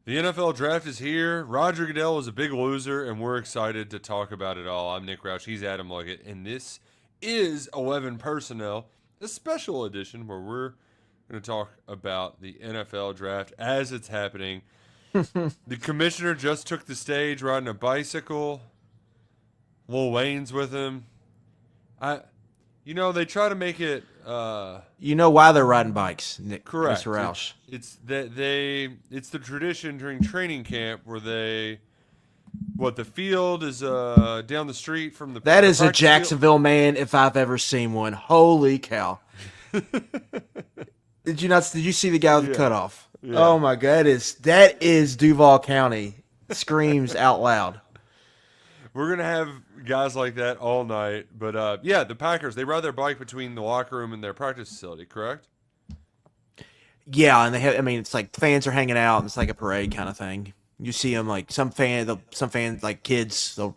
The NFL draft is here. Roger Goodell was a big loser, and we're excited to talk about it all. I'm Nick Roush. He's Adam Luckett, and this is 11 Personnel, a special edition where we're going to talk about the NFL draft as it's happening. The commissioner just took the stage riding a bicycle. Lil Wayne's with him. They try to make it. You know why they're riding bikes, Nick? Correct. Mr. Roush. It's the tradition during training camp where the field is down the street from the. That the is a practice Jacksonville man if I've ever seen one. Holy cow! Did you see the guy with the cutoff? Yeah. Oh my God! That is Duval County. Screams out loud. We're gonna have guys like that all night, but the Packers, they ride their bike between the locker room and their practice facility, correct? Yeah, and it's like fans are hanging out, and it's like a parade kind of thing. You see them like some fans like kids, they'll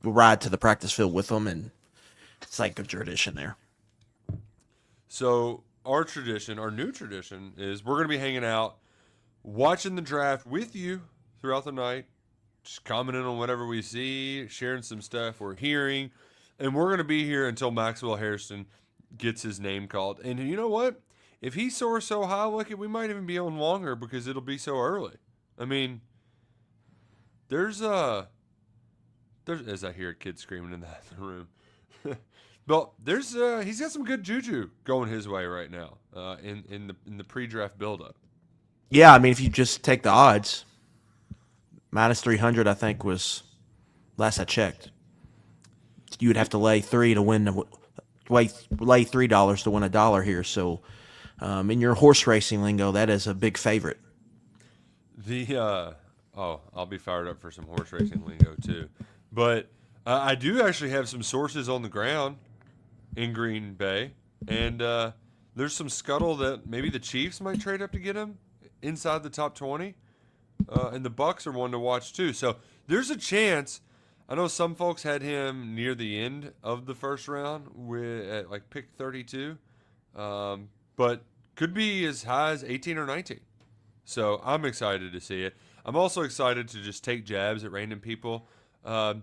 ride to the practice field with them, and it's like a tradition there. So our new tradition is we're gonna be hanging out, watching the draft with you throughout the night. Just commenting on whatever we see, sharing some stuff we're hearing, and we're going to be here until Maxwell Hairston gets his name called. And you know what? If he soars so high, we might even be on longer because it'll be so early. I mean, there's as I hear a kid screaming in the room. But he's got some good juju going his way right now in the pre-draft buildup. Yeah, I mean, if you just take the odds. Minus 300, I think, was last I checked. You would have to lay $3 to win, lay $3 to win $1 here. So, in your horse racing lingo, that is a big favorite. I'll be fired up for some horse racing lingo too. But I do actually have some sources on the ground in Green Bay, and there's some scuttle that maybe the Chiefs might trade up to get him inside the top 20. And the Bucks are one to watch too. So there's a chance. I know some folks had him near the end of the first round at like pick 32, but could be as high as 18 or 19. So I'm excited to see it. I'm also excited to just take jabs at random people. Have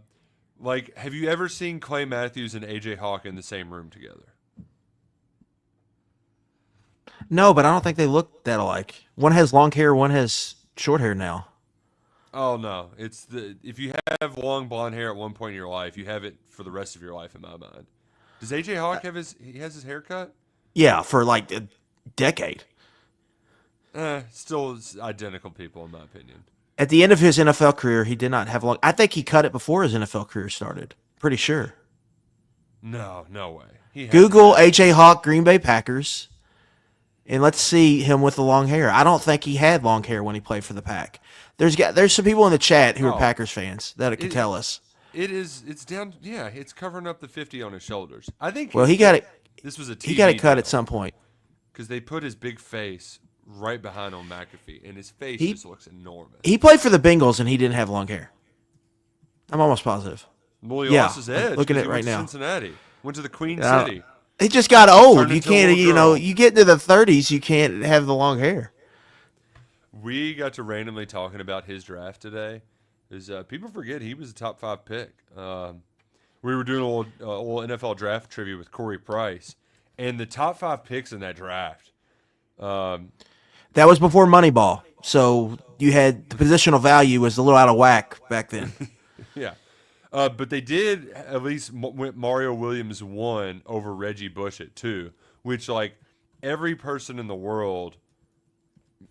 you ever seen Clay Matthews and AJ Hawk in the same room together? No, but I don't think they look that alike. One has long hair, one has short hair now. Oh no! If you have long blonde hair at one point in your life, you have it for the rest of your life. In my mind, does AJ Hawk have his haircut? Yeah, for like a decade. Still identical people in my opinion. At the end of his NFL career, he did not have long. I think he cut it before his NFL career started. Pretty sure. No way. Google AJ Hawk, Green Bay Packers. And let's see him with the long hair. I don't think he had long hair when he played for the Pack. There's some people in the chat who are Packers fans that could tell us. It's down. Yeah, it's covering up the 50 on his shoulders. I think. Well, he got it. This was a TV he got it cut at some point because they put his big face right behind on McAfee, and his face just looks enormous. He played for the Bengals and he didn't have long hair. I'm almost positive. Well, he lost his edge. Looking at it right right now. Cincinnati went to the Queen City. He just got old. You can't, girl. you get into the 30s, you can't have the long hair. We got to randomly talking about his draft today. People forget he was a top 5 pick. We were doing a little NFL draft trivia with Corey Price, and the top 5 picks in that draft. That was before Moneyball, so you had the positional value was a little out of whack back then. Yeah. But they did at least went Mario Williams 1 over Reggie Bush at 2, which every person in the world,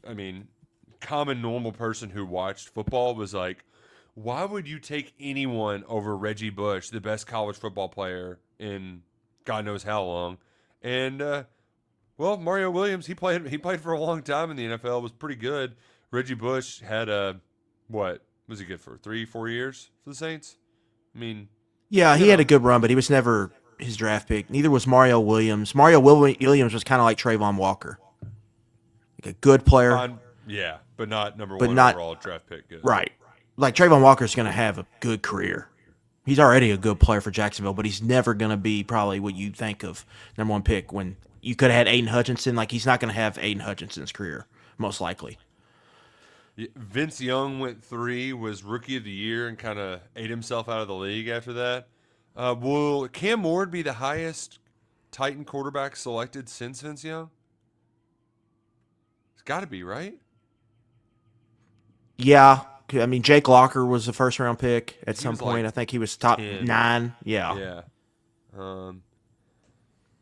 I mean, common normal person who watched football was like, why would you take anyone over Reggie Bush, the best college football player in God knows how long? And Mario Williams, he played for a long time in the NFL, was pretty good. Reggie Bush had what was he good for 3-4 years for the Saints? I mean, yeah, he had a good run, but he was never his draft pick. Neither was Mario Williams. Mario Williams was kind of like Trayvon Walker, like a good player. Yeah, but not number one overall draft pick. Good. Right. Like Trayvon Walker's going to have a good career. He's already a good player for Jacksonville, but he's never going to be probably what you think of number 1 pick when you could have had Aiden Hutchinson. Like, he's not going to have Aiden Hutchinson's career, most likely. Vince Young went 3, was Rookie of the Year, and kind of ate himself out of the league after that. Will Cam Ward be the highest Titan quarterback selected since Vince Young? It's got to be, right? Yeah. I mean, Jake Locker was the first round pick at He some was point. like I think he was top 10. 9. Yeah. Yeah.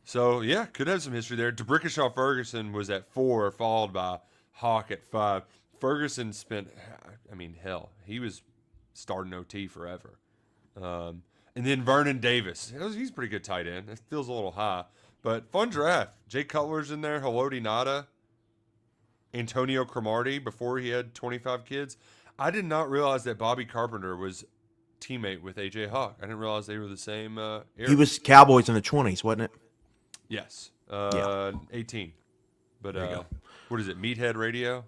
So, yeah, could have some history there. DeBrickashaw Ferguson was at 4, followed by Hawk at 5. Ferguson spent, I mean, hell, he was starting OT forever. And then Vernon Davis. He's a pretty good tight end. It feels a little high. But fun draft. Jay Cutler's in there. Haloti Nada. Antonio Cromartie before he had 25 kids. I did not realize that Bobby Carpenter was teammate with A.J. Hawk. I didn't realize they were the same era. He was Cowboys in the 20s, wasn't it? Yes. Yeah. 18. But There you go. what is it, Meathead Radio?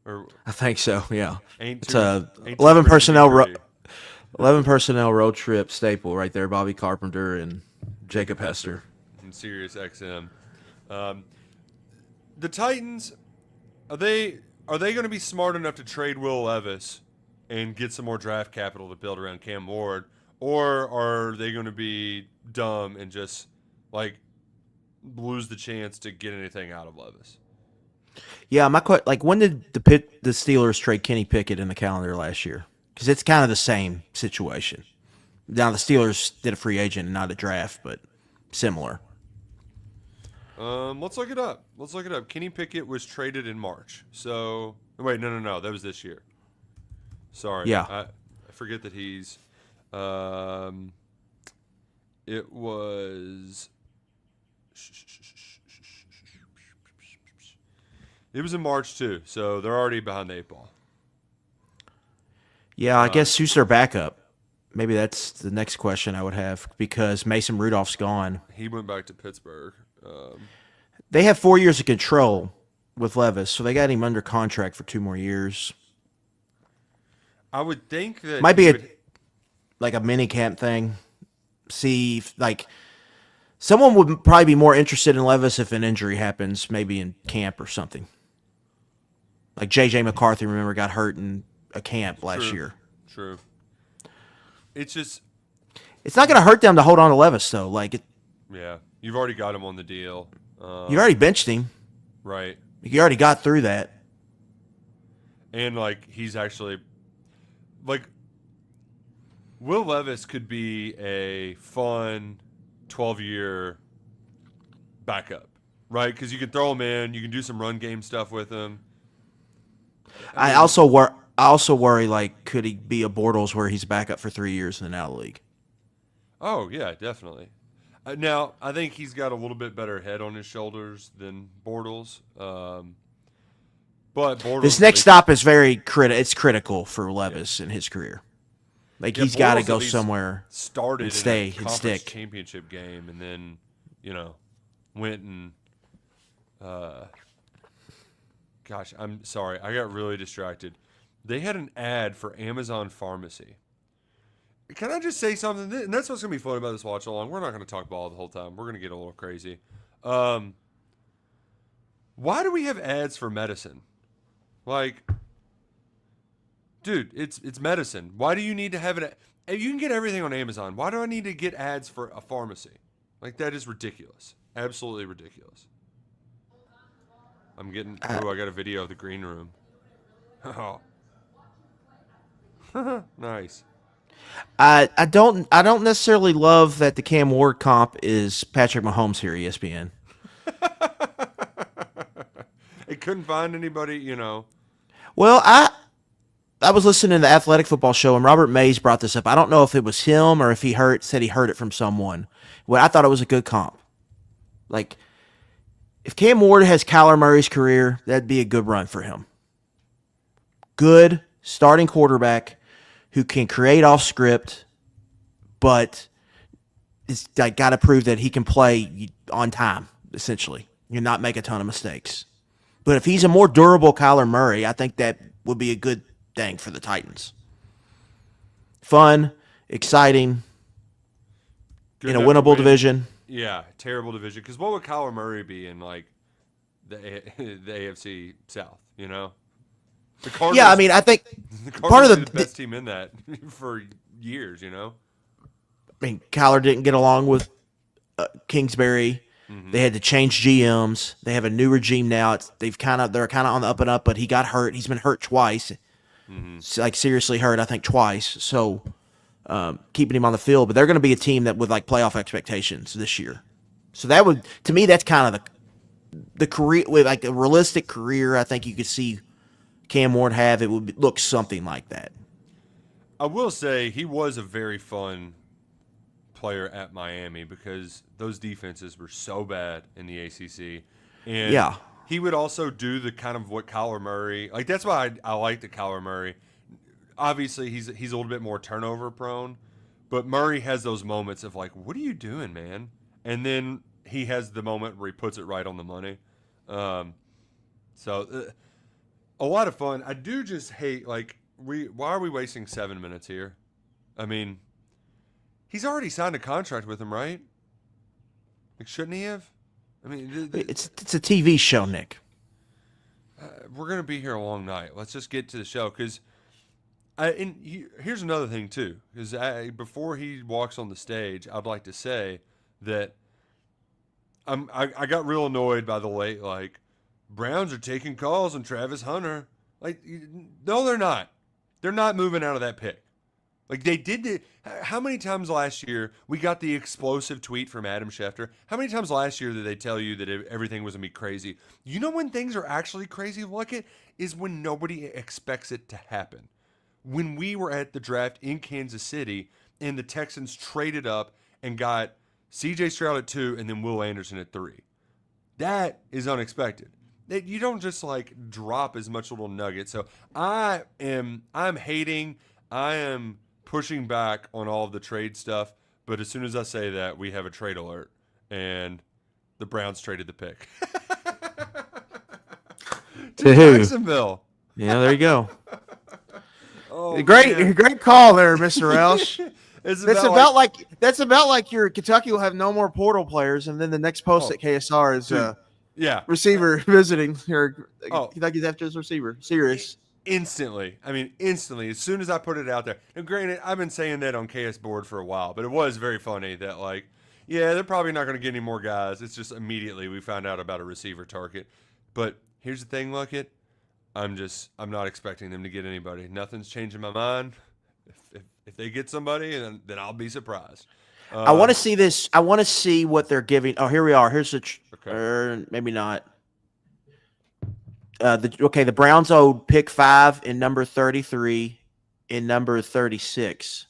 Or I think so, yeah. ain't It's too- a ain't 11 too personnel pretty. 11 personnel road trip staple right there. Bobby Carpenter and Jacob Hester. And Sirius XM. The Titans, are they going to be smart enough to trade Will Levis and get some more draft capital to build around Cam Ward, or are they going to be dumb and just like lose the chance to get anything out of Levis? Yeah, when did the Steelers trade Kenny Pickett in the calendar last year? Because it's kind of the same situation. Now the Steelers did a free agent and not a draft, but similar. Let's look it up. Kenny Pickett was traded in March. So wait, no, that was this year. Sorry. Yeah. I forget that he's. It was. It was in March too, so they're already behind the 8 ball. Yeah, I guess who's their backup? Maybe that's the next question I would have because Mason Rudolph's gone. He went back to Pittsburgh. They have 4 years of control with Levis, so they got him under contract for 2 more years. I would think that Might be he a would- like a mini camp thing. See, if, like someone would probably be more interested in Levis if an injury happens, maybe in camp or something. Like J.J. McCarthy, remember, got hurt in a camp last True. year. True. It's just, It's not going to hurt them to hold on to Levis, though. Like yeah, you've already got him on the deal. you already benched him. Right. You already got through that. And, like, he's actually, like, Will Levis could be a fun 12-year backup, right? Because you can throw him in. You can do some run game stuff with him. I also worry, like, could he be a Bortles where he's back up for 3 years and then out of the league? Oh, yeah, definitely. Now, I think he's got a little bit better head on his shoulders than Bortles. But Bortles, This next stop is it's critical for Levis in his career. Like, Yeah, he's got to Bortles go at least somewhere. started and stay in a and conference stick. championship game and then, went and gosh, I'm sorry. I got really distracted. They had an ad for Amazon Pharmacy. Can I just say something? And that's what's going to be fun about this watch along. We're not going to talk ball the whole time. We're going to get a little crazy. Why do we have ads for medicine? Like, dude, it's medicine. Why do you need to have it? You can get everything on Amazon. Why do I need to get ads for a pharmacy? Like, that is ridiculous. Absolutely ridiculous. I'm getting. I got a video of the green room. Oh, nice. I don't necessarily love that the Cam Ward comp is Patrick Mahomes here, ESPN. It couldn't find anybody, Well, I was listening to the Athletic Football Show, and Robert Mays brought this up. I don't know if it was him or if said he heard it from someone. Well, I thought it was a good comp. Like, if Cam Ward has Kyler Murray's career, that'd be a good run for him. Good starting quarterback who can create off script, but it's like got to prove that he can play on time, essentially. You not make a ton of mistakes. But if he's a more durable Kyler Murray, I think that would be a good thing for the Titans. Fun, exciting, Good in a enough to winnable win. division. Yeah, terrible division. Because what would Kyler Murray be in, like, the AFC South, The Cardinals, Yeah, I mean, I think the part Cardinals of are the best team in that for years, you know? I mean, Kyler didn't get along with Kingsbury. Mm-hmm. They had to change GMs. They have a new regime now. They're kind of on the up and up, but he got hurt. He's been hurt twice, like seriously hurt, I think twice. So keeping him on the field, but they're going to be a team that with like playoff expectations this year. So that would, to me, that's kind of the career with like a realistic career. I think you could see Cam Ward have. It would look something like that. I will say he was a very fun player at Miami because those defenses were so bad in the ACC. And Yeah. he would also do the kind of what Kyler Murray, like that's why I like the Kyler Murray. Obviously, he's a little bit more turnover prone, but Murray has those moments of like, what are you doing, man? And then he has the moment where he puts it right on the money. So a lot of fun. I do just hate, like, why are we wasting 7 minutes here? I mean, he's already signed a contract with him, right? Like, shouldn't he have? I mean, It's a TV show, Nick. we're going to be here a long night. Let's just get to the show because here's another thing, too, because before he walks on the stage, I'd like to say that I got real annoyed by the late, like, Browns are taking calls on Travis Hunter. Like, no, they're not. They're not moving out of that pick. Like, they did it. How many times last year we got the explosive tweet from Adam Schefter? How many times last year did they tell you that everything was going to be crazy? You know when things are actually crazy, Luckett, is when nobody expects it to happen. When we were at the draft in Kansas City and the Texans traded up and got C.J. Stroud at 2 and then Will Anderson at 3. That is unexpected. You don't just like drop as much little nuggets. So I'm hating. I am pushing back on all of the trade stuff. But as soon as I say that, we have a trade alert, and the Browns traded the pick to who? Jacksonville. Yeah, there you go. Oh, Great call there, Mr. Roush. That's about like your Kentucky will have no more portal players, and then the next post at KSR is yeah, receiver visiting here. Oh. Kentucky's after his receiver. Serious. Instantly. I mean, instantly. As soon as I put it out there. And granted, I've been saying that on KS board for a while, but it was very funny that, like, yeah, they're probably not going to get any more guys. It's just immediately we found out about a receiver target. But here's the thing, Luckett. I'm not expecting them to get anybody. Nothing's changing my mind. If they get somebody, then I'll be surprised. I want to see this. I want to see what they're giving. Oh, here we are. Here's the Okay. maybe not. The Browns owed pick 5 and number 33 and number 36.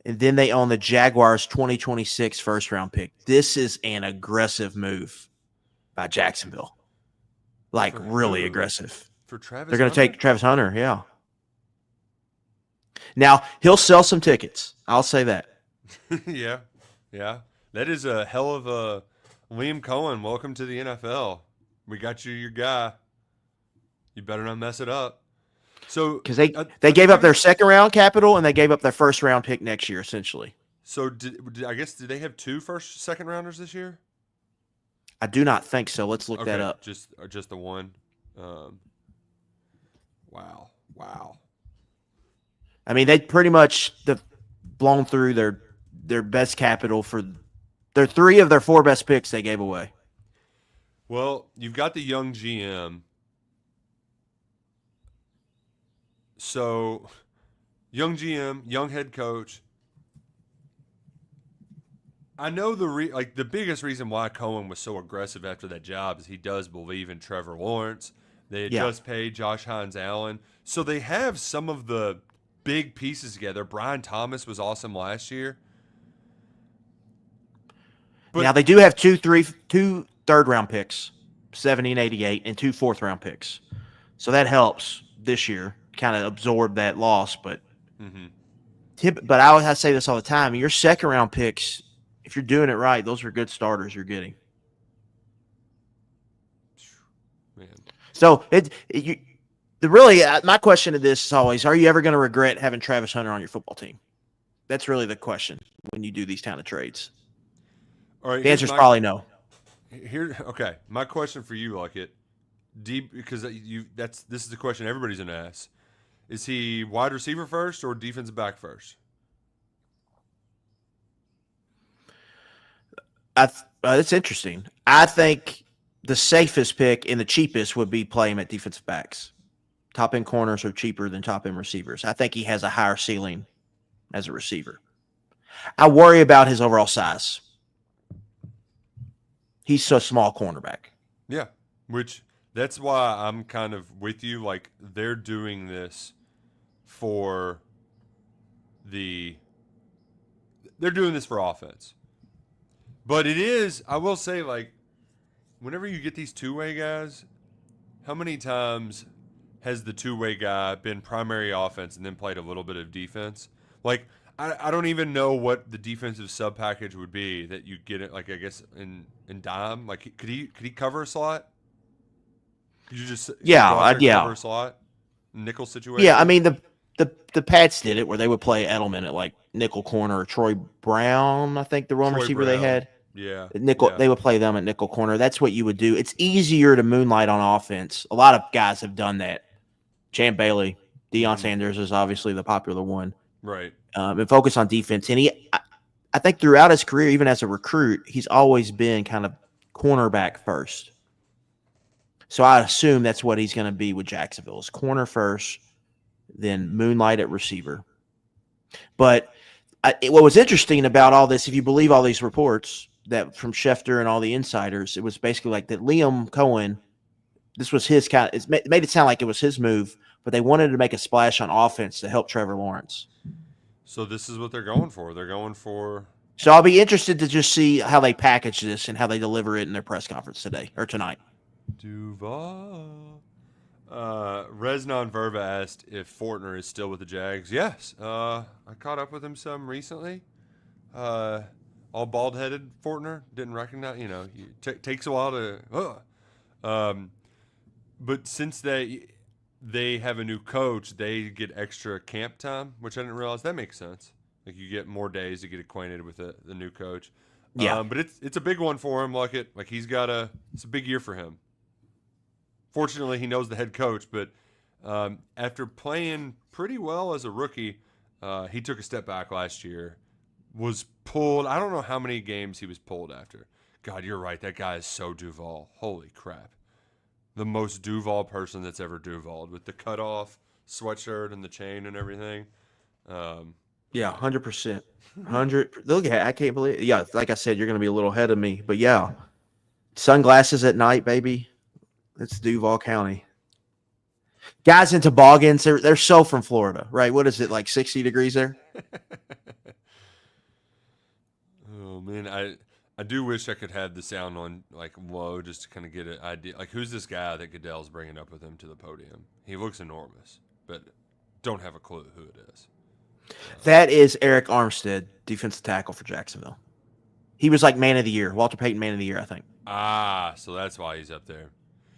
And then they own the Jaguars 2026 first round pick. This is an aggressive move by Jacksonville. Like really aggressive. For Travis They're going to Hunter? take Travis Hunter, yeah. Now, he'll sell some tickets. I'll say that. Yeah. That is a hell of a Liam Cohen. Welcome to the NFL. We got you your guy. You better not mess it up. So Because they gave up their second round capital and they gave up their first round pick next year, essentially. So did they have 2 second rounders this year? I do not think so. Let's look that up. Just the one. Wow. I mean, they pretty much blown through their best capital for their 3 of their 4 best picks they gave away. Well, you've got the young GM. So, young GM, young head coach. I know the biggest reason why Cohen was so aggressive after that job is he does believe in Trevor Lawrence. They had just paid Josh Hines Allen. So they have some of the big pieces together. Brian Thomas was awesome last year. But now they do have 2 third-round picks, 70 and 88, and 2 fourth-round picks. So that helps this year, kind of absorb that loss. But but I say this all the time: your second-round picks, if you're doing it right, those are good starters you're getting. Man. So my question to this is always: are you ever going to regret having Travis Hunter on your football team? That's really the question when you do these kind of trades. All right, the answer is probably no. Okay. My question for you, Luckett, deep because this is the question everybody's gonna ask. Is he wide receiver first or defensive back first? It's interesting. I think the safest pick and the cheapest would be play him at defensive backs. Top end corners are cheaper than top end receivers. I think he has a higher ceiling as a receiver. I worry about his overall size. He's so small cornerback. Yeah, which that's why I'm kind of with you. Like they're doing this for they're doing this for offense. But it is, I will say, like, whenever you get these two-way guys, how many times has the two-way guy been primary offense and then played a little bit of defense? Like, I don't even know what the defensive sub package would be that you get it. Like, I guess in dime. Like, could he cover a slot? Could you just cover a slot? Nickel situation. Yeah, I mean the Pats did it where they would play Edelman at like nickel corner, or Troy Brown, I think the one receiver they had. Yeah, nickel. Yeah. They would play them at nickel corner. That's what you would do. It's easier to moonlight on offense. A lot of guys have done that. Champ Bailey, Deion Sanders is obviously the popular one. Right. And focus on defense. And I think throughout his career, even as a recruit, he's always been kind of cornerback first. So I assume that's what he's going to be with Jacksonville: is corner first, then moonlight at receiver. But what was interesting about all this, if you believe all these reports that from Schefter and all the insiders, it was basically like that Liam Cohen, this was his kind of, it made it sound like it was his move, but they wanted to make a splash on offense to help Trevor Lawrence. So this is what they're going for. They're going for. So I'll be interested to just see how they package this and how they deliver it in their press conference today or tonight. Duval. Resnon Verba asked if Fortner is still with the Jags. Yes. I caught up with him some recently. All bald-headed Fortner. Didn't recognize, takes a while to. But since they have a new coach, they get extra camp time, which I didn't realize. That makes sense. Like you get more days to get acquainted with the new coach. Yeah. But it's a big one for him, Luckett. Like it's a big year for him. Fortunately, he knows the head coach, but after playing pretty well as a rookie, he took a step back last year. Was pulled. I don't know how many games he was pulled after. God, you're right. That guy is so Duval. Holy crap. The most Duval person that's ever Duval'd with the cutoff sweatshirt and the chain and everything. Yeah, 100%. 100. Look at, I can't believe it. Yeah, like I said, you're going to be a little ahead of me. But yeah, sunglasses at night, baby. It's Duval County. Guys in toboggans, they're so from Florida, right? What is it, like 60 degrees there? Oh, man. I do wish I could have the sound on like low just to kind of get an idea. Like, who's this guy that Goodell's bringing up with him to the podium? He looks enormous, but don't have a clue who it is. That is Eric Armstead, defensive tackle for Jacksonville. He was like man of the year, Walter Payton man of the year, I think. Ah, so that's why he's up there.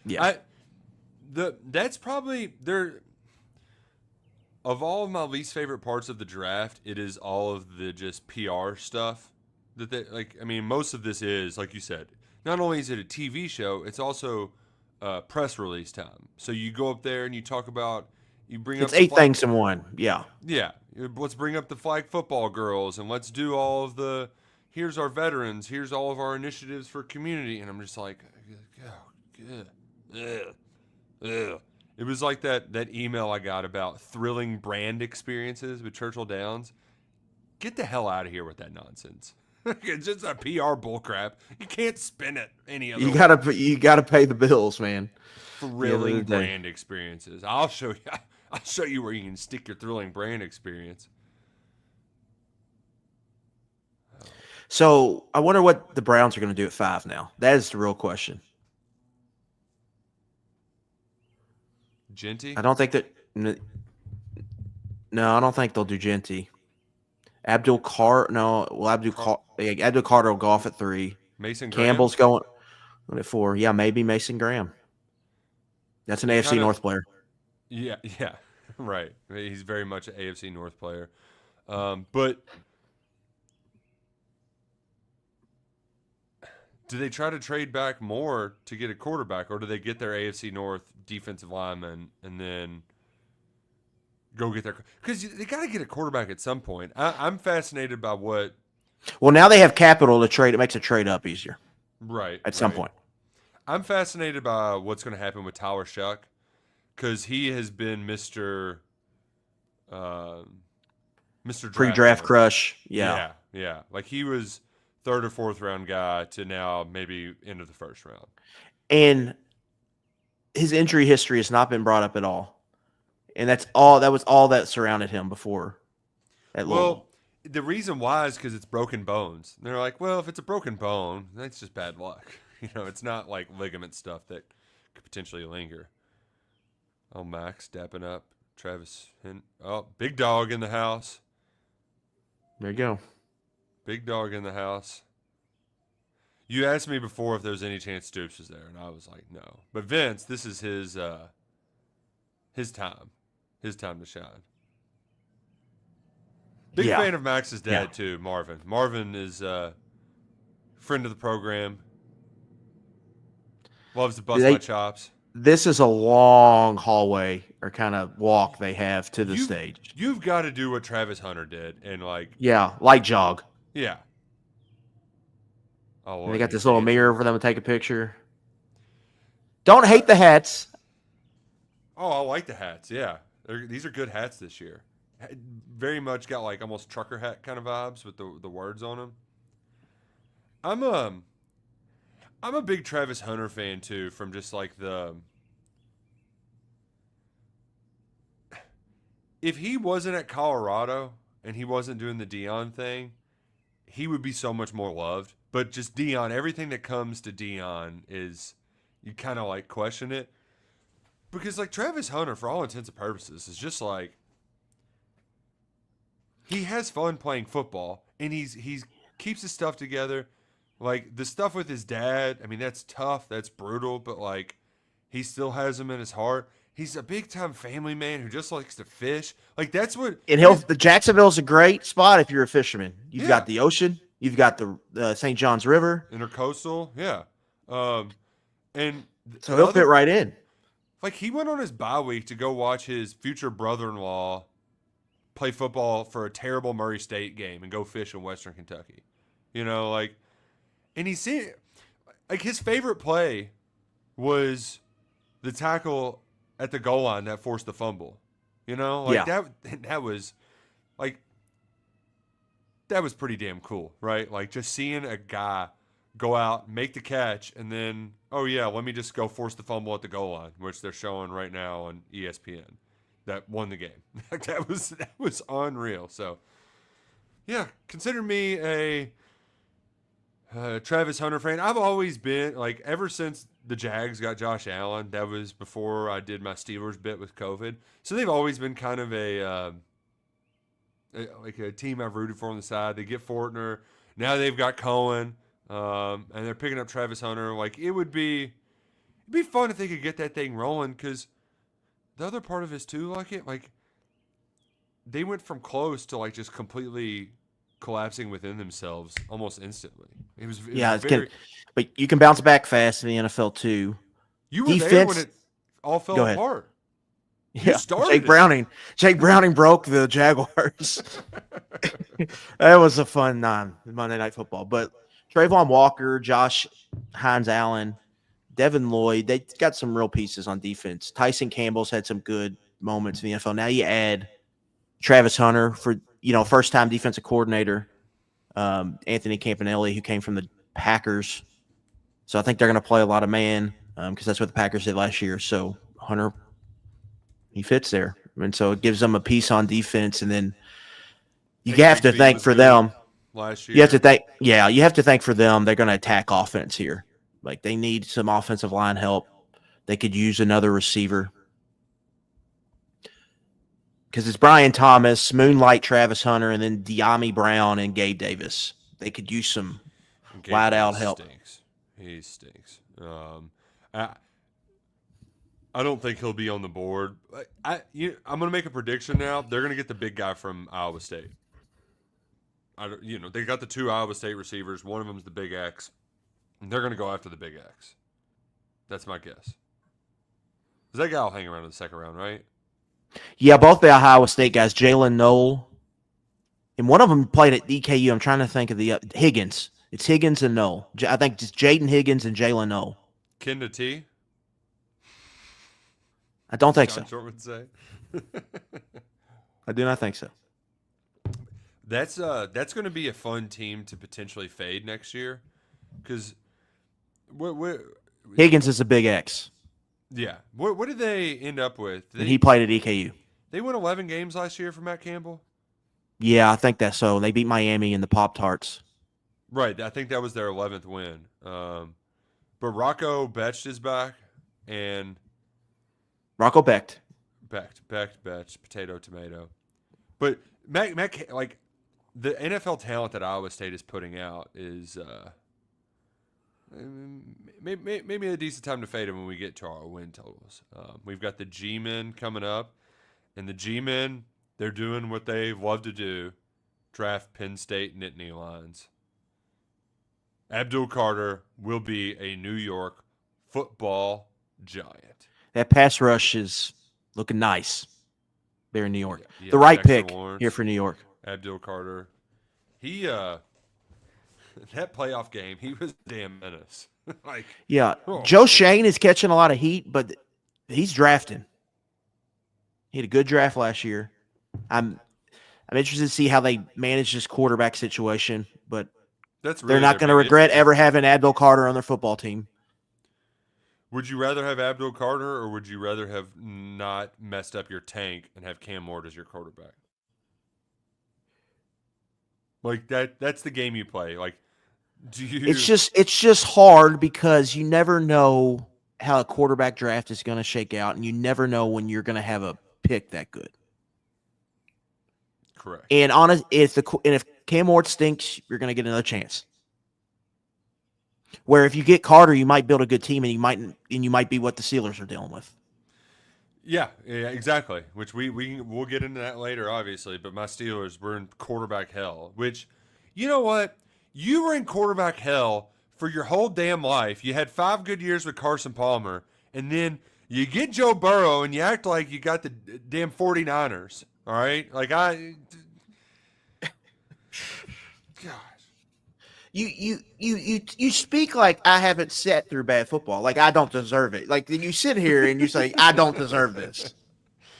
Yeah. That's probably of all of my least favorite parts of the draft, it is all of the just PR stuff that they like. I mean, most of this is, like you said, not only is it a TV show, it's also press release time. So you go up there and you talk about, It's 8 things in one. Yeah. Yeah. Let's bring up the flag football girls and let's do all of here's our veterans, here's all of our initiatives for community. And I'm just like, oh, good. Ugh. It was like that email I got about thrilling brand experiences with Churchill Downs. Get the hell out of here with that nonsense. It's just a PR bullcrap. You can't spin it any other way. You gotta pay the bills, man. Thrilling brand experiences. I'll show you where you can stick your thrilling brand experience. So I wonder what the Browns are going to do at 5 now. That is the real question. Jeanty? I don't think that. No, I don't think they'll do Jeanty. Abdul Carter will go off at 3. Mason Graham? Campbell's going at 4. Yeah, maybe Mason Graham. That's an AFC North player. Yeah, right. He's very much an AFC North player. But do they try to trade back more to get a quarterback, or do they get their AFC North defensive lineman and then go get their – because they got to get a quarterback at some point. I'm fascinated by what – Well, now they have capital to trade. It makes a trade up easier. Right. At some point. I'm fascinated by what's going to happen with Tyler Shuck because he has been Mr. Pre-draft crush. Yeah. Like he was third or fourth round guy to now maybe into the first round. And his injury history has not been brought up at all. And that was all that surrounded him before at Louisville. The reason why is because it's broken bones. And they're like, well, if it's a broken bone, that's just bad luck. It's not like ligament stuff that could potentially linger. Oh, Max dapping up Travis. Oh, big dog in the house. There you go. Big dog in the house. You asked me before if there was any chance Stoops was there, and I was like, no. But Vince, this is his time. His time to shine. Big fan of Max's dad, too, Marvin. Marvin is a friend of the program. Loves to bust my chops. This is a long hallway or kind of walk they have to the stage. You've got to do what Travis Hunter did and like jog. Yeah. Oh, and they got this little mirror for them to take a picture. Don't hate the hats. Oh, I like the hats. Yeah, these are good hats this year. Very much got like almost trucker hat kind of vibes with the words on them. I'm a big Travis Hunter fan too, from just like if he wasn't at Colorado and he wasn't doing the Deion thing, he would be so much more loved. But just Deion, everything that comes to Deion is, you kind of like question it. Because like Travis Hunter, for all intents and purposes, is just like, he has fun playing football and he's keeps his stuff together. Like the stuff with his dad, I mean, that's tough, that's brutal, but like he still has him in his heart. He's a big time family man who just likes to fish. Like that's what. And the Jacksonville's a great spot if you're a fisherman. You've got the ocean, you've got the St. Johns River, intercoastal, yeah. And so he'll fit right in. Like he went on his bye week to go watch his future brother-in-law play football for a terrible Murray State game and go fish in Western Kentucky. And he said, like, his favorite play was the tackle at the goal line that forced the fumble. That was like, that was pretty damn cool, right? Like just seeing a guy go out, make the catch, and then, oh yeah, let me just go force the fumble at the goal line, which they're showing right now on ESPN. That won the game. that was unreal. So, yeah, consider me a Travis Hunter fan. I've always been, like, ever since the Jags got Josh Allen, that was before I did my Steelers bit with COVID. So they've always been kind of a team I've rooted for on the side. They get Fortner. Now they've got Cohen, and they're picking up Travis Hunter. Like, it'd be fun if they could get that thing rolling, because the other part of this too, like they went from close to like just completely collapsing within themselves almost instantly. But you can bounce back fast in the NFL too. You were there when it all fell apart. Yeah, Jake Browning broke the Jaguars. That was a fun Monday Night Football. But Trayvon Walker, Josh Hines-Allen, Devin Lloyd, they got some real pieces on defense. Tyson Campbell's had some good moments in the NFL. Now you add Travis Hunter for, first-time defensive coordinator, Anthony Campanelli, who came from the Packers. So I think they're going to play a lot of man because that's what the Packers did last year. So Hunter, he fits there. And so it gives them a piece on defense. And then you have to thank for them. Last year. You have to thank for them. They're going to attack offense here. Like, they need some offensive line help. They could use another receiver. Because it's Brian Thomas, Moonlight Travis Hunter, and then De'Ami Brown and Gabe Davis. They could use some flat-out help. He stinks. I don't think he'll be on the board. I'm going to make a prediction now. They're going to get the big guy from Iowa State. They got the two Iowa State receivers. One of them's the Big X. They're going to go after the Big X. That's my guess. Because that guy will hang around in the second round, right? Yeah, both the Ohio State guys, Jalen Noel, and one of them played at DKU. I'm trying to think of the Higgins. It's Higgins and Noel. I think it's Jaden Higgins and Jalen Noel. Kenda T? I don't think John so. Short would say. I do not think so. That's going to be a fun team to potentially fade next year, because Higgins is a big X. Yeah. What did they end up with? And he played at EKU. They won 11 games last year for Matt Campbell? Yeah, I think that's so. They beat Miami in the Pop-Tarts. Right. I think that was their 11th win. But Rocco Betch is back, and Rocco Becht. Betch, potato, tomato. But Matt, like, the NFL talent that Iowa State is putting out is maybe a decent time to fade them when we get to our win totals. We've got the G-Men coming up, and the G-Men, they're doing what they love to do, draft Penn State Nittany Lions. Abdul Carter will be a New York football giant. That pass rush is looking nice there in New York. Yeah, the right Dexter pick Lawrence, here for New York. Abdul Carter. He that playoff game, he was a damn menace. Joe Shane is catching a lot of heat, but he's drafting. He had a good draft last year. I'm interested to see how they manage this quarterback situation, but they're not going to regret ever having Abdul Carter on their football team. Would you rather have Abdul Carter, or would you rather have not messed up your tank and have Cam Ward as your quarterback? Like that's the game you play. Like, do you? It's just hard because you never know how a quarterback draft is going to shake out, and you never know when you're going to have a pick that good. Correct. And if Cam Ward stinks, you're going to get another chance. Where if you get Carter, you might build a good team, and you might be what the Steelers are dealing with. Yeah, exactly. Which we'll get into that later, obviously. But my Steelers were in quarterback hell. Which, you know what? You were in quarterback hell for your whole damn life. You had 5 good years with Carson Palmer, and then you get Joe Burrow, and you act like you got the damn 49ers. All right, like gosh. You speak like I haven't sat through bad football. Like I don't deserve it. Like you sit here and you say I don't deserve this.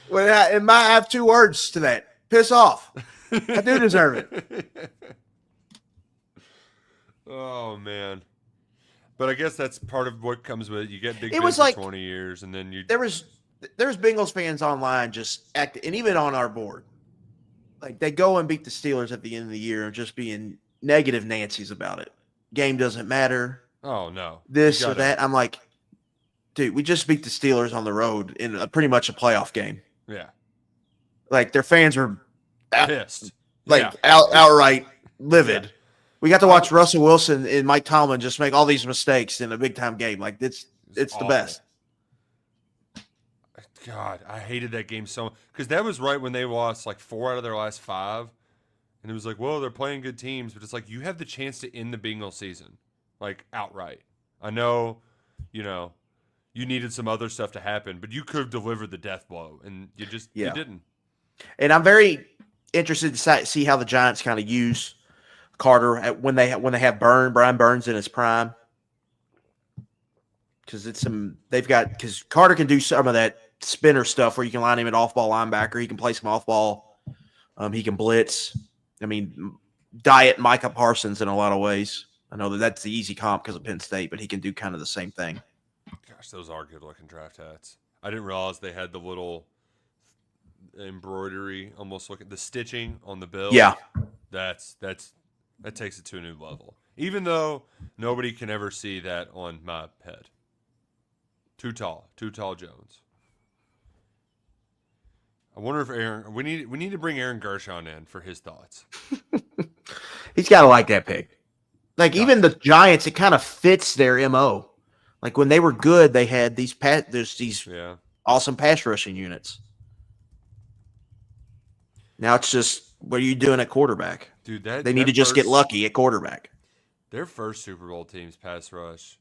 Well, I have 2 words to that. Piss off. I do deserve it. Oh man, but I guess that's part of what comes with it. You get Big Ben for 20 years, and then you there's Bengals fans online just acting, and even on our board, like they go and beat the Steelers at the end of the year and just being negative Nancy's about it. Game doesn't matter. Oh no, this or that. I'm like, dude, we just beat the Steelers on the road in pretty much a playoff game. Yeah, like their fans were pissed, outright livid. Yeah. We got to watch Russell Wilson and Mike Tomlin just make all these mistakes in a big time game. Like it's the best. God, I hated that game so much because that was right when they lost like 4 out of their last 5. And it was like, well, they're playing good teams, but it's like you have the chance to end the Bengals season, like outright. I know, you needed some other stuff to happen, but you could have delivered the death blow, and you didn't. And I'm very interested to see how the Giants kind of use Carter when they have Brian Burns in his prime, because Carter can do some of that spinner stuff where you can line him at off-ball linebacker, he can play some off-ball, he can blitz. I mean, diet Micah Parsons in a lot of ways. I know that's the easy comp because of Penn State, but he can do kind of the same thing. Gosh, those are good-looking draft hats. I didn't realize they had the little embroidery, almost looking the stitching on the bill. Yeah, that takes it to a new level. Even though nobody can ever see that on my head. Too tall Jones. I wonder if we need to bring Aaron Gershon in for his thoughts. He's got to like that pick. Like even the Giants, it kind of fits their MO. Like when they were good, they had these awesome pass rushing units. Now it's just what are you doing at quarterback? Dude, they need to just get lucky at quarterback. their first Super Bowl team's pass rush.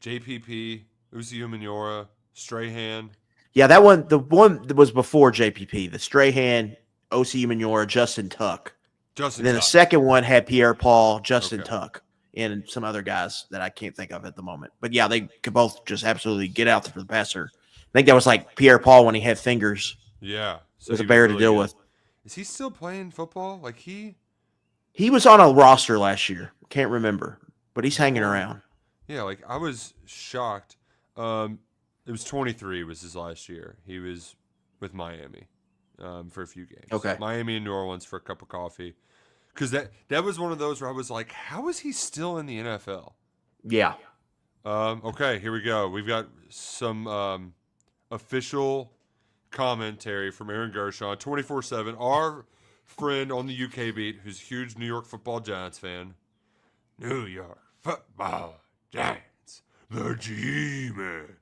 JPP, Uzi Umenyiora, Strahan. Yeah, the one that was before JPP, the Strahan, O.C. Manure, Justin Tuck. Justin And then Tuck. the second one had Pierre Paul, Justin Okay. Tuck, and some other guys that I can't think of at the moment. But yeah, they could both just absolutely get out there for the passer. I think that was like Pierre Paul when he had fingers. Yeah. It was a he bear to really deal good. with. Is he still playing football? Like He was on a roster last year. Can't remember, but he's hanging around. Yeah, like I was shocked. It was 23 was his last year. He was with Miami for a few games. Okay. Miami and New Orleans for a cup of coffee. Because that was one of those where I was like, how is he still in the NFL? Yeah. Okay, here we go. We've got some official commentary from Aaron Gershon, 24/7. Our friend on the UK beat, who's a huge New York Football Giants fan. New York Football Giants, the G-Man.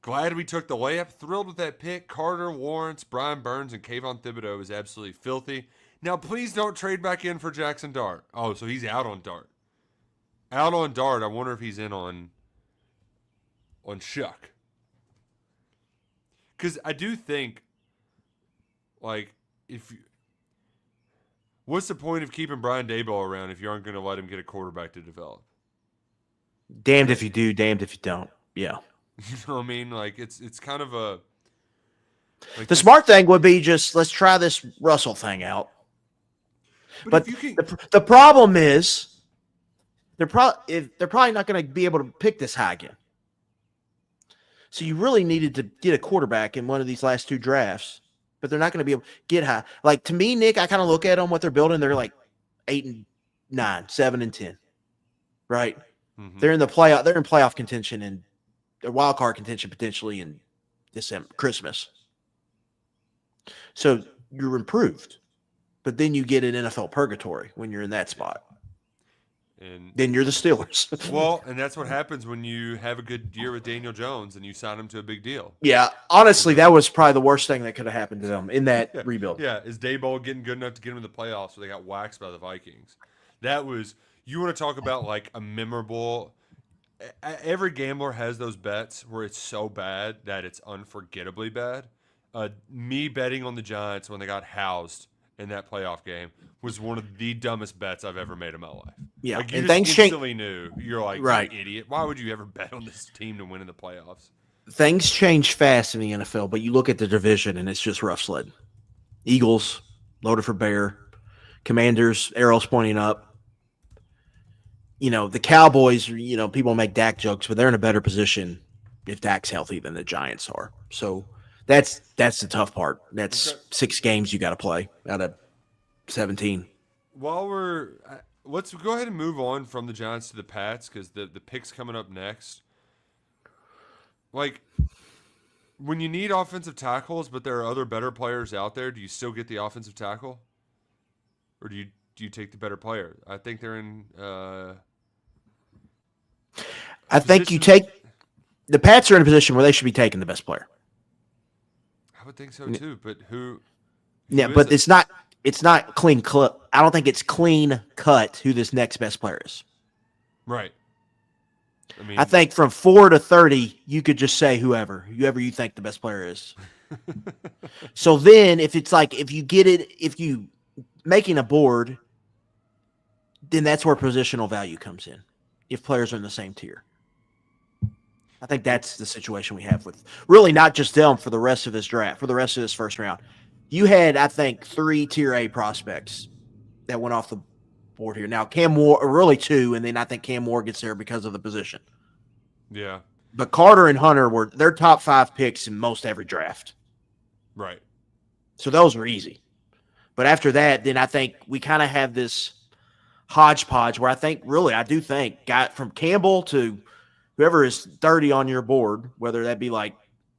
Glad we took the layup. Thrilled with that pick. Carter Lawrence, Brian Burns, and Kayvon Thibodeau is absolutely filthy. Now, please don't trade back in for Jackson Dart. Oh, so he's out on Dart. Out on Dart. I wonder if he's in on Shuck. Because I do think, like, what's the point of keeping Brian Daboll around if you aren't going to let him get a quarterback to develop? Damned if you do, damned if you don't. Yeah. You know what I mean? Like, it's kind of a... Like The smart thing would be just, let's try this Russell thing out. But if you can, the problem is they're probably not going to be able to pick this high again. So you really needed to get a quarterback in one of these last two drafts, but they're not going to be able to get high. Like, to me, Nick, I kind of look at them, what they're building. They're like 8-9, 7-10, right? mm-hmm. They're in the playoff. They're in playoff contention and wild card contention potentially in December, Christmas. So you're improved. But then you get an NFL purgatory when you're in that spot. And then you're the Steelers. Well, and that's what happens when you have a good year with Daniel Jones and you sign him to a big deal. Yeah, honestly, that was probably the worst thing that could have happened to them in that rebuild. Yeah, is Daboll getting good enough to get him in the playoffs so they got waxed by the Vikings? That was, you want to talk about like a memorable, every gambler has those bets where it's so bad that it's unforgettably bad. Me betting on the Giants when they got housed in that playoff game was one of the dumbest bets I've ever made in my life. Yeah, like you and just things instantly knew. You're like, right, you idiot. Why would you ever bet on this team to win in the playoffs? Things change fast in the NFL, but you look at the division and it's just rough sled. Eagles, loaded for bear. Commanders, arrows pointing up. You know, the Cowboys, you know, people make Dak jokes, but they're in a better position if Dak's healthy than the Giants are. So that's the tough part. That's 6 games you got to play out of 17. While let's go ahead and move on from the Giants to the Pats because the pick's coming up next. Like, when you need offensive tackles, but there are other better players out there, do you still get the offensive tackle, or do you take the better player? I think they're in. I think you take the Pats are in a position where they should be taking the best player. I would think so too, but who yeah, but it's not clean cut. I don't think it's clean cut who this next best player is. Right. I think from 4 to 30, you could just say whoever you think the best player is. So then if it's like, if you making a board, then that's where positional value comes in. If players are in the same tier. I think that's the situation we have with really not just them for the rest of this draft, for the rest of this first round. You had, I think, 3 tier A prospects that went off the board here. Now, Cam Moore, or really 2, and then I think Cam Moore gets there because of the position. Yeah. But Carter and Hunter were their top 5 picks in most every draft. Right. So those were easy. But after that, then I think we kind of have this hodgepodge where I do think got from Campbell to whoever is 30 on your board, whether that be like,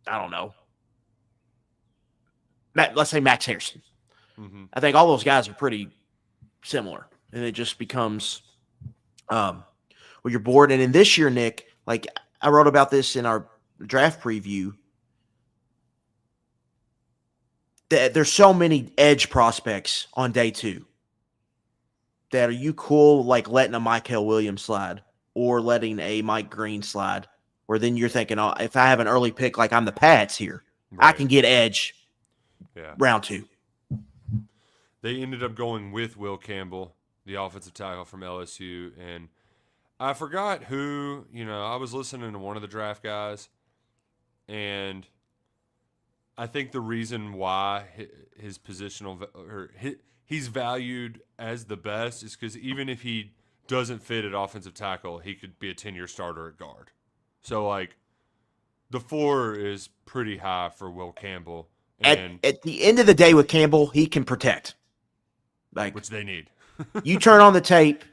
I don't know, let's say Max Harrison. Mm-hmm. I think all those guys are pretty similar. And it just becomes with your board. And in this year, Nick, like I wrote about this in our draft preview, that there's so many edge prospects on day 2. that are you cool like letting a Michael Williams slide or letting a Mike Green slide? Where then you're thinking, oh, if I have an early pick like I'm the Pats here, I Right. can get edge Yeah. round 2. They ended up going with Will Campbell, the offensive tackle from LSU, and I forgot who. I was listening to one of the draft guys, and I think the reason why his positional or he's valued as the best is because even if he doesn't fit at offensive tackle, he could be a 10-year starter at guard. So like, the floor is pretty high for Will Campbell, and At the end of the day with Campbell, he can protect. Like, which they need. you turn on the tape,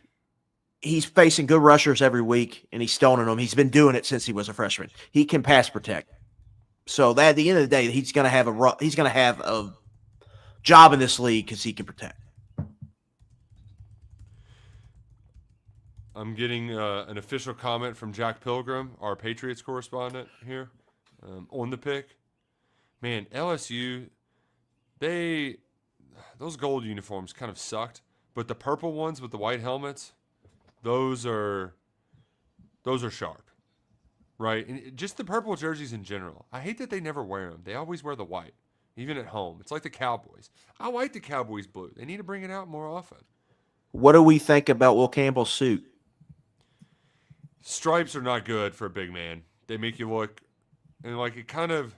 he's facing good rushers every week, and he's stoning them. He's been doing it since he was a freshman. He can pass protect. So that at the end of the day, he's going to have a job in this league because he can protect. I'm getting an official comment from Jack Pilgrim, our Patriots correspondent here, on the pick. Man, LSU, those gold uniforms kind of sucked, but the purple ones with the white helmets, those are sharp, right? And just the purple jerseys in general. I hate that they never wear them. They always wear the white, even at home. It's like the Cowboys. I like the Cowboys blue. They need to bring it out more often. What do we think about Will Campbell's suit? Stripes are not good for a big man. They make you look, and like it kind of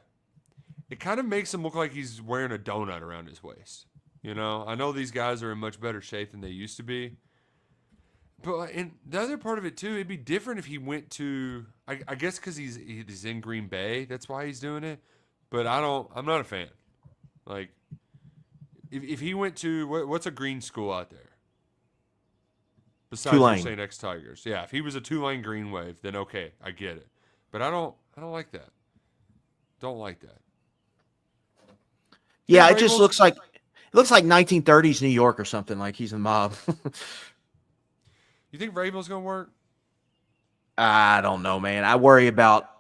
makes him look like he's wearing a donut around his waist. I know these guys are in much better shape than they used to be. But and the other part of it too, it'd be different if he went to, I guess because he's in Green Bay, that's why he's doing it. But I'm not a fan. Like, if he went to what's a green school out there? Besides Tulane. your St. X Tigers, yeah. If he was a Tulane Green Wave, then okay, I get it. But I don't like that. Don't like that. Yeah, it just looks like 1930s New York or something. Like he's a mob. You think Vrabel's gonna work? I don't know, man. I worry about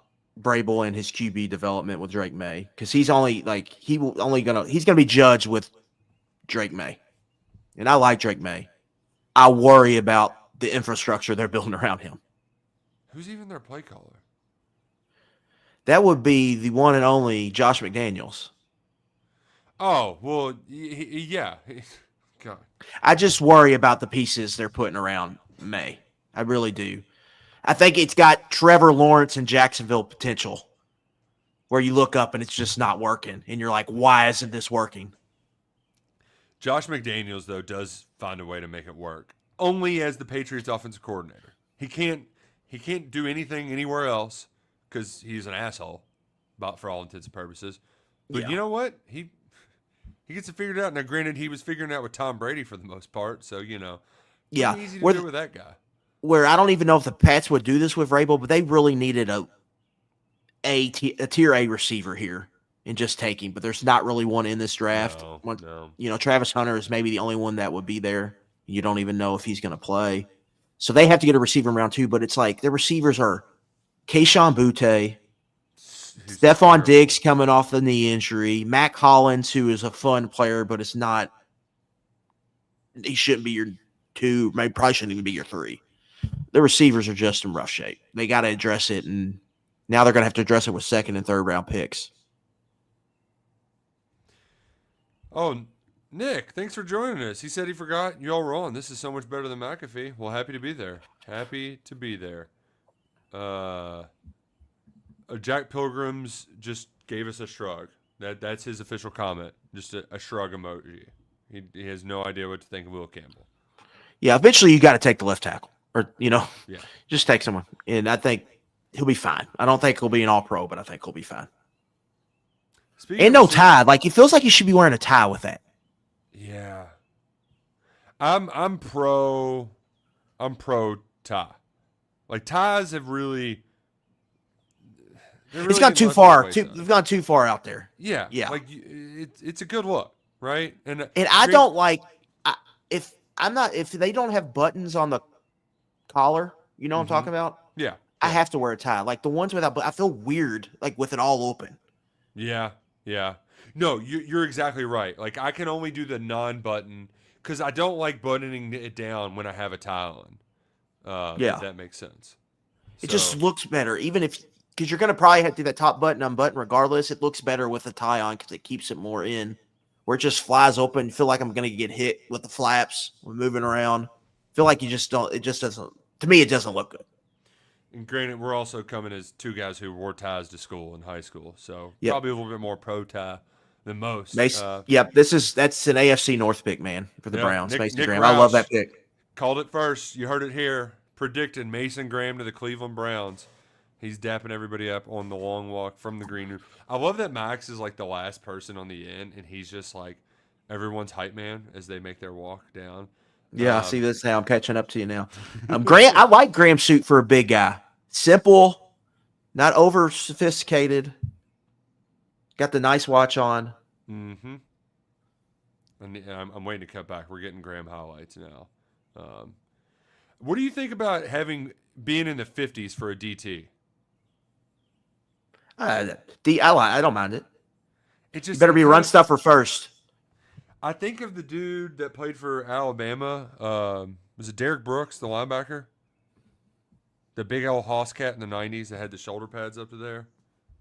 Vrabel and his QB development with Drake May because he's gonna be judged with Drake May, and I like Drake May. I worry about the infrastructure they're building around him. Who's even their play caller? That would be the one and only Josh McDaniels. Oh, well, yeah. God. I just worry about the pieces they're putting around May. I really do. I think it's got Trevor Lawrence and Jacksonville potential where you look up and it's just not working. And you're like, why isn't this working? Josh McDaniels, though, does find a way to make it work. Only as the Patriots offensive coordinator. He can't do anything anywhere else because he's an asshole, for all intents and purposes. But Yeah. You know what? He gets it figured out. Now, granted, he was figuring it out with Tom Brady for the most part, so Yeah. easy to do with that guy. Where I don't even know if the Pats would do this with Vrabel, but they really needed a tier A receiver here and just take him. But there's not really one in this draft. No. Travis Hunter is maybe the only one that would be there. You don't even know if he's going to play. So they have to get a receiver in round 2, but it's like their receivers are Kayshon Boutte, Stephon Diggs coming off the knee injury, Mac Hollins, who is a fun player, but it's not – he shouldn't be your 2, maybe probably shouldn't even be your 3. The receivers are just in rough shape. They got to address it, and now they're going to have to address it with second and third round picks. Oh, Nick, thanks for joining us. He said he forgot you all were on. This is so much better than McAfee. Well, happy to be there. Happy to be there. Jack Pilgrims just gave us a shrug. That's his official comment. Just a shrug emoji. He has no idea what to think of Will Campbell. Yeah, eventually you got to take the left tackle. Or, Yeah. just take someone. And I think he'll be fine. I don't think he'll be an all-pro, but I think he'll be fine. And no tie. Like, it feels like he should be wearing a tie with that. Yeah. I'm pro tie. Like, ties have really it's gone too far. They've gone too far out there. Yeah. Yeah. Like, it's a good look, right? And I don't like if they don't have buttons on the collar, you know what I'm talking about? Yeah. I have to wear a tie. Like the ones without, I feel weird, like with it all open. Yeah. No, you're exactly right. Like I can only do the non-button because I don't like buttoning it down when I have a tie on. If that makes sense. It just looks better, even if because you're going to probably have to do that top button unbutton regardless. It looks better with a tie on because it keeps it more in. Where it just flies open, feel like I'm going to get hit with the flaps when moving around. Feel like you just don't. It just doesn't. To me, it doesn't look good. And granted, we're also coming as two guys who wore ties to school in high school, so probably a little bit more pro tie than most. That's an AFC North pick, man, for the Browns. Mason Graham, Roush I love that pick. Called it first. You heard it here. Predicted Mason Graham to the Cleveland Browns. He's dapping everybody up on the long walk from the green room. I love that Max is like the last person on the end, and he's just like everyone's hype man as they make their walk down. Yeah, I see this now. I'm catching up to you now. Graham, I like Graham's suit for a big guy. Simple, not over sophisticated. Got the nice watch on. Mm-hmm. And I'm waiting to cut back. We're getting Graham highlights now. What do you think about being in the 50s for a DT? I don't mind it. It just you better be run stuffer first. I think of the dude that played for Alabama. Was it Derek Brooks, the linebacker? The big old hoss cat in the 90s that had the shoulder pads up to there.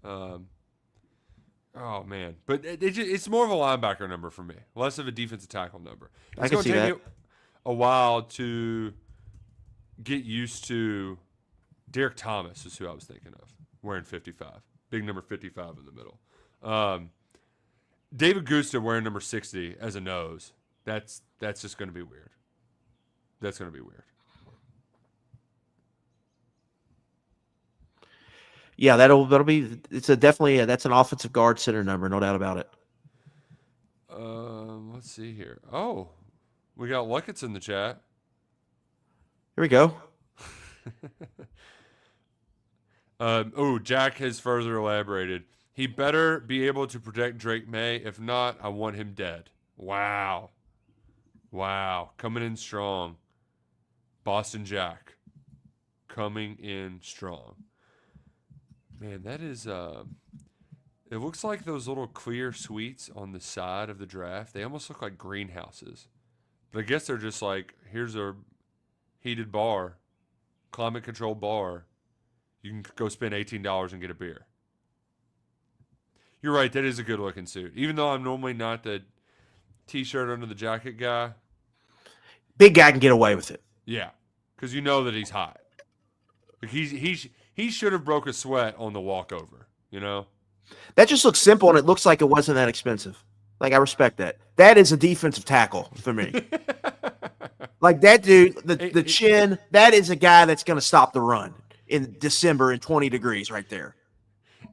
Oh, man. But it's more of a linebacker number for me, less of a defensive tackle number. I can see that. It's going to take me a while to get used to. Derek Thomas is who I was thinking of, wearing 55. Big number 55 in the middle. David Gusta wearing number 60 as a nose. That's just going to be weird. That's going to be weird. Yeah, that'll be. It's definitely that's an offensive guard center number, no doubt about it. Let's see here. Oh, we got Luckett's in the chat. Here we go. Jack has further elaborated. He better be able to protect Drake May. If not, I want him dead. Wow. Coming in strong. Boston Jack. Coming in strong. Man, that is it looks like those little clear suites on the side of the draft. They almost look like greenhouses. But I guess they're just like, here's a heated bar, climate controlled bar. You can go spend $18 and get a beer. You're right, that is a good looking suit. Even though I'm normally not the t-shirt under the jacket guy. Big guy can get away with it. Yeah, because you know that he's hot. Like he should have broke a sweat on the walkover, you know? That just looks simple, and it looks like it wasn't that expensive. Like, I respect that. That is a defensive tackle for me. Like, that dude, the chin, that is a guy that's going to stop the run in December in 20 degrees right there.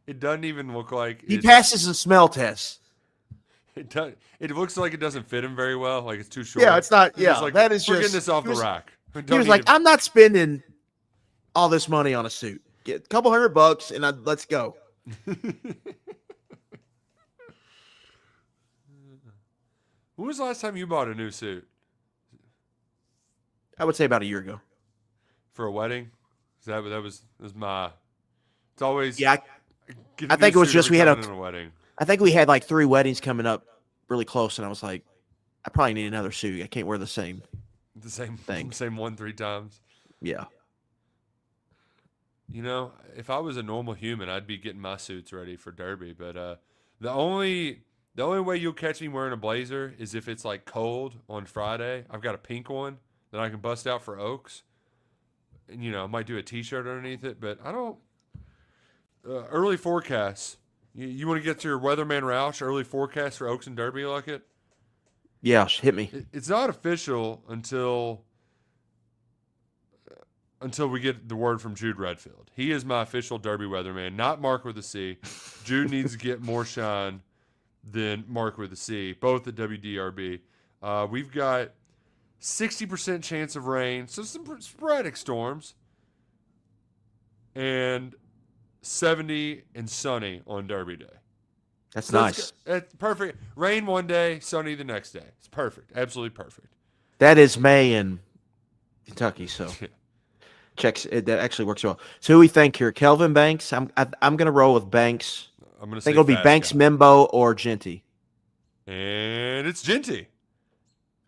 It doesn't even look like he passes the smell test. It looks like it doesn't fit him very well. Like it's too short. Yeah, it's not. Yeah, like, that is we're just getting this off the rack. He was like, I'm not spending all this money on a suit. Get a couple $100 and let's go. When was the last time you bought a new suit? I would say about a year ago. For a wedding? That was my. It's always. Yeah, I think it was just we had a wedding. I think we had like 3 weddings coming up really close, and I was like, I probably need another suit. I can't wear the same thing. Same one 3 times. Yeah. You know, if I was a normal human, I'd be getting my suits ready for Derby. But the only way you'll catch me wearing a blazer is if it's like cold on Friday. I've got a pink one that I can bust out for Oaks. And, you know, I might do a T-shirt underneath it, but I don't. Early forecasts. You want to get to your weatherman Roush? Early forecast for Oaks and Derby, Luckett? Yeah, hit me. It's not official until we get the word from Jude Redfield. He is my official Derby weatherman, not Mark with a C. Jude needs to get more shine than Mark with a C, both at WDRB. We've got 60% chance of rain, so some sporadic storms, and 70 and sunny on Derby Day. That's nice. That's perfect. Rain one day, sunny the next day. It's perfect. Absolutely perfect. That is May in Kentucky, so checks it. That actually works well. So who we think here? Kelvin Banks. I'm going to roll with Banks. I'm going to think it'll be Banks, guy. Mimbo, or Jeanty. And it's Jeanty.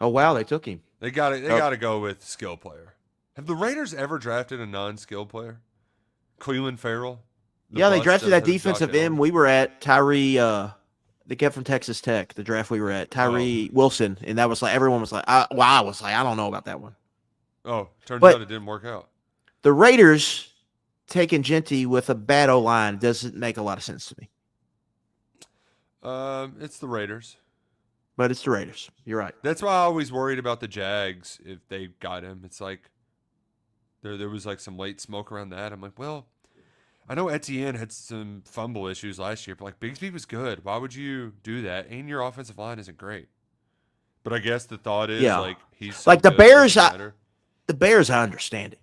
Oh wow, they took him. They got to. They Oh. got to go with skill player. Have the Raiders ever drafted a non-skill player? Cleveland Farrell. The Yeah, they bust drafted that that has Josh defensive end Allen? we were at, Tyree. The kid from Texas Tech, the draft we were at, Tyree Wilson, and that was like everyone was like, I was like, I don't know about that one. Oh, turns But out it didn't work out. the Raiders taking Jeanty with a bad O line doesn't make a lot of sense to me. It's the Raiders. But it's the Raiders. You're right. That's why I always worried about the Jags if they got him. It's like there was like some late smoke around that. I'm like, well, I know Etienne had some fumble issues last year, but like Bigsby was good. Why would you do that? And your offensive line isn't great. But I guess the thought is like he's so like the good, it Bears. doesn't matter. The Bears, I understand it.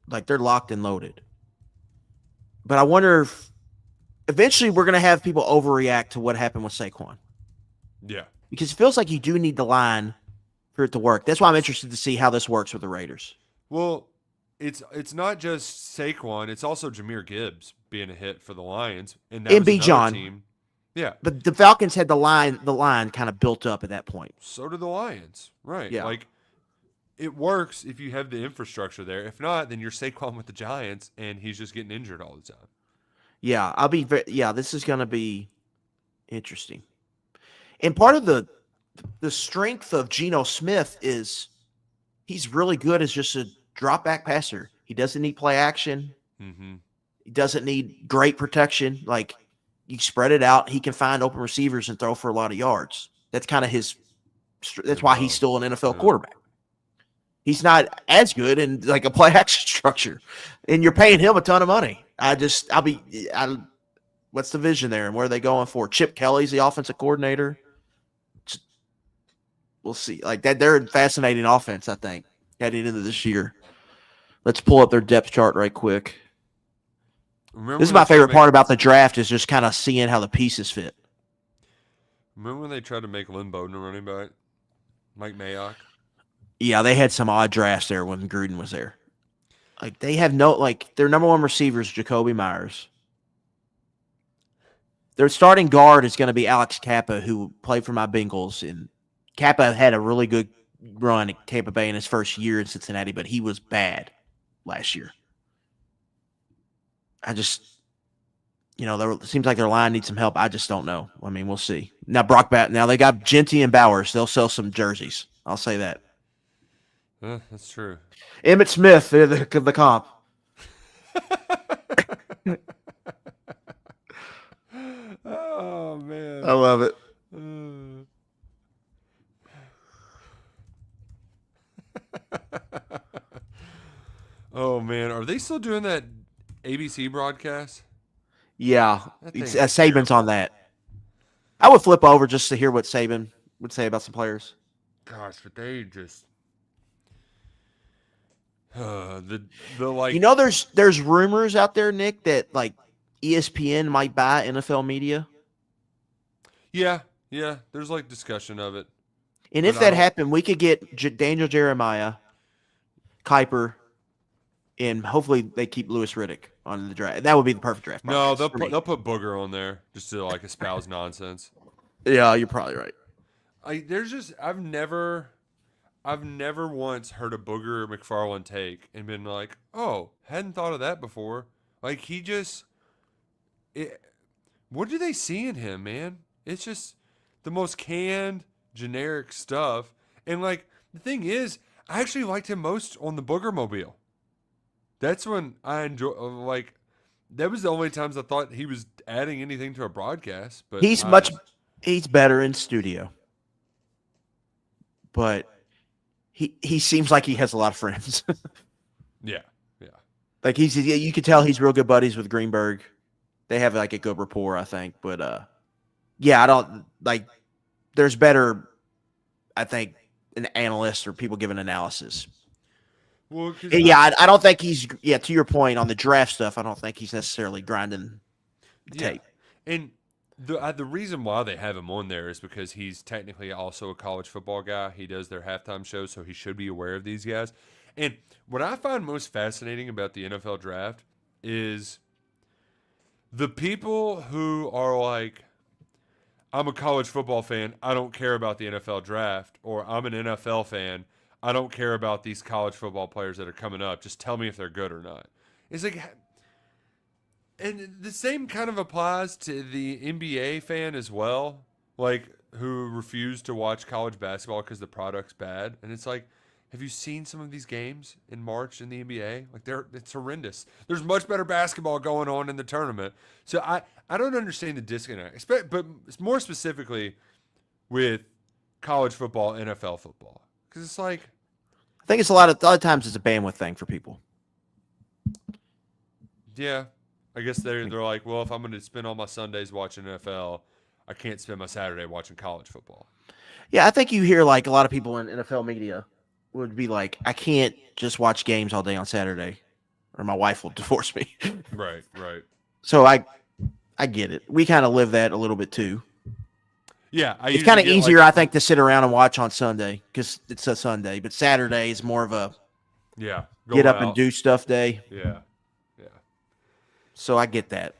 Like they're locked and loaded. But I wonder if eventually we're going to have people overreact to what happened with Saquon. Yeah. Because it feels like you do need the line for it to work. That's why I'm interested to see how this works with the Raiders. Well, it's not just Saquon, it's also Jahmyr Gibbs being a hit for the Lions. And that was B. another John. team. Yeah. But the Falcons had the line kind of built up at that point. So do the Lions. Right. Yeah. Like it works if you have the infrastructure there. If not, then you're Saquon with the Giants and he's just getting injured all the time. Yeah, this is going to be interesting. And part of the strength of Geno Smith is he's really good as just a drop back passer. He doesn't need play action. Mm-hmm. He doesn't need great protection. Like you spread it out, he can find open receivers and throw for a lot of yards. That's kind of that's why he's still an NFL quarterback. He's not as good in like a play action structure, and you're paying him a ton of money. What's the vision there and where are they going for? Chip Kelly's the offensive coordinator. We'll see. Like that, they're a fascinating offense, I think, heading into this year. Let's pull up their depth chart right quick. This is my favorite part about the draft is just kind of seeing how the pieces fit. Remember when they tried to make Lynn Bowden a running back? Mike Mayock? Yeah, they had some odd drafts there when Gruden was there. Like they have their number one receiver is Jacoby Myers. Their starting guard is going to be Alex Kappa, who played for my Bengals, and Kappa had a really good run at Tampa Bay in his first year in Cincinnati, but he was bad last year. It seems like their line needs some help. I just don't know. I mean, we'll see. Now now they got Jeanty and Bowers. They'll sell some jerseys. I'll say that. That's true. Emmitt Smith, the comp. Oh, man. I love it. Oh, man. Are they still doing that ABC broadcast? Yeah. Saban's on that. I would flip over just to hear what Saban would say about some players. Gosh, but they just... there's rumors out there, Nick, that like ESPN might buy NFL media. Yeah, there's like discussion of it. And if that happened, we could get Daniel Jeremiah, Kuiper, and hopefully they keep Louis Riddick on the draft. That would be the perfect draft. No, they'll put Booger on there just to like espouse nonsense. Yeah, you're probably right. I've never once heard a Booger McFarland take and been like, oh, hadn't thought of that before. Like what do they see in him, man? It's just the most canned, generic stuff. And like the thing is, I actually liked him most on the Booger Mobile. That's when I enjoy. Like that was the only times I thought he was adding anything to a broadcast. But he's better in studio. But he seems like he has a lot of friends. Yeah. Like you could tell he's real good buddies with Greenberg. They have like a good rapport, I think. But I don't like. There's better, I think, an analyst or people giving analysis. Well, I don't think he's. Yeah, to your point on the draft stuff, I don't think he's necessarily grinding the tape. And the reason why they have him on there is because he's technically also a college football guy. He does their halftime show, so he should be aware of these guys. And what I find most fascinating about the NFL draft is the people who are like, I'm a college football fan. I don't care about the NFL draft. Or I'm an NFL fan. I don't care about these college football players that are coming up. Just tell me if they're good or not. It's like, and the same kind of applies to the NBA fan as well, like who refuse to watch college basketball because the product's bad. And it's like, have you seen some of these games in March in the NBA? Like it's horrendous. There's much better basketball going on in the tournament. So I don't understand the disconnect, but more specifically with college football, NFL football, because it's like, I think it's a lot of times it's a bandwidth thing for people. yeah, I guess they're like, well, if I'm going to spend all my Sundays watching NFL, I can't spend my Saturday watching college football. Yeah, I think you hear like a lot of people in NFL media would be like, I can't just watch games all day on Saturday, or my wife will divorce me. Right. So I get it. We kind of live that a little bit too. Yeah, it's kind of easier, I think, to sit around and watch on Sunday because it's a Sunday. But Saturday is more of a get up and do stuff day. Yeah. So I get that.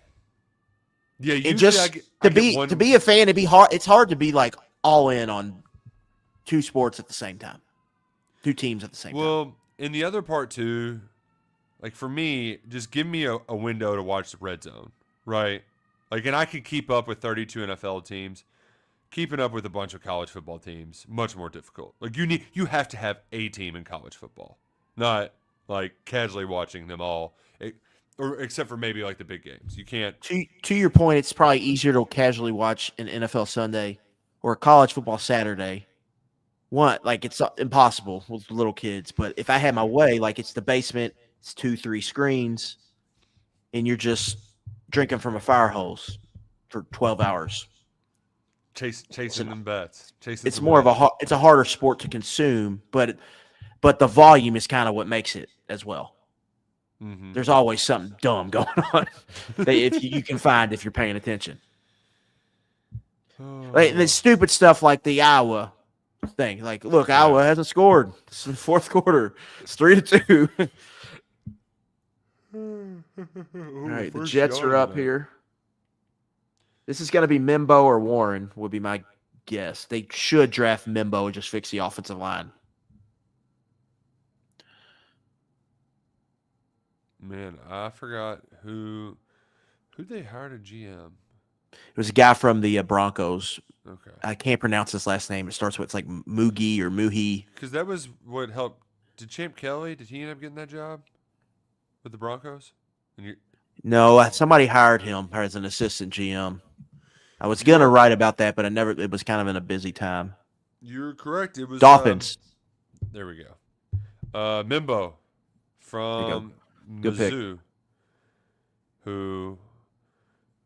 Yeah, it just to be a fan, it'd be hard. It's hard to be like all in on two sports at the same time, two teams at the same time. Well, and the other part too, like for me, just give me a window to watch the red zone, right? Like, and I could keep up with 32 NFL teams. Keeping up with a bunch of college football teams, much more difficult. Like you have to have a team in college football, not like casually watching them all, or except for maybe like the big games. You can't. To your point, it's probably easier to casually watch an NFL Sunday or a college football Saturday. It's impossible with little kids. But if I had my way, like it's the basement, it's 2-3 screens, and you're just drinking from a fire hose for 12 hours. Chasing them bets. It's more of it's a harder sport to consume, but the volume is kind of what makes it as well. Mm-hmm. There's always something dumb going on that if you can find if you're paying attention. Like the stupid stuff like the Iowa thing. Like, look, Iowa hasn't scored. It's the fourth quarter. It's 3-2. All right, the Jets are up here. This is going to be Mimbo or Warren would be my guess. They should draft Mimbo and just fix the offensive line. Man, I forgot who they hired a GM. It was a guy from the Broncos. Okay. I can't pronounce his last name. It starts with like Mugi or Muhi. Because that was what helped. Did Champ Kelly, did he end up getting that job with the Broncos? No, somebody hired him as an assistant GM. I was going to write about that, but it was kind of in a busy time. You're correct. It was Dolphins. There we go. Mimbo from Mizzou, who,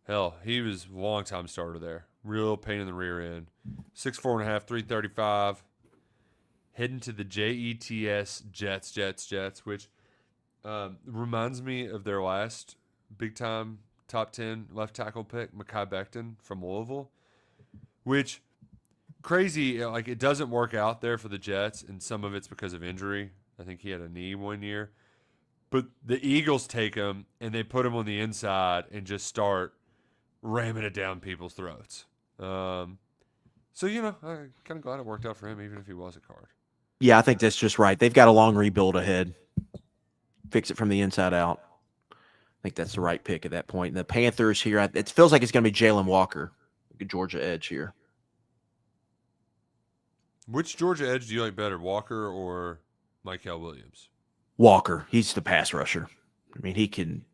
hell, he was a long-time starter there. Real pain in the rear end. 6'4.5", 335. Heading to the Jets, which reminds me of their last big-time top 10 left tackle pick, Mekhi Becton from Louisville, which crazy, like it doesn't work out there for the Jets, and some of it's because of injury. I think he had a knee one year. But the Eagles take him, and they put him on the inside and just start ramming it down people's throats. So, I'm kind of glad it worked out for him, even if he was a card. Yeah, I think that's just right. They've got a long rebuild ahead. Fix it from the inside out. I think that's the right pick at that point. And the Panthers here, it feels like it's going to be Jalen Walker, like a Georgia edge here. Which Georgia edge do you like better, Walker or Mykel Williams? Walker. He's the pass rusher. I mean, he can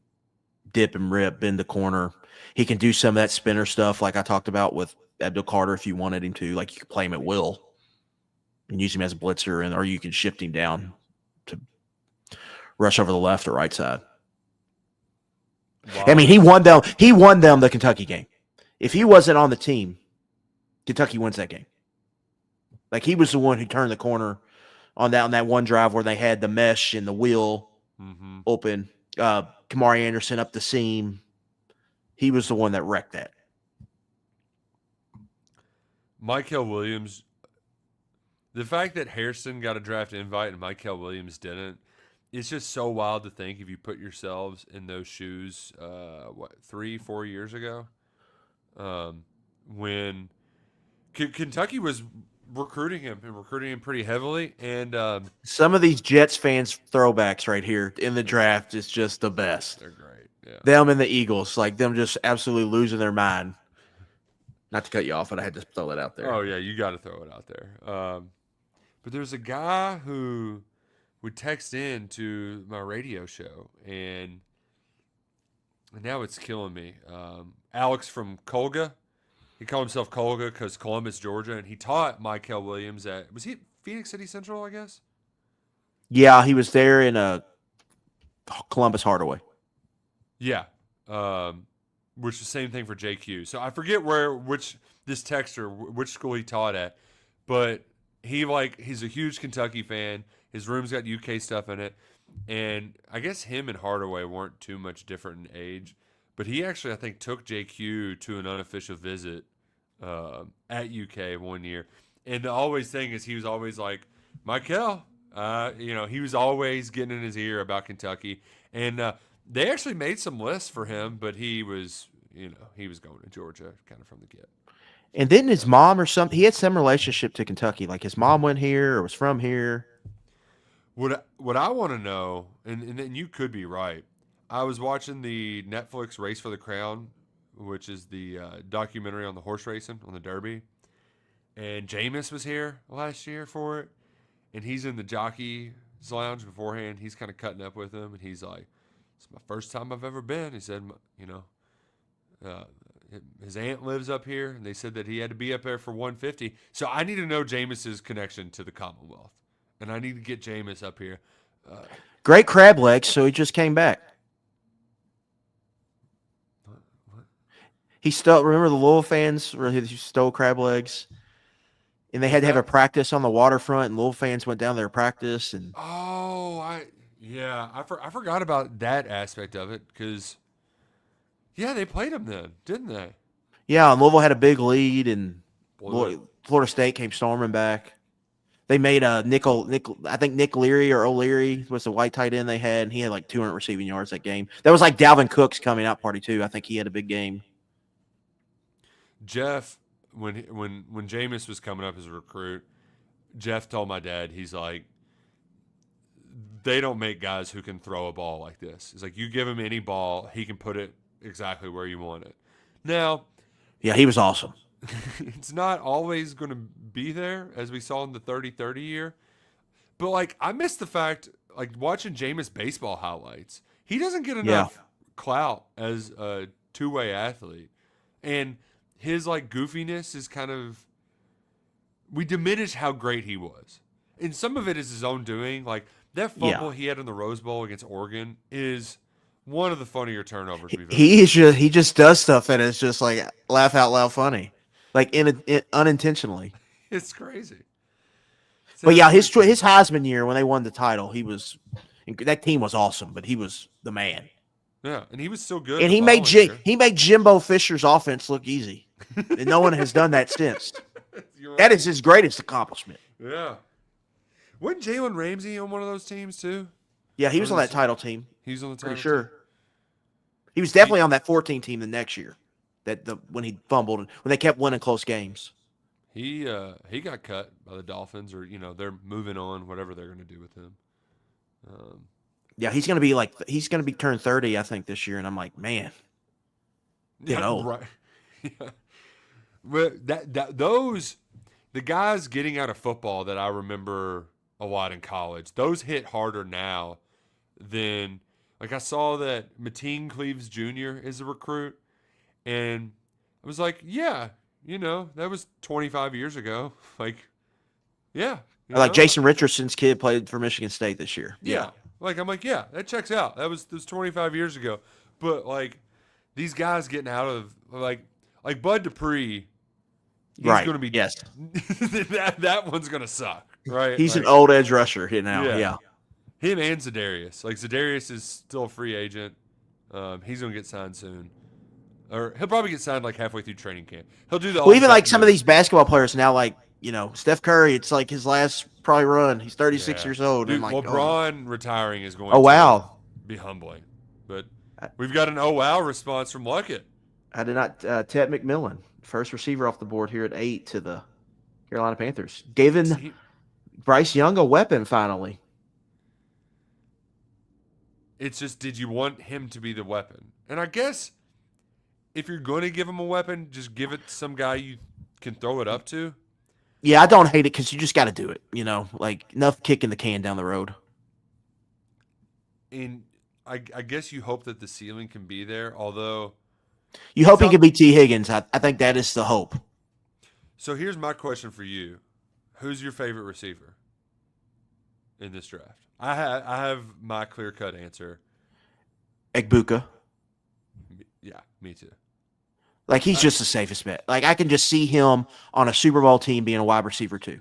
dip and rip, bend the corner. He can do some of that spinner stuff like I talked about with Abdul Carter if you wanted him to. Like you could play him at will and use him as a blitzer, or you can shift him down to rush over the left or right side. Wow. I mean, he won them the Kentucky game. If he wasn't on the team, Kentucky wins that game. Like he was the one who turned the corner on that one drive where they had the mesh and the wheel open. Kamari Anderson up the seam. He was the one that wrecked that. Mykel Williams, the fact that Harrison got a draft invite and Mykel Williams didn't, it's just so wild to think if you put yourselves in those shoes, 3-4 years ago, when Kentucky was recruiting him pretty heavily, and Some of these Jets fans throwbacks right here in the draft is just the best. they're great. Yeah. Them and the Eagles, like them just absolutely losing their mind. Not to cut you off, but I had to throw it out there. Oh yeah, you got to throw it out there. But there's a guy who would text in to my radio show, and now it's killing me. Alex from Colga. He called himself Colga because Columbus, Georgia, and he taught Michael Williams was he at Phoenix City Central, I guess? Yeah, he was there in Columbus Hardaway. Yeah. Which is the same thing for JQ. So I forget which school he taught at, but he's a huge Kentucky fan. His room's got UK stuff in it, and I guess him and Hardaway weren't too much different in age, but he actually I think took JQ to an unofficial visit at UK one year, and the always thing is he was always like, Michael, he was always getting in his ear about Kentucky, and they actually made some lists for him, but he was going to Georgia kind of from the get. And then his mom or something, he had some relationship to Kentucky. Like his mom went here or was from here. What I want to know, and then you could be right. I was watching the Netflix Race for the Crown, which is the documentary on the horse racing, on the Derby. And Jameis was here last year for it. And he's in the jockey's lounge beforehand. He's kind of cutting up with him. And he's like, it's my first time I've ever been. He said, his aunt lives up here. And they said that he had to be up there for 150. So I need to know Jameis's connection to the Commonwealth. And I need to get Jameis up here. Great crab legs, so he just came back. What? He stole. Remember the Louisville fans where he stole crab legs, and they had to have a practice on the waterfront, and Louisville fans went down there to practice. And I forgot about that aspect of it because, they played him then, didn't they? Yeah, and Louisville had a big lead, and Florida State came storming back. They made a I think Nick Leary or O'Leary was the white tight end they had, and he had like 200 receiving yards that game. That was like Dalvin Cook's coming out party too. I think he had a big game. Jeff, when Jameis was coming up as a recruit, Jeff told my dad, he's like, they don't make guys who can throw a ball like this. It's like you give him any ball, he can put it exactly where you want it. Now, yeah, he was awesome. It's not always going to be there, as we saw in the 30-30 year. But, like, I miss the fact, like, watching Jameis baseball highlights, he doesn't get enough clout as a two-way athlete. And his, like, goofiness is kind of – we diminish how great he was. And some of it is his own doing. Like, that fumble he had in the Rose Bowl against Oregon is one of the funnier turnovers we've ever seen. He just does stuff that is just, like, laugh out loud funny. Like unintentionally. It's crazy. But yeah, his Heisman year when they won the title, that team was awesome. But he was the man. Yeah, and he was still good. And he made Jimbo Fisher's offense look easy, and no one has done that since. Right. That is his greatest accomplishment. Yeah. Wasn't Jalen Ramsey on one of those teams too? Yeah, he was on that title team. He was on the title pretty sure. team? He was definitely on that 14 team the next year. When he fumbled, when they kept winning close games. He got cut by the Dolphins, or they're moving on, whatever they're going to do with him. Yeah, he's going to be turned 30, I think, this year, and I'm like, man, get old. Right. Yeah. But the guys getting out of football that I remember a lot in college, those hit harder now than, like, I saw that Mateen Cleaves Jr. is a recruit. And I was like, yeah, that was 25 years ago. Like, yeah. Like Jason Richardson's kid played for Michigan State this year. Yeah. Like, I'm like, yeah, that checks out. That was 25 years ago. But, like, these guys getting out of, like Bud Dupree, he's going to be. Yes. that one's going to suck, right? He's an old edge rusher now. Yeah. Him and Za'Darius. Like, Za'Darius is still a free agent. He's going to get signed soon. Or he'll probably get signed like halfway through training camp. He'll do the. Well, even like some of these basketball players now, like Steph Curry, it's like his last probably run. He's 36 years old. Dude, like, LeBron retiring is going. Be humbling, but we've got an wow response from Luckett. I did not. Ted McMillan First receiver off the board here at 8 to the Carolina Panthers. Giving See, Bryce Young a weapon finally. it's just, did you want him to be the weapon? And I guess if you're going to give him a weapon, just give it to some guy you can throw it up to. Yeah, I don't hate it because you just got to do it. Like enough kicking the can down the road. And I guess you hope that the ceiling can be there, although. You hope he can be T. Higgins. I think that is the hope. So here's my question for you. Who's your favorite receiver in this draft? I have my clear-cut answer. Egbuka. Yeah, me too. Like, he's just the safest bet. Like, I can just see him on a Super Bowl team being a wide receiver, too.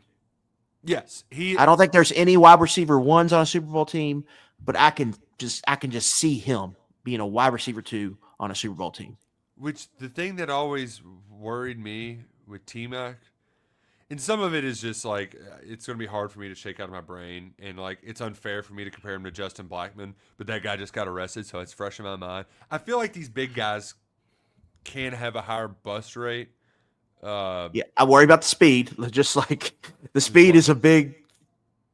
Yes. I don't think there's any wide receiver ones on a Super Bowl team, but I can just see him being a wide receiver, 2 on a Super Bowl team. Which, the thing that always worried me with T-Mac, and some of it is just, like, it's going to be hard for me to shake out of my brain, and, like, it's unfair for me to compare him to Justin Blackmon, but that guy just got arrested, so it's fresh in my mind. I feel like these big guys can have a higher bust rate. Yeah, I worry about the speed. Just like the speed is a big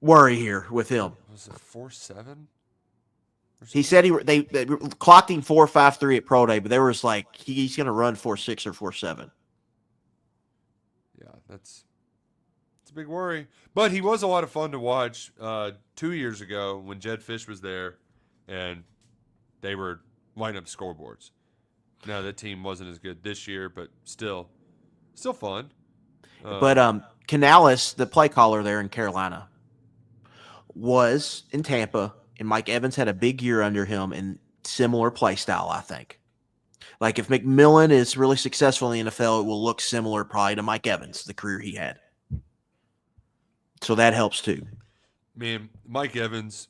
worry here with him. Was it 4.7? He said they clocked him 4.53 at pro day, but there was like he's going to run 4.6 or 4.7. Yeah, it's a big worry. But he was a lot of fun to watch 2 years ago when Jed Fish was there, and they were lining up scoreboards. Now that team wasn't as good this year, but still fun. But Canales, the play caller there in Carolina, was in Tampa, and Mike Evans had a big year under him in similar play style, I think. Like, if McMillan is really successful in the NFL, it will look similar probably to Mike Evans, the career he had. So that helps too. Man, Mike Evans,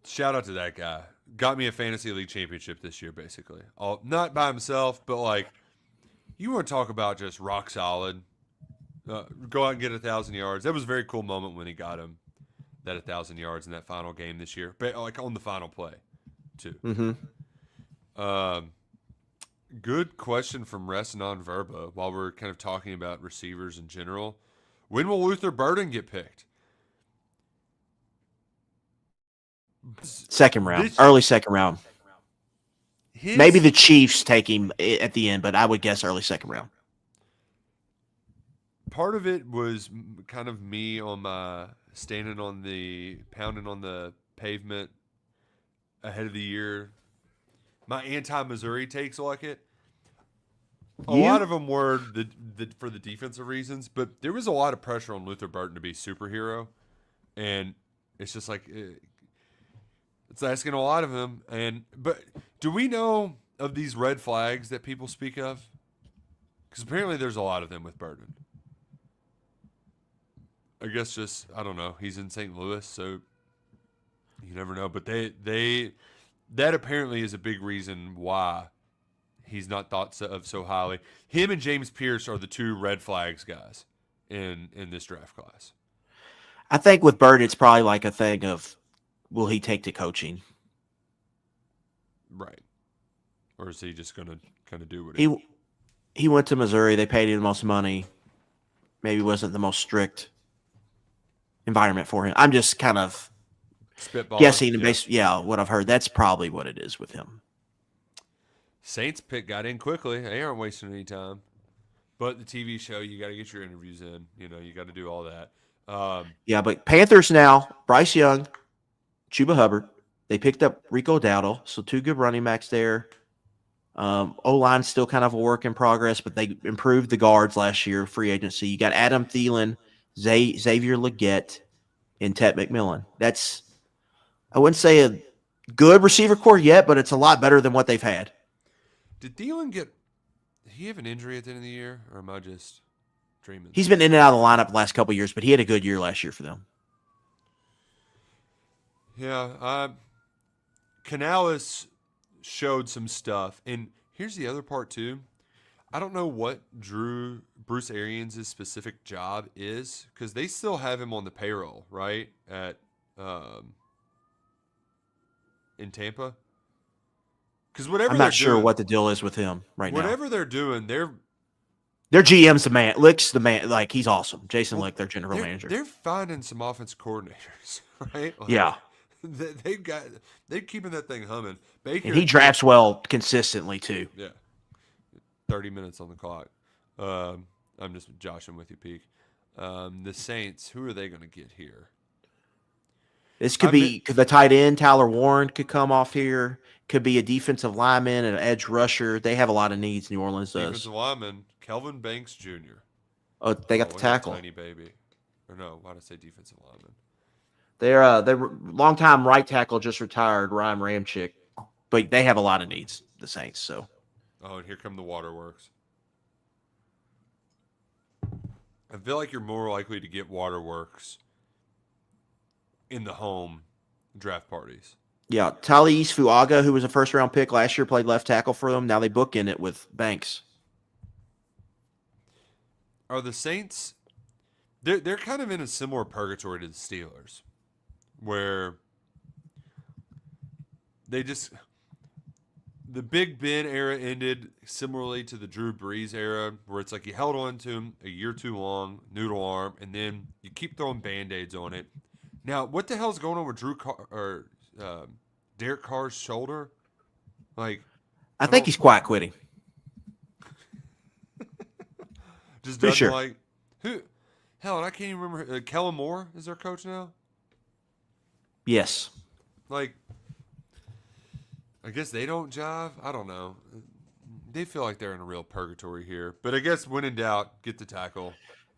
shout out to that guy. Got me a fantasy league championship this year, basically. Not by himself, but like, you want to talk about just rock solid. Go out and get 1,000 yards. That was a very cool moment when he got him that 1,000 yards in that final game this year, but like on the final play, too. Mm-hmm. Good question from Rest Non-Verba while we're kind of talking about receivers in general. When will Luther Burden get picked? Second round, early second round. Maybe the Chiefs take him at the end, but I would guess early second round. Part of it was kind of me on my pounding on the pavement ahead of the year. My anti-Missouri takes Luckett. A lot of them were for the defensive reasons, but there was a lot of pressure on Luther Burden to be superhero, and it's just like it's asking a lot of him. But do we know of these red flags that people speak of? Because apparently there's a lot of them with Burden. I guess just, I don't know. He's in St. Louis, so you never know. But that apparently is a big reason why he's not thought of so highly. Him and James Pierce are the 2 red flags guys in this draft class. I think with Bird, it's probably like a thing of, will he take to coaching? Right. Or is he just going to kind of do what he went to Missouri. They paid him the most money. Maybe wasn't the most strict environment for him. I'm just kind of guessing what I've heard. That's probably what it is with him. Saints pick got in quickly. They aren't wasting any time. But the TV show, you got to get your interviews in. You know, you got to do all that. But Panthers now, Bryce Young, Chuba Hubbard. They picked up Rico Dowdle, so 2 good running backs there. O-line's still kind of a work in progress, but they improved the guards last year, free agency. You got Adam Thielen, Xavier Luckett, and Ted McMillan. That's, I wouldn't say a good receiver core yet, but it's a lot better than what they've had. Did Thielen did he have an injury at the end of the year, or am I just dreaming? He's been in and out of the lineup the last couple of years, but he had a good year last year for them. Yeah, Canales showed some stuff, and here's the other part too. I don't know what Bruce Arians' specific job is, because they still have him on the payroll, right? In Tampa. Because whatever I'm not sure what the deal is with him right now. Whatever they're doing, Their GM's the man. Lick's the man. Like, he's awesome. Jason Well, Lick, their general manager. They're finding some offense coordinators, right? Like, Yeah. they're keeping that thing humming. Baker, And he drafts well consistently, too. yeah, 30 minutes on the clock. I'm just joshing with you, Peak. The Saints, who are they going to get here? This could be the tight end, Tyler Warren, could come off here. Could be a defensive lineman and an edge rusher. They have a lot of needs, New Orleans does. Defensive lineman, Kelvin Banks Jr. Oh, they got the tackle. Tiny baby. Or no, why did I say defensive lineman? Their longtime right tackle just retired, Ryan Ramchick. But they have a lot of needs, the Saints. So. Oh, and here come the Waterworks. I feel like you're more likely to get Waterworks in the home draft parties. Yeah, Talise Fuaga, who was a first-round pick last year, played left tackle for them. Now they bookend it with Banks. Are the Saints? They're kind of in a similar purgatory to the Steelers, where they just the Big Ben era ended similarly to the Drew Brees era, where it's like you held on to him a year too long, noodle arm, and then you keep throwing Band-Aids on it. Now, what the hell's going on with Derek Carr's shoulder? Like, I think he's quiet quitting. Just Pretty doesn't sure. like who? Hell, and I can't even remember. Kellen Moore is their coach now. Yes. Like, I guess they don't jive. I don't know. They feel like they're in a real purgatory here. But I guess when in doubt, get the tackle.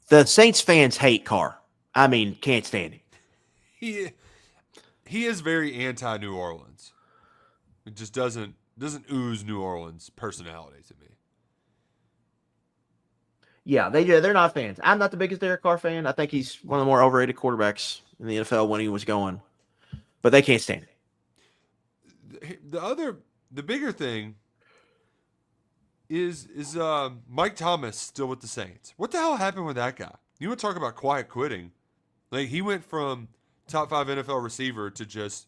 The Saints fans hate Carr. I mean, can't stand him. He is very anti-New Orleans. It just doesn't ooze New Orleans personality to me. Yeah, they're not fans. I'm not the biggest Derek Carr fan. I think he's one of the more overrated quarterbacks in the NFL when he was going. But they can't stand it. The bigger thing is Mike Thomas still with the Saints. What the hell happened with that guy? You want to talk about quiet quitting? Like, he went from top 5 NFL receiver to just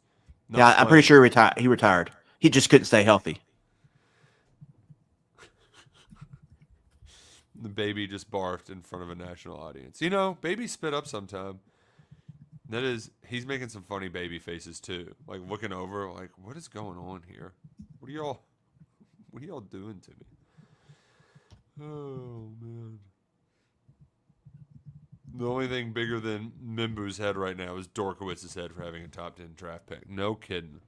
not Yeah, I'm playing. pretty sure he retired. He just couldn't stay healthy. The baby just barfed in front of a national audience. You know, babies spit up sometime. That is, he's making some funny baby faces too. Like, looking over, like, what is going on here? What are y'all doing to me? Oh man. The only thing bigger than Mimbu's head right now is Dorkowitz's head for having a top 10 draft pick. No kidding.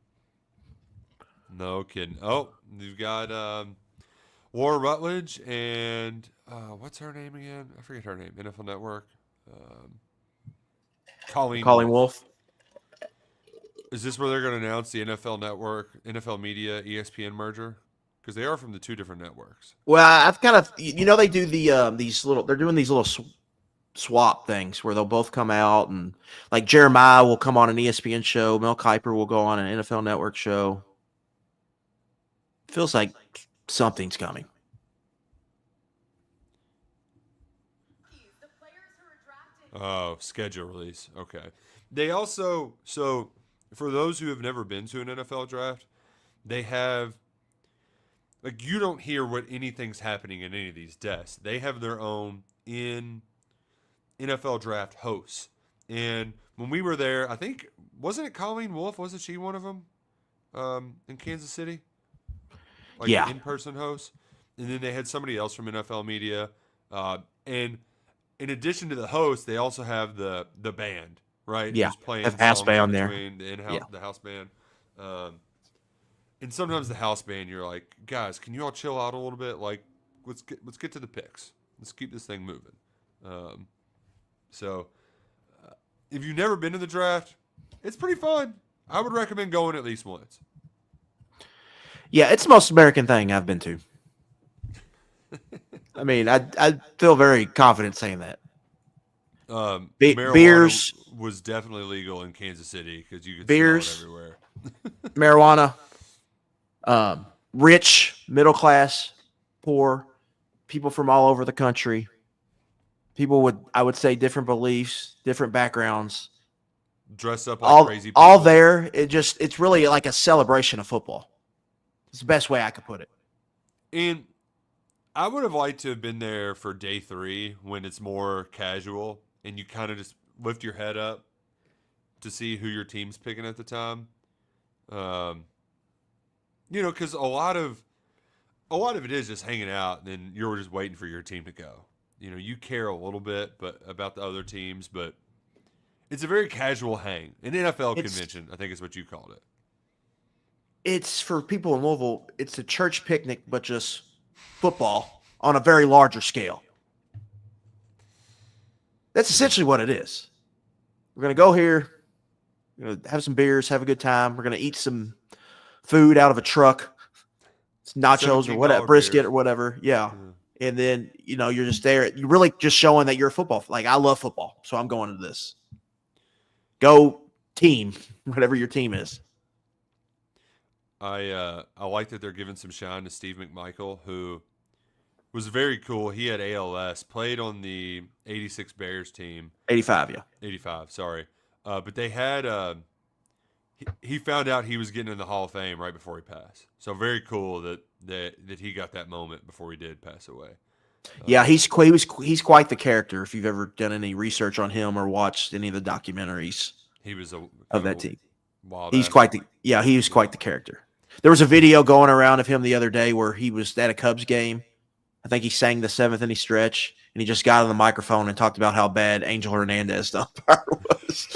No kidding. Oh, you've got Laura Rutledge and what's her name again? I forget her name. NFL Network. Colleen Wolf. Is this where they're going to announce the NFL Network, NFL Media, ESPN merger? Because they are from the two different networks. Well, I've kind of, they do they're doing these little swap things where they'll both come out, and like Jeremiah will come on an ESPN show, Mel Kiper will go on an NFL Network show. Feels like something's coming. Oh, schedule release. Okay. They also, so for those who have never been to an NFL draft, they have, like, you don't hear what anything's happening in any of these desks. They have their own in NFL draft hosts. And when we were there, I think, wasn't it Colleen Wolf? Wasn't she one of them in Kansas City? Like, yeah. An in-person host. And then they had somebody else from NFL Media. And in addition to the host, they also have the band, right? Yeah, who's playing have house songs band there. The house band. And sometimes the house band, you're like, guys, can you all chill out a little bit? Like, let's get to the picks. Let's keep this thing moving. So, if you've never been to the draft, it's pretty fun. I would recommend going at least once. Yeah, it's the most American thing I've been to. I mean, I feel very confident saying that. Marijuana Beers was definitely legal in Kansas City because you could beers smell it everywhere. marijuana, rich, middle class, poor, people from all over the country, people with, I would say, different beliefs, different backgrounds, Dressed up like crazy people. all there. It's really like a celebration of football. It's the best way I could put it. And I would have liked to have been there for day 3 when it's more casual and you kind of just lift your head up to see who your team's picking at the time. Um, because a lot of it is just hanging out, and then you're just waiting for your team to go. You care a little bit, but about the other teams, but it's a very casual hang. An NFL convention, I think is what you called it. It's for people in Louisville. It's a church picnic, but just football on a very larger scale. That's essentially what it is. We're going to go here, we're going to have some beers, have a good time. We're going to eat some food out of a truck, it's nachos or whatever, brisket beers. or whatever. Yeah. And then, you're just there. You're really just showing that you're a football. Like, I love football, so I'm going to this. Go team, whatever your team is. I like that they're giving some shine to Steve McMichael, who was very cool. He had ALS, played on the 86 Bears team. 85, yeah. 85, sorry. But they had he found out he was getting in the Hall of Fame right before he passed. So very cool that he got that moment before he did pass away. Yeah, he's quite the character. If you've ever done any research on him or watched any of the documentaries, he was of that team. Wild. He was quite the character. There was a video going around of him the other day where he was at a Cubs game. I think he sang the 7th inning stretch, and he just got on the microphone and talked about how bad Angel Hernandez the umpire was.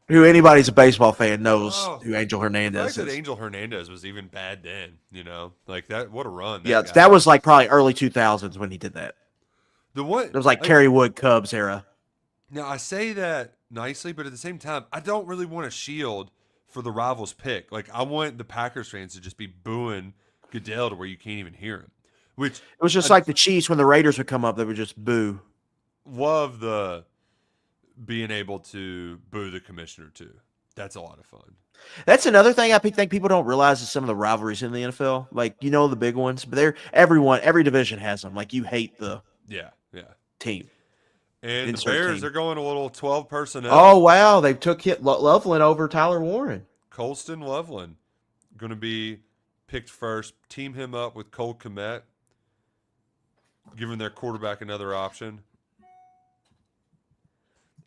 Who anybody's a baseball fan knows who Angel Hernandez is. The fact that Angel Hernandez was even bad then, like that. What a run! That was like probably early 2000s when he did that. It was like Kerry Wood Cubs era. Now I say that nicely, but at the same time, I don't really want a shield for the rivals pick. Like I want the Packers fans to just be booing Goodell to where you can't even hear him. Which it was just like the Chiefs when the Raiders would come up, they would just boo. Love the being able to boo the commissioner too. That's a lot of fun. That's another thing I think people don't realize is some of the rivalries in the NFL. Like the big ones, but every division has them. Like you hate the team. And the Bears are going a little 12 personnel. Oh wow, they took Loveland over Tyler Warren. Colston Loveland going to be picked first. Team him up with Cole Kmet, giving their quarterback another option.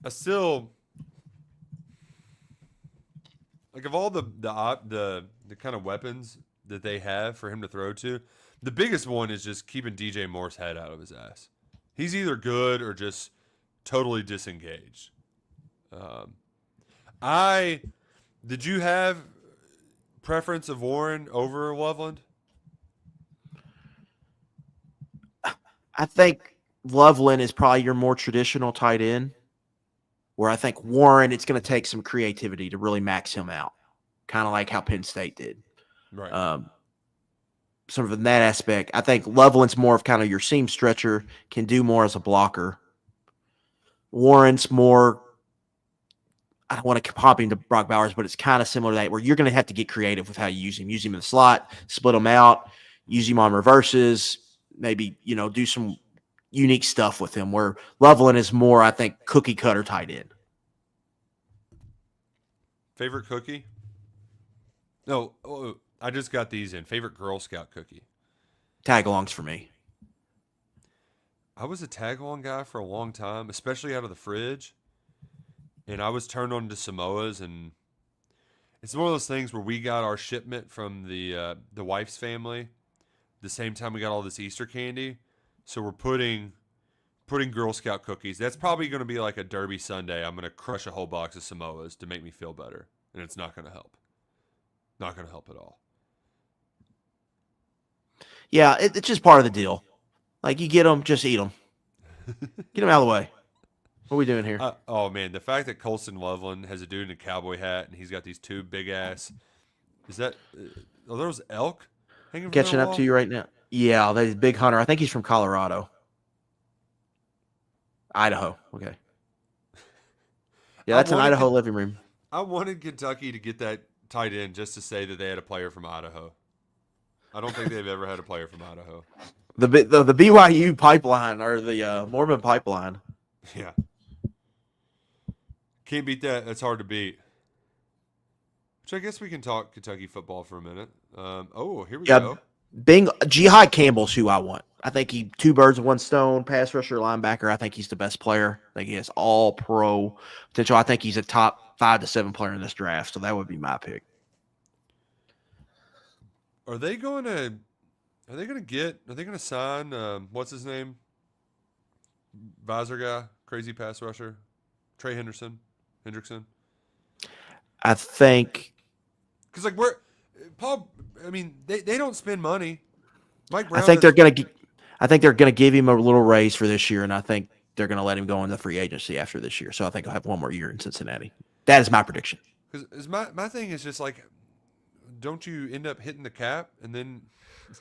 I still like of all the kind of weapons that they have for him to throw to, the biggest one is just keeping DJ Moore's head out of his ass. He's either good or just totally disengaged. Did you have preference of Warren over Loveland? I think Loveland is probably your more traditional tight end, where I think Warren, it's going to take some creativity to really max him out, kind of like how Penn State did. Right. Sort of in that aspect, I think Loveland's more of kind of your seam stretcher, can do more as a blocker. Warren's more, I don't want to pop into Brock Bowers, but it's kind of similar to that, where you're going to have to get creative with how you use him. Use him in the slot, split him out, use him on reverses, maybe, do some unique stuff with him, where Loveland is more, I think, cookie cutter tight end. Favorite cookie? No, I just got these in. Favorite Girl Scout cookie? Tag-alongs for me. I was a tag-along guy for a long time, especially out of the fridge. And I was turned on to Samoas, and it's one of those things where we got our shipment from the wife's family the same time we got all this Easter candy. So we're putting Girl Scout cookies. That's probably going to be like a Derby Sunday. I'm going to crush a whole box of Samoas to make me feel better, and it's not going to help. Not going to help at all. Yeah, it's just part of the deal. Like, you get them, just eat them. Get them out of the way. What are we doing here? Oh, man, the fact that Colston Loveland has a dude in a cowboy hat, and he's got these two big-ass – is that are those elk hanging from Catching their up wall? to you right now. Yeah, that big hunter. I think he's from Colorado. Idaho. Okay. Yeah, that's an Idaho living room. I wanted Kentucky to get that tight end just to say that they had a player from Idaho. I don't think they've ever had a player from Idaho. The BYU pipeline, or the Mormon pipeline. Yeah. Can't beat that. That's hard to beat. Which I guess we can talk Kentucky football for a minute. Here we go. Jihad Campbell's who I want. I think he two birds with one stone, pass rusher, linebacker. I think he's the best player. I think he has all pro potential. I think he's a top 5 to 7 player in this draft. So that would be my pick. Are they going to sign what's his name? Visor guy, crazy pass rusher, Trey Hendrickson. I think Because like they don't spend money. Mike Brown. I think they're gonna give him a little raise for this year, and I think they're gonna let him go into free agency after this year. So I think he'll have one more year in Cincinnati. That is my prediction. Because my thing is just like, don't you end up hitting the cap, and then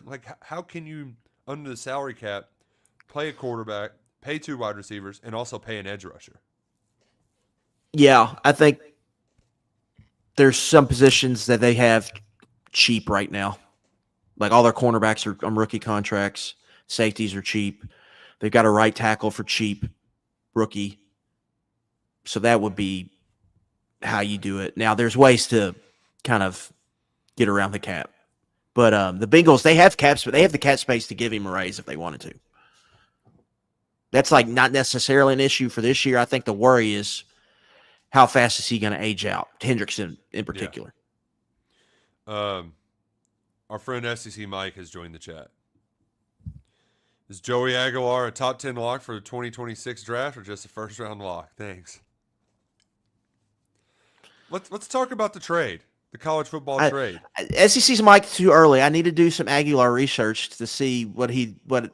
like how can you under the salary cap play a quarterback, pay 2 wide receivers, and also pay an edge rusher? Yeah, I think there's some positions that they have cheap right now. Like all their cornerbacks are on rookie contracts. Safeties are cheap. They've got a right tackle for cheap, rookie. So that would be how you do it. Now, there's ways to kind of get around the cap. But the Bengals, they have caps, but they have the cap space to give him a raise if they wanted to. That's like not necessarily an issue for this year. I think the worry is how fast is he going to age out? Hendrickson in particular. Yeah. Our friend SEC Mike has joined the chat. Is Joey Aguilar a top 10 lock for the 2026 draft or just a first round lock? Thanks. Let's talk about the trade, the college football trade. SEC's Mike too early. I need to do some Aguilar research to see what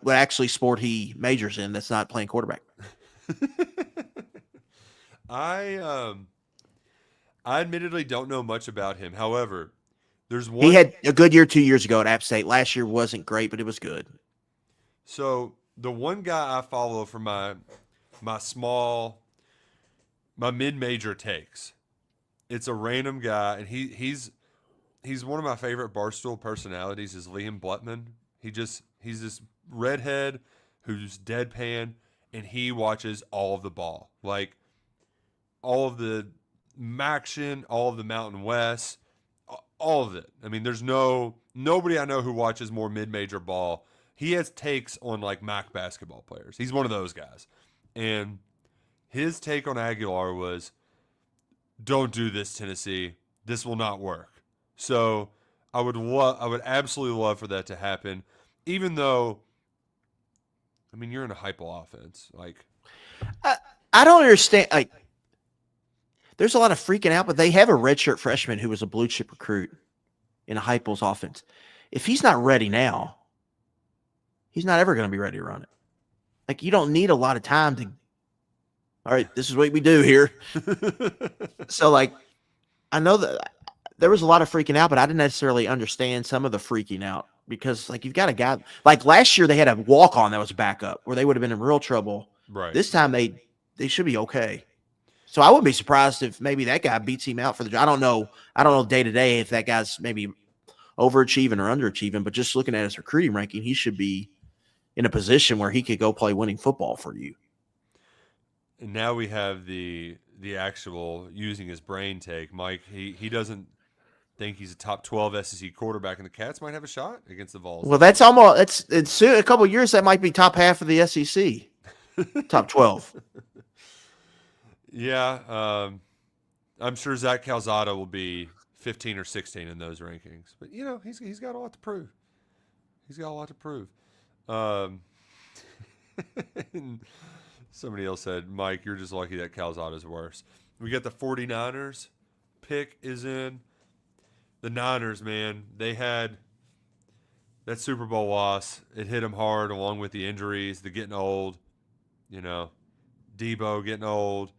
actually sport he majors in that's not playing quarterback. I admittedly don't know much about him. However, there's one. He had a good year 2 years ago at App State. Last year wasn't great, but it was good. So the one guy I follow for my mid-major takes, it's a random guy, and he's one of my favorite Barstool personalities is Liam Blutman. He's this redhead who's deadpan, and he watches all of the ball, like all of the Maction, all of the Mountain West, all of it. I mean, there's nobody I know who watches more mid-major ball. He has takes on like MAC basketball players. He's one of those guys. And his take on Aguilar was, don't do this, Tennessee. This will not work. So I would absolutely love for that to happen. Even though, I mean, you're in a Heupel offense. Like, I don't understand. Like, there's a lot of freaking out, but they have a redshirt freshman who was a blue chip recruit in a Heupel's offense. If he's not ready now, he's not ever going to be ready to run it. Like, you don't need a lot of time to, all right, this is what we do here. So, like, I know that there was a lot of freaking out, but I didn't necessarily understand some of the freaking out because, like, you've got a guy, like last year they had a walk-on that was backup where they would have been in real trouble. Right. This time they should be okay. So I wouldn't be surprised if maybe that guy beats him out for the job. I don't know day to day if that guy's maybe overachieving or underachieving, but just looking at his recruiting ranking, he should be in a position where he could go play winning football for you. And now we have the actual using his brain take. Mike, he doesn't think he's a top 12 SEC quarterback, and the Cats might have a shot against the Vols. Well, that's almost it's a couple of years that might be top half of the SEC, top 12. Yeah, I'm sure Zach Calzada will be 15 or 16 in those rankings. But, you know, he's got a lot to prove. Somebody else said, Mike, you're just lucky that Calzada's worse. We got the 49ers. Pick is in. The Niners, man, they had that Super Bowl loss. It hit them hard along with the injuries, the getting old, you know, Debo getting old.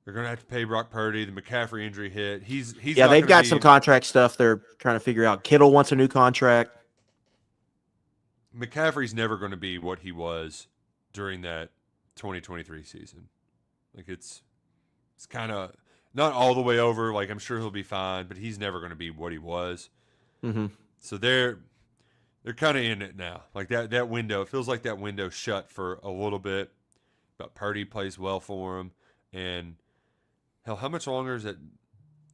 They're going to have to pay Brock Purdy. The McCaffrey injury hit. Yeah, they've got some contract stuff they're trying to figure out. Kittle wants a new contract. McCaffrey's never going to be what he was during that 2023 season. Like it's kind of not all the way over. Like I'm sure he'll be fine, but he's never going to be what he was. Mm-hmm. So they're kind of in it now. Like that window, it feels like that window shut for a little bit. But Purdy plays well for him, and hell, how much longer is it?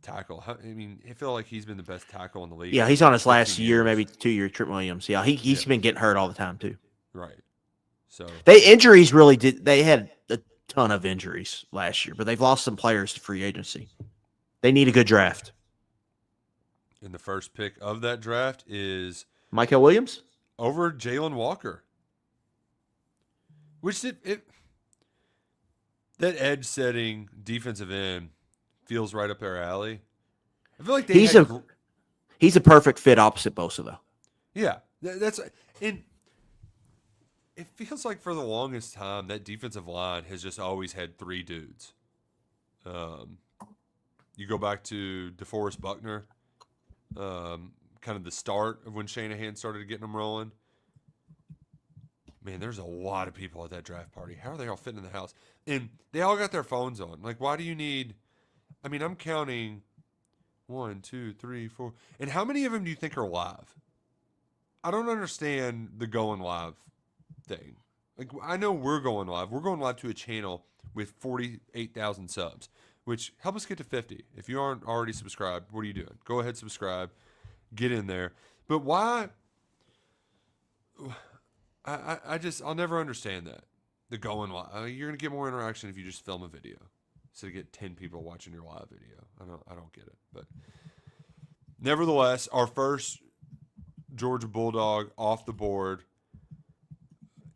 tackle. I mean, I feel like he's been the best tackle in the league. Yeah, for he's on his 15 last year, years. maybe 2 year. Trent Williams. Yeah, he's been getting hurt all the time too. Right. So Injuries really did. They had a ton of injuries last year, but they've lost some players to free agency. They need a good draft. And the first pick of that draft is Michael Williams over Jalen Walker, which that edge setting defensive end feels right up their alley. I feel like he's a perfect fit opposite Bosa though. Yeah, that's and it feels like for the longest time that defensive line has just always had 3 dudes. You go back to DeForest Buckner, kind of the start of when Shanahan started getting them rolling. Man, there's a lot of people at that draft party. How are they all fitting in the house? And they all got their phones on. Like, why do you need? I mean, I'm counting 1, 2, 3, 4. And how many of them do you think are live? I don't understand the going live thing. Like, I know we're going live. We're going live to a channel with 48,000 subs, which help us get to 50. If you aren't already subscribed, what are you doing? Go ahead, subscribe, get in there. But why? I'll never understand that. The going live. You're gonna get more interaction if you just film a video, so to get 10 people watching your live video. I don't get it. But nevertheless, our first Georgia Bulldog off the board,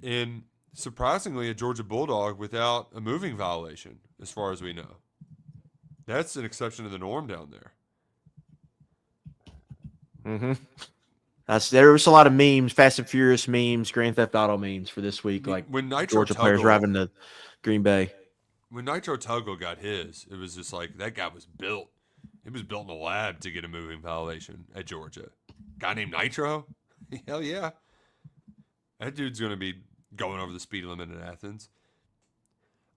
and surprisingly, a Georgia Bulldog without a moving violation, as far as we know. That's an exception to the norm down there. Mm-hmm. There was a lot of memes, Fast and Furious memes, Grand Theft Auto memes for this week. Like when Nitro Georgia players driving to Green Bay. When Nitro Tuggle got his, it was just like that guy was built. He was built in a lab to get a moving violation at Georgia. Guy named Nitro? Hell yeah. That dude's going to be going over the speed limit in Athens.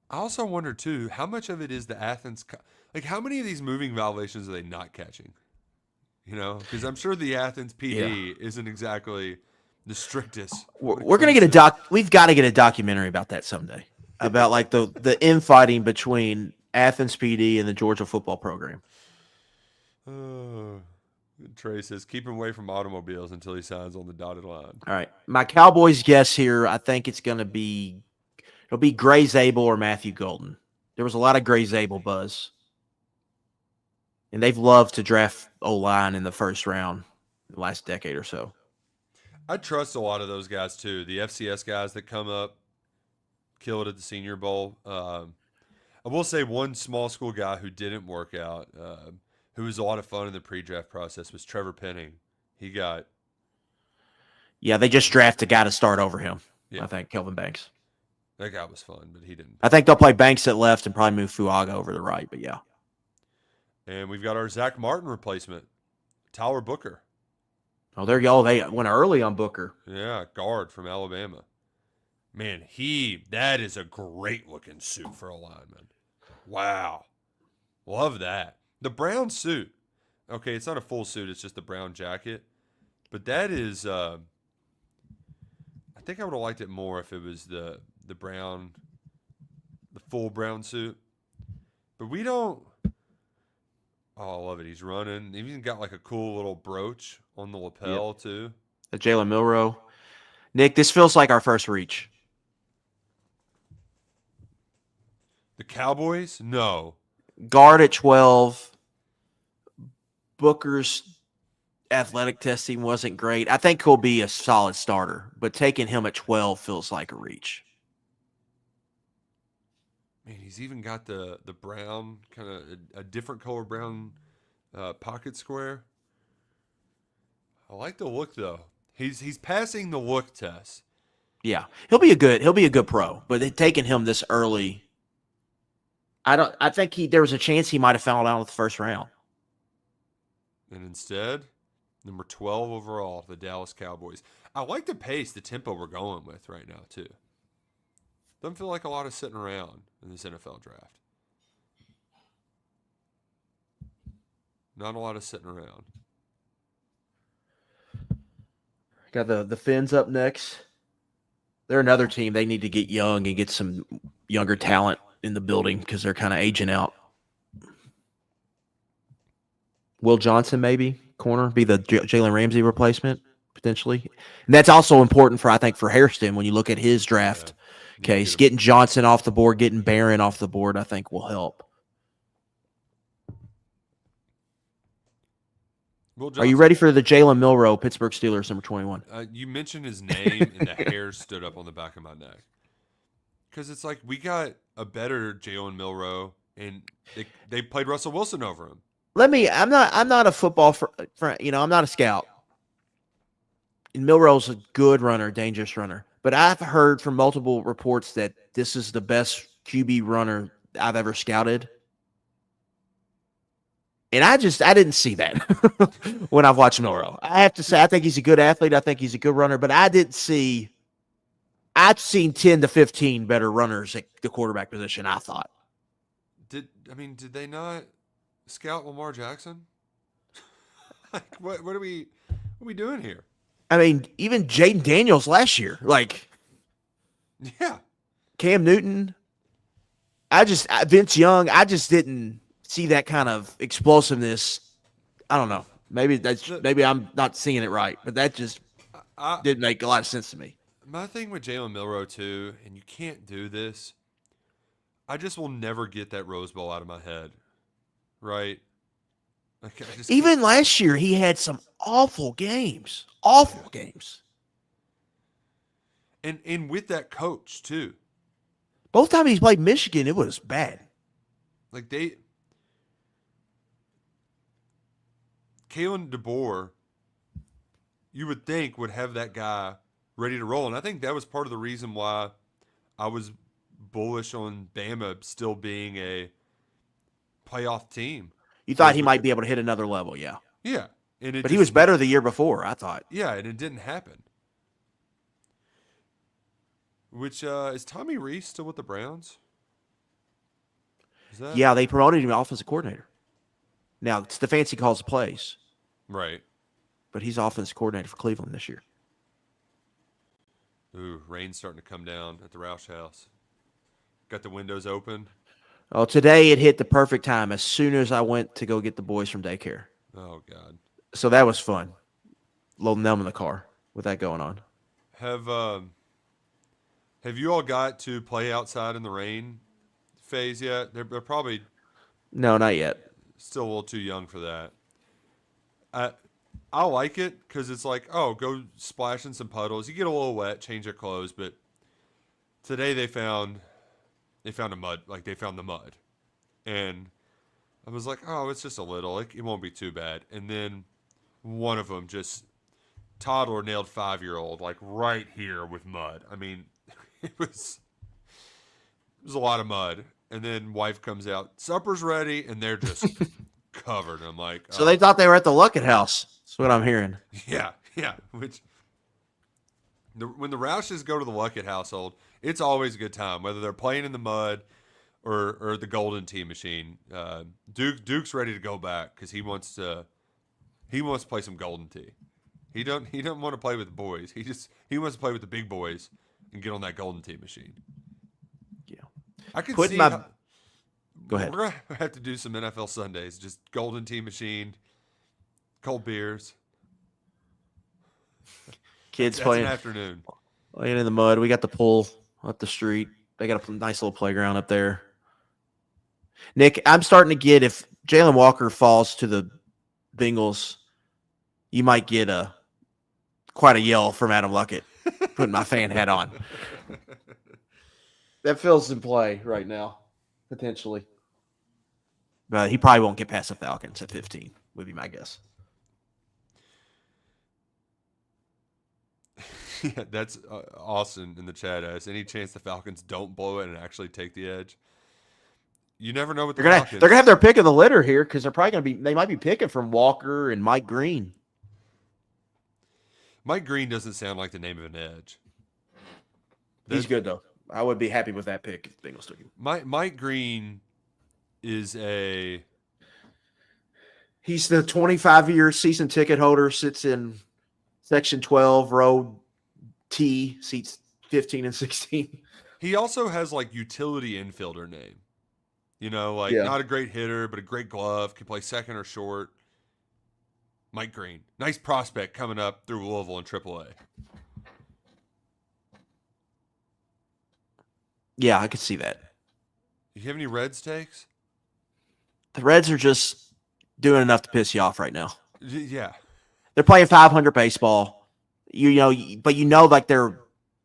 I also wonder, too, how much of it is the Athens... Like, how many of these moving violations are they not catching? You know? Because I'm sure the Athens PD isn't exactly the strictest. We're going to get a We've got to get a documentary about that someday. About, like, the infighting between Athens PD and the Georgia football program. Trey says, keep him away from automobiles until he signs on the dotted line. All right. My Cowboys guess here, I think it'll be Gray Zabel or Matthew Golden. There was a lot of Gray Zabel buzz. And they've loved to draft O-line in the first round the last decade or so. I trust a lot of those guys, too. The FCS guys that come up, kill it at the Senior Bowl. I will say one small school guy who didn't work out, who was a lot of fun in the pre-draft process, was Trevor Penning. He got... Yeah, they just drafted a guy to start over him, I think, Kelvin Banks. That guy was fun, but he didn't. I think they'll play Banks at left and probably move Fuaga over to the right, but yeah. And we've got our Zach Martin replacement, Tyler Booker. Oh, there you go. They went early on Booker. Yeah, guard from Alabama. Man, that is a great-looking suit for a lineman. Wow. Love that. The brown suit. Okay, it's not a full suit. It's just the brown jacket. But that is, I think I would have liked it more if it was the brown, the full brown suit. But we don't. Oh, I love it. He's running. He's even got like a cool little brooch on the lapel, too. The Jalen Milroe. Nick, this feels like our first reach. The Cowboys? No. Guard at 12. Booker's athletic testing wasn't great. I think he'll be a solid starter, but taking him at 12 feels like a reach. Man, he's even got the brown, kind of a different color brown pocket square. I like the look though. He's passing the look test. Yeah, he'll be a good pro, but taking him this early, I think there was a chance he might have fouled out in the first round. And instead, number 12 overall, the Dallas Cowboys. I like the pace, the tempo we're going with right now too. Doesn't feel like a lot of sitting around in this NFL draft. Not a lot of sitting around. Got the Finns up next. They're another team. They need to get young and get some younger talent in the building because they're kind of aging out. Will Johnson maybe corner be the Jalen Ramsey replacement potentially, and that's also important for I think for Hairston when you look at his Yeah. draft Need to case. get him. Getting Johnson off the board, getting Barron off the board, I think will help. Will Are you Johnson, ready for the Jalen Milroe Pittsburgh Steelers number 21? you mentioned his name, and the hair stood up on the back of my neck. Because it's like we got a better Jalen Milroe, and they played Russell Wilson over him. I'm not a football I'm not a scout. And Milroe's a good runner, dangerous runner. But I've heard from multiple reports that this is the best QB runner I've ever scouted. And I didn't see that when I've watched Milroe. I have to say, I think he's a good athlete. I think he's a good runner, but I've seen 10 to 15 better runners at the quarterback position, I thought. Did they not scout Lamar Jackson? Like, what are we doing here? I mean, even Jaden Daniels last year, Yeah. Cam Newton, Vince Young, I just didn't see that kind of explosiveness. I don't know. Maybe I'm not seeing it right, but that just didn't make a lot of sense to me. My thing with Jalen Milroe too, and you can't do this. I just will never get that Rose Bowl out of my head, right? Like, Even last year, he had some awful games. Awful games. And with that coach too. Both times he's played Michigan, it was bad. Like Kalen DeBoer, you would think would have that guy ready to roll. And I think that was part of the reason why I was bullish on Bama still being a playoff team. You thought he might be able to hit another level, yeah. Yeah. But he was better the year before, I thought. Yeah, and it didn't happen. Which, is Tommy Reese still with the Browns? Yeah, they promoted him offensive coordinator. Now, Stefanski calls the plays. Right. But he's offensive coordinator for Cleveland this year. Ooh, rain's starting to come down at the Roush house. Got the windows open. Oh, today it hit the perfect time as soon as I went to go get the boys from daycare. Oh, God. So that was fun. Loading them in the car with that going on. Have you all got to play outside in the rain phase yet? They're probably No, not yet. still a little too young for that. I like it because it's like, oh, go splash in some puddles. You get a little wet, change your clothes. But today they found a mud, like they found the mud, and I was like, oh, it's just a little, like it won't be too bad. And then one of them just toddler nailed 5-year-old like right here with mud. I mean, it was a lot of mud. And then wife comes out, supper's ready, and they're just covered. I'm like, So they thought they were at the Luckett house. That's what I'm hearing. yeah. Which when the Roushes go to the Luckett household, it's always a good time, whether they're playing in the mud or the Golden Tee machine. Duke's ready to go back because he wants to play some Golden Tee. He don't want to play with the boys. He wants to play with the big boys and get on that Golden Tee machine. Yeah. I can Putting see. my- Go ahead. We're gonna have to do some NFL Sundays, just Golden Tee machine, cold beers. Kids That's playing an afternoon. in the mud. We got the pool up the street. They got a nice little playground up there. Nick, I'm starting to get, if Jalen Walker falls to the Bengals, you might get quite a yell from Adam Luckett putting my fan hat on. That feels in play right now, potentially. But he probably won't get past the Falcons at 15, would be my guess. Yeah, that's Austin in the chat. Any chance the Falcons don't blow it and actually take the edge? You never know with the Falcons. They're gonna have their pick of the litter here because they're probably gonna be. They might be picking from Walker and Mike Green. Mike Green doesn't sound like the name of an edge. He's good though. I would be happy with that pick if the Bengals took him. Mike Green is He's the 25-year season ticket holder. Sits in section 12, row T, seats 15 and 16. He also has like utility infielder name. You know, like not a great hitter, but a great glove. Can play second or short. Mike Green. Nice prospect coming up through Louisville in AAA. Yeah, I could see that. You have any Reds takes? The Reds are just doing enough to piss you off right now. Yeah. They're playing 500 baseball. But like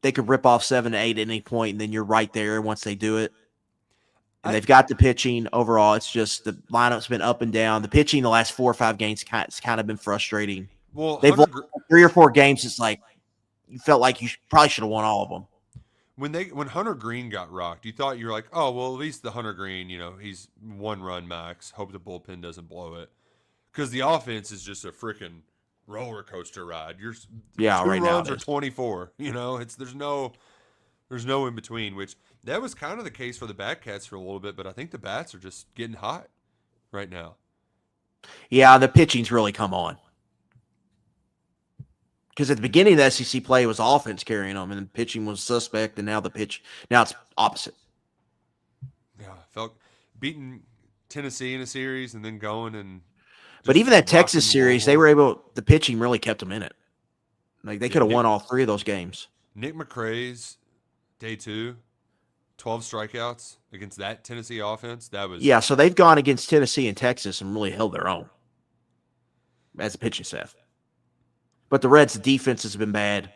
they could rip off 7 to 8 at any point, and then you're right there once they do it. And they've got the pitching overall. It's just the lineup's been up and down. The pitching the last 4 or 5 games has kind of been frustrating. Well, they've won 3 or 4 games. It's like you felt like you probably should have won all of them. When Hunter Green got rocked, you thought you were like, oh, well, at least the Hunter Green, he's 1 run max. Hope the bullpen doesn't blow it. Because the offense is just a freaking roller coaster ride. Two right runs now are 24. There's no in between, which that was kind of the case for the Batcats for a little bit, but I think the Bats are just getting hot right now. Yeah, the pitching's really come on. Because at the beginning of the SEC play, it was offense carrying them, and the pitching was suspect, and now it's opposite. Yeah, felt beating Tennessee in a series and then going and. But even that Texas series, the pitching really kept them in it. Like they could have won all 3 of those games. Nick McCrae's day 2, 12 strikeouts against that Tennessee offense. So they've gone against Tennessee and Texas and really held their own as a pitching staff. But the Reds' defense has been bad.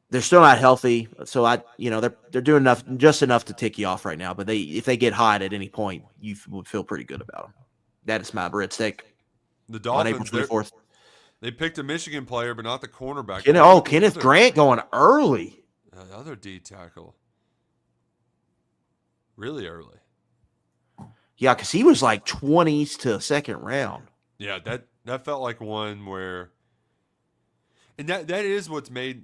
They're still not healthy, so they're doing just enough to tick you off right now. But if they get hot at any point, you would feel pretty good about them. That is my Reds take. The Dolphins, on April 24th. They picked a Michigan player, but not the cornerback. Kenneth Grant going early. Another D tackle. Really early. Yeah, because he was like 20s to second round. Yeah, that felt like one where. And that is what's made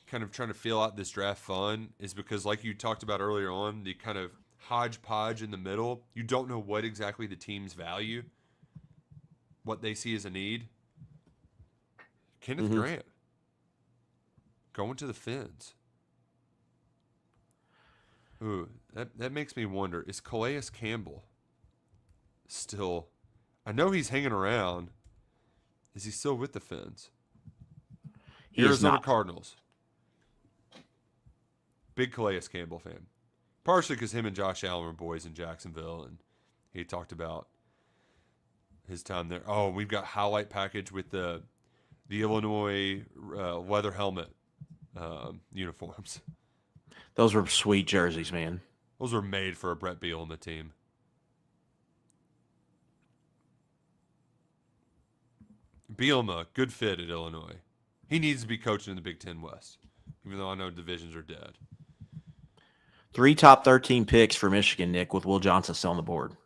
kind of trying to feel out this draft fun is because, like you talked about earlier on, the kind of hodgepodge in the middle, you don't know what exactly the teams value, what they see as a need. Kenneth Grant going to the Fins. Ooh, that makes me wonder, is Calais Campbell still... I know he's hanging around. Is he still with the Fins? Arizona Cardinals. Big Calais Campbell fan. Partially because him and Josh Allen were boys in Jacksonville, and he talked about his time there. Oh, we've got highlight package with the Illinois leather helmet uniforms. Those were sweet jerseys, man. Those were made for a Brett Beal and the team. Bielema, good fit at Illinois. He needs to be coaching in the Big Ten West, even though I know divisions are dead. 3 top 13 picks for Michigan, Nick, with Will Johnson still on the board.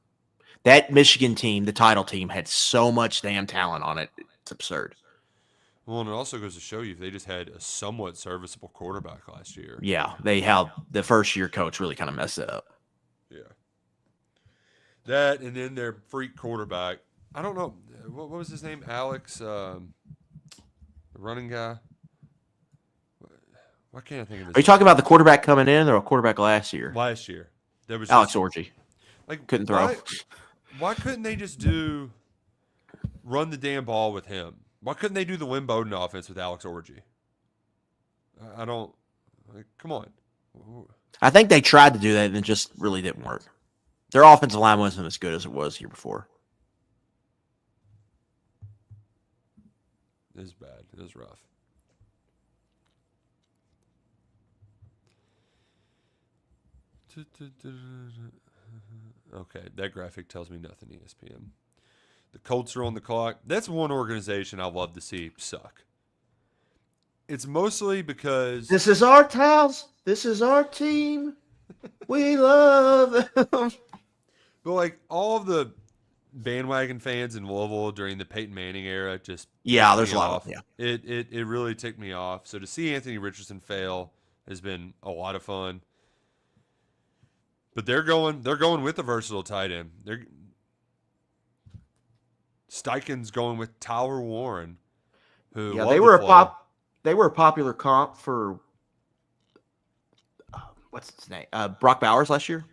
That Michigan team, the title team, had so much damn talent on it. It's absurd. Well, and it also goes to show you they just had a somewhat serviceable quarterback last year. Yeah, they held the first-year coach really kind of messed it up. Yeah. That, and then their freak quarterback. I don't know. What was his name? Alex, the running guy? Why can't I think of this? Are you talking about the quarterback coming in or a quarterback last year? Last year. There was Alex Orji. Like, couldn't throw. Why couldn't they just run the damn ball with him? Why couldn't they do the Win Bowden offense with Alex Orji? I don't. Come on. I think they tried to do that and it just really didn't work. Their offensive line wasn't as good as it was year before. It is bad. It is rough. Okay, that graphic tells me nothing, ESPN. The Colts are on the clock. That's one organization I love to see suck. It's mostly because... This is our house. This is our team. We love them. But, like, all of the bandwagon fans in Louisville during the Peyton Manning era just... Yeah, there's a lot of them. Yeah. It really ticked me off. So to see Anthony Richardson fail has been a lot of fun. But they're going with the versatile tight end. Steichen's going with Tyler Warren, who they were a popular comp for what's his name? Brock Bowers last year.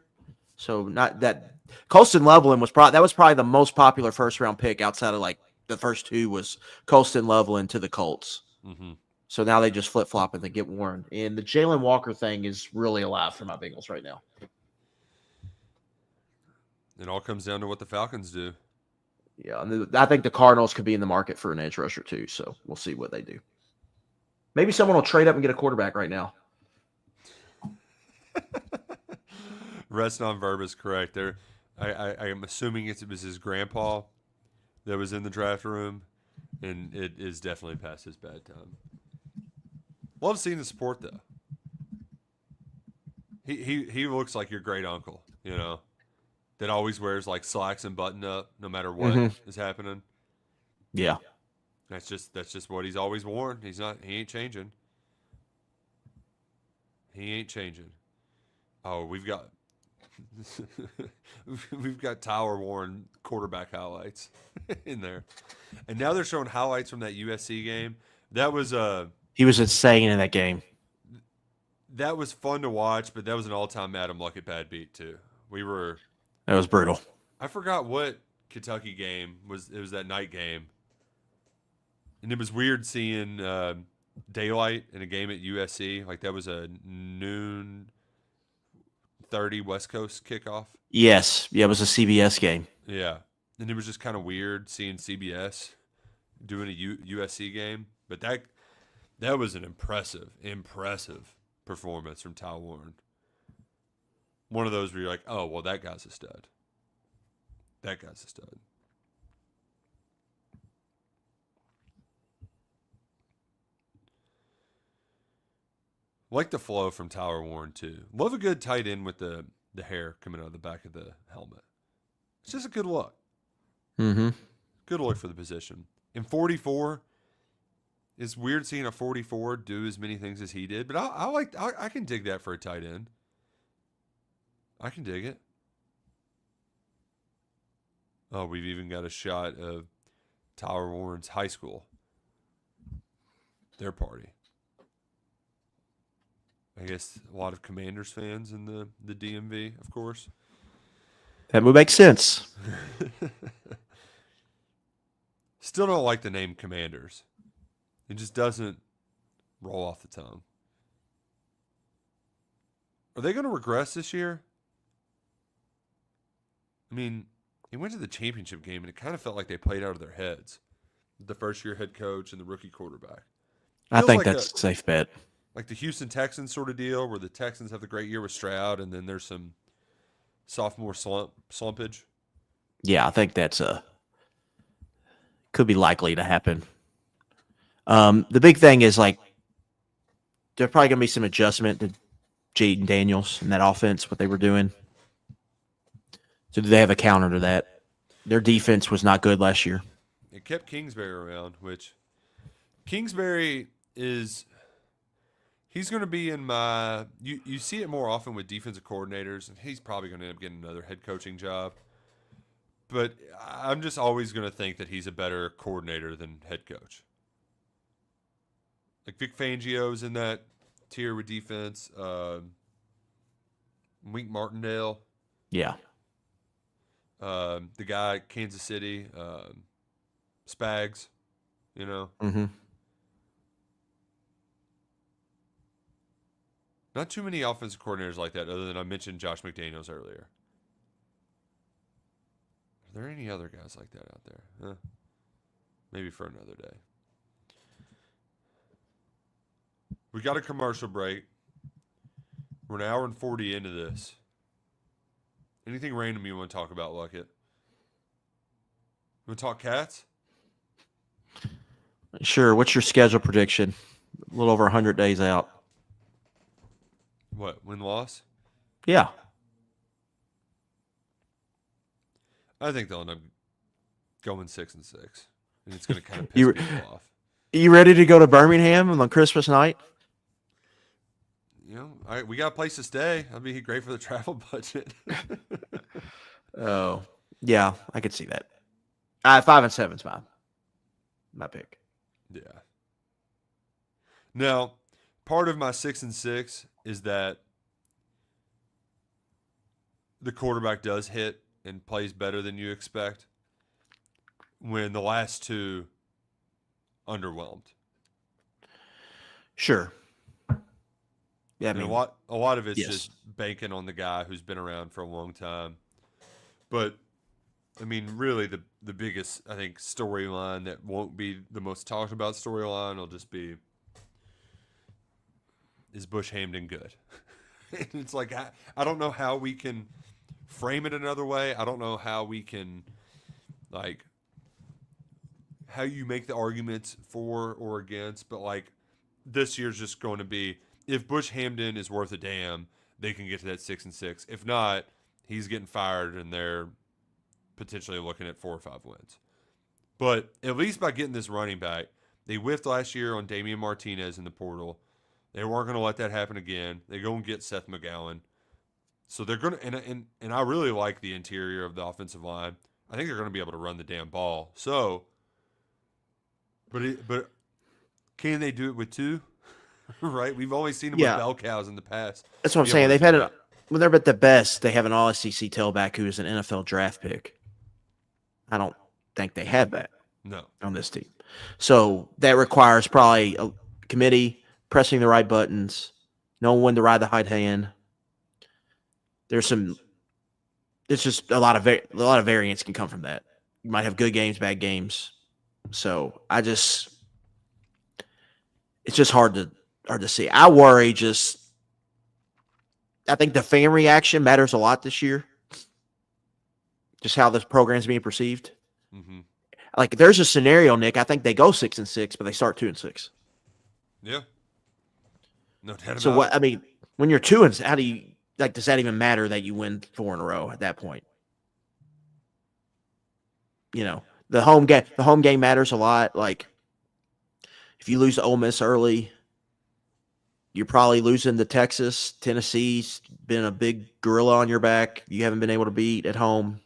So not that Colston Loveland was probably the most popular first round pick outside of like the first two was Colston Loveland to the Colts. Mm-hmm. So now they just flip flop and they get Warren. And the Jalen Walker thing is really alive for my Bengals right now. It all comes down to what the Falcons do. Yeah, and I think the Cardinals could be in the market for an edge rusher too. So we'll see what they do. Maybe someone will trade up and get a quarterback right now. Rest on verb is correct. I am assuming it was his grandpa that was in the draft room, and it is definitely past his bad time. Love seeing the support though. He looks like your great uncle, you know, that always wears like slacks and button up no matter what is happening. Yeah. That's just what he's always worn. He ain't changing. He ain't changing. Oh, we've got Tyler Warren quarterback highlights in there. And now they're showing highlights from that USC game. That was he was insane in that game. That was fun to watch, but that was an all-time Adam Luckett bad beat too. That was brutal. I forgot what Kentucky game was. It was that night game. And it was weird seeing daylight in a game at USC. Like that was a noon 30 West Coast kickoff. Yes. Yeah, it was a CBS game. Yeah. And it was just kind of weird seeing CBS doing a USC game. But that was an impressive performance from Ty Warren. One of those where you're like, oh, well, that guy's a stud. That guy's a stud. Like the flow from Tyler Warren, too. Love a good tight end with the hair coming out of the back of the helmet. It's just a good look. Mm-hmm. Good look for the position. In 44, it's weird seeing a 44 do as many things as he did, but I can dig that for a tight end. I can dig it. Oh, we've even got a shot of Tyler Warren's high school. Their party. I guess a lot of Commanders fans in the DMV, of course. That would make sense. Still don't like the name Commanders. It just doesn't roll off the tongue. Are they going to regress this year? I mean, they went to the championship game, and it kind of felt like they played out of their heads. The first-year head coach and the rookie quarterback. I think that's a safe bet. Like the Houston Texans sort of deal, where the Texans have the great year with Stroud, and then there's some sophomore slumpage. Yeah, I think that's could be likely to happen. The big thing is like there's probably gonna be some adjustment to Jaden Daniels and that offense, what they were doing. So do they have a counter to that? Their defense was not good last year. It kept Kingsbury around, which Kingsbury is. He's going to be in my – you see it more often with defensive coordinators, and he's probably going to end up getting another head coaching job. But I'm just always going to think that he's a better coordinator than head coach. Like Vic Fangio's in that tier with defense. Wink Martindale. Yeah. The guy at Kansas City, Spags, you know. Mm-hmm. Not too many offensive coordinators like that, other than I mentioned Josh McDaniels earlier. Are there any other guys like that out there? Huh? Maybe for another day. We got a commercial break. We're an hour and 40 into this. Anything random you want to talk about, Luckett? You want to talk Cats? Sure. What's your schedule prediction? A little over 100 days out. What, win-loss? Yeah. I think they'll end up going 6-6. And it's going to kind of piss people off. You ready to go to Birmingham on Christmas night? You know, we got a place to stay. That'd be great for the travel budget. Oh, yeah, I could see that. 5-7 is my pick. Yeah. Now, part of my 6-6 is that the quarterback does hit and plays better than you expect. when the last two underwhelmed. Sure. Yeah, I And mean, a lot of it's yes. just banking on the guy who's been around for a long time. But I mean, really, the biggest, I think, storyline that won't be the most talked about storyline will just be, is Bush Hamden good? It's like, I don't know how we can frame it another way. I don't know how we can, like, how you make the arguments for or against. But, like, this year's just going to be, if Bush Hamden is worth a damn, they can get to that 6-6. If not, he's getting fired and they're potentially looking at 4 or 5 wins. But at least by getting this running back, they whiffed last year on Damian Martinez in the portal. They weren't going to let that happen again. They go and get Seth McGowan. So they're going to, and I really like the interior of the offensive line. I think they're going to be able to run the damn ball. So, but can they do it with 2? Right? We've always seen them with bell cows in the past. That's what I'm saying. They've had it when they're at the best. They have an All-SEC tailback who is an NFL draft pick. I don't think they have that. No. On this team. So that requires probably a committee pressing the right buttons, knowing when to ride the hot hand. It's just a lot of variance can come from that. You might have good games, bad games. So it's just hard to see. I worry I think the fan reaction matters a lot this year. Just how this program is being perceived. Mm-hmm. Like, there's a scenario, Nick. I think they go 6-6, but they start 2-6. Yeah. No doubt about it. So what? I mean, when you're 2, how do you like? Does that even matter that you win 4 in a row at that point? You know, the home game matters a lot. Like, if you lose to Ole Miss early, you're probably losing to Texas. Tennessee's been a big gorilla on your back. You haven't been able to beat at home.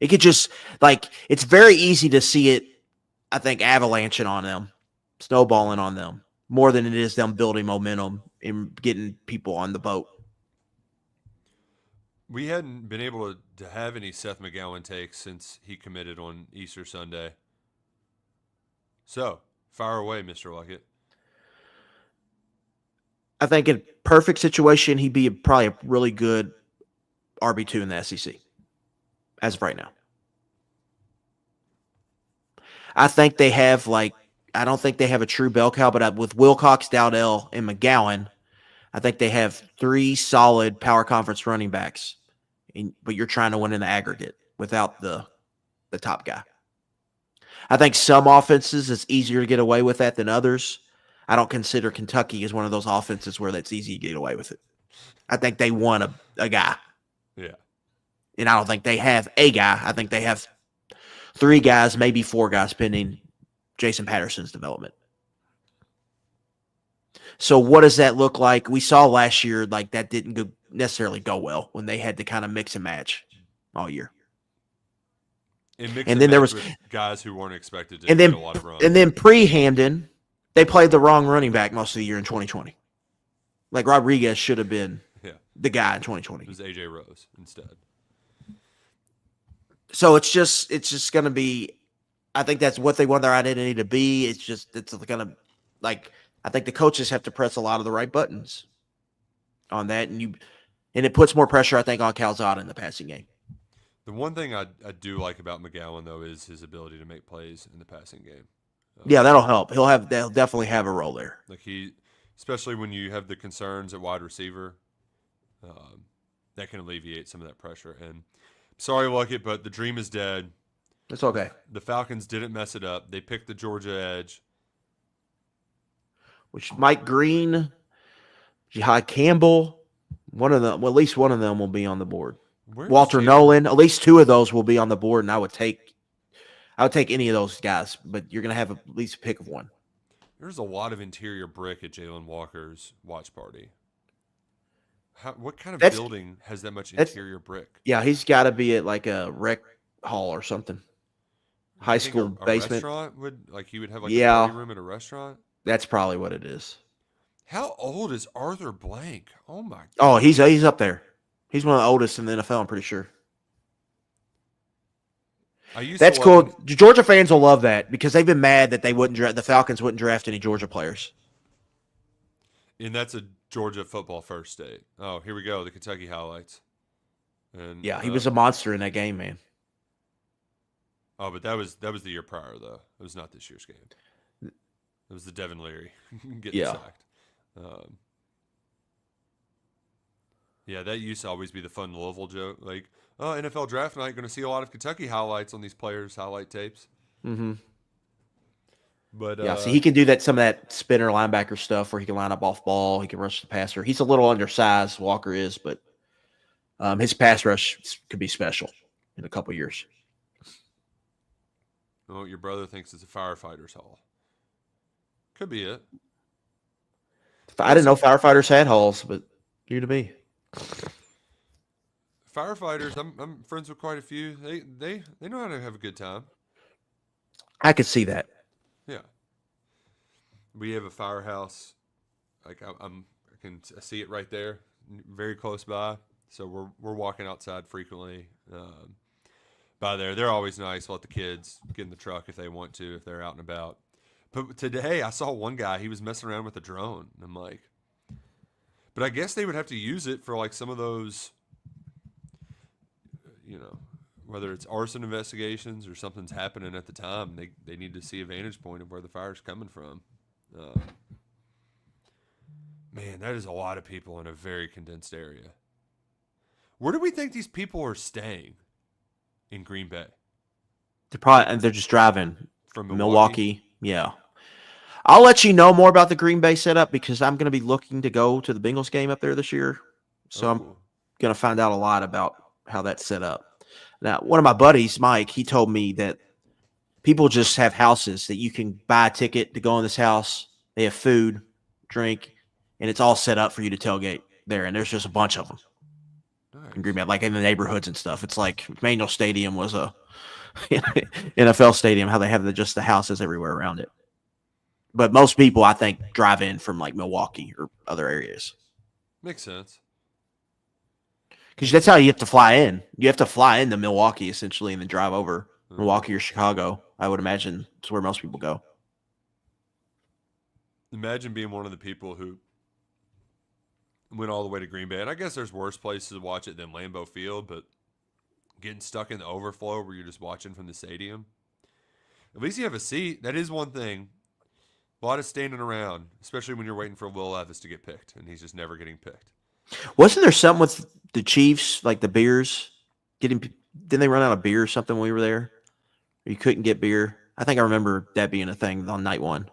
It could just, like, it's very easy to see it, I think, avalanching on them, snowballing on them, more than it is them building momentum and getting people on the boat. We hadn't been able to have any Seth McGowan takes since he committed on Easter Sunday. So, fire away, Mr. Luckett. I think in perfect situation, he'd be probably a really good RB2 in the SEC as of right now. I think they have, I don't think they have a true bell cow, but with Wilcox, Dowdell, and McGowan, I think they have 3 solid power conference running backs. But you're trying to win in the aggregate without the top guy. I think some offenses, it's easier to get away with that than others. I don't consider Kentucky as one of those offenses where that's easy to get away with it. I think they want a guy. Yeah. And I don't think they have a guy. I think they have 3 guys, maybe 4 guys, pending Jason Patterson's development. So what does that look like? We saw last year, that didn't necessarily go well when they had to kind of mix and match all year. And then there was guys who weren't expected to get a lot of runs. And then pre-Hamden, they played the wrong running back most of the year in 2020. Like, Rodriguez should have been the guy in 2020. It was A.J. Rose instead. So it's just going to be, I think that's what they want their identity to be. It's going to, I think the coaches have to press a lot of the right buttons on that. And it puts more pressure, I think, on Calzada in the passing game. The one thing I do like about McGowan, though, is his ability to make plays in the passing game. Yeah, that'll help. They'll definitely have a role there. Especially when you have the concerns at wide receiver, that can alleviate some of that pressure. And sorry, Luckett, but the dream is dead. It's okay. The Falcons didn't mess it up. They picked the Georgia edge. Which Mike Green, Jihad Campbell, at least one of them will be on the board. Walter Nolan, at least 2 of those will be on the board, and I would take any of those guys, but you're going to have at least a pick of one. There's a lot of interior brick at Jalen Walker's watch party. What kind of building has that much interior brick? Yeah, he's got to be at a rec hall or something. High school basement. Restaurant he would have a party room at a restaurant? That's probably what it is. How old is Arthur Blank? Oh my God. Oh, he's up there. He's one of the oldest in the NFL, I'm pretty sure. I used That's to cool. Georgia fans will love that because they've been mad that the Falcons wouldn't draft any Georgia players. and that's a Georgia football first state. Oh, here we go. The Kentucky highlights. And Yeah, he was a monster in that game, man. oh, but that was the year prior though. It was not this year's game. It was the Devin Leary getting sacked. Yeah, that used to always be the fun Louisville joke. Like, oh, NFL draft night, going to see a lot of Kentucky highlights on these players' highlight tapes. Mm-hmm. But yeah, so he can do some of that spinner linebacker stuff where he can line up off ball. He can rush the passer. He's a little undersized, Walker is, but his pass rush could be special in a couple years. Oh, your brother thinks it's a firefighter's hall. Could be it. I didn't know firefighters had halls, but new to me. Firefighters, I'm friends with quite a few. They know how to have a good time. I could see that. Yeah. We have a firehouse. Like I can see it right there, very close by. So we're walking outside frequently. By there, they're always nice. Let the kids get in the truck if they want to, if they're out and about. But today I saw one guy. He was messing around with a drone. And I'm like, but I guess they would have to use it for like some of those, whether it's arson investigations or something's happening at the time. They need to see a vantage point of where the fire's coming from. Man, that is a lot of people in a very condensed area. Where do we think these people are staying in Green Bay? They're just driving From Milwaukee. Yeah. I'll let you know more about the Green Bay setup because I'm going to be looking to go to the Bengals game up there this year. So I'm going to find out a lot about how that's set up. Now, one of my buddies, Mike, he told me that people just have houses that you can buy a ticket to go in this house. They have food, drink, and it's all set up for you to tailgate there. And there's just a bunch of them in Green Bay, like in the neighborhoods and stuff. It's like McMillan Stadium was a NFL stadium, how they have just the houses everywhere around it. But most people, I think, drive in from like Milwaukee or other areas. Makes sense. Because that's how you have to fly in. You have to fly into Milwaukee, essentially, and then drive over Milwaukee or Chicago. I would imagine it's where most people go. Imagine being one of the people who went all the way to Green Bay. And I guess there's worse places to watch it than Lambeau Field, but getting stuck in the overflow where you're just watching from the stadium. At least you have a seat. That is one thing. A lot of standing around, especially when you're waiting for Will Levis to get picked, and he's just never getting picked. Wasn't there something with the Chiefs, like the beers? Didn't they run out of beer or something when we were there? Or you couldn't get beer? I think I remember that being a thing on night one.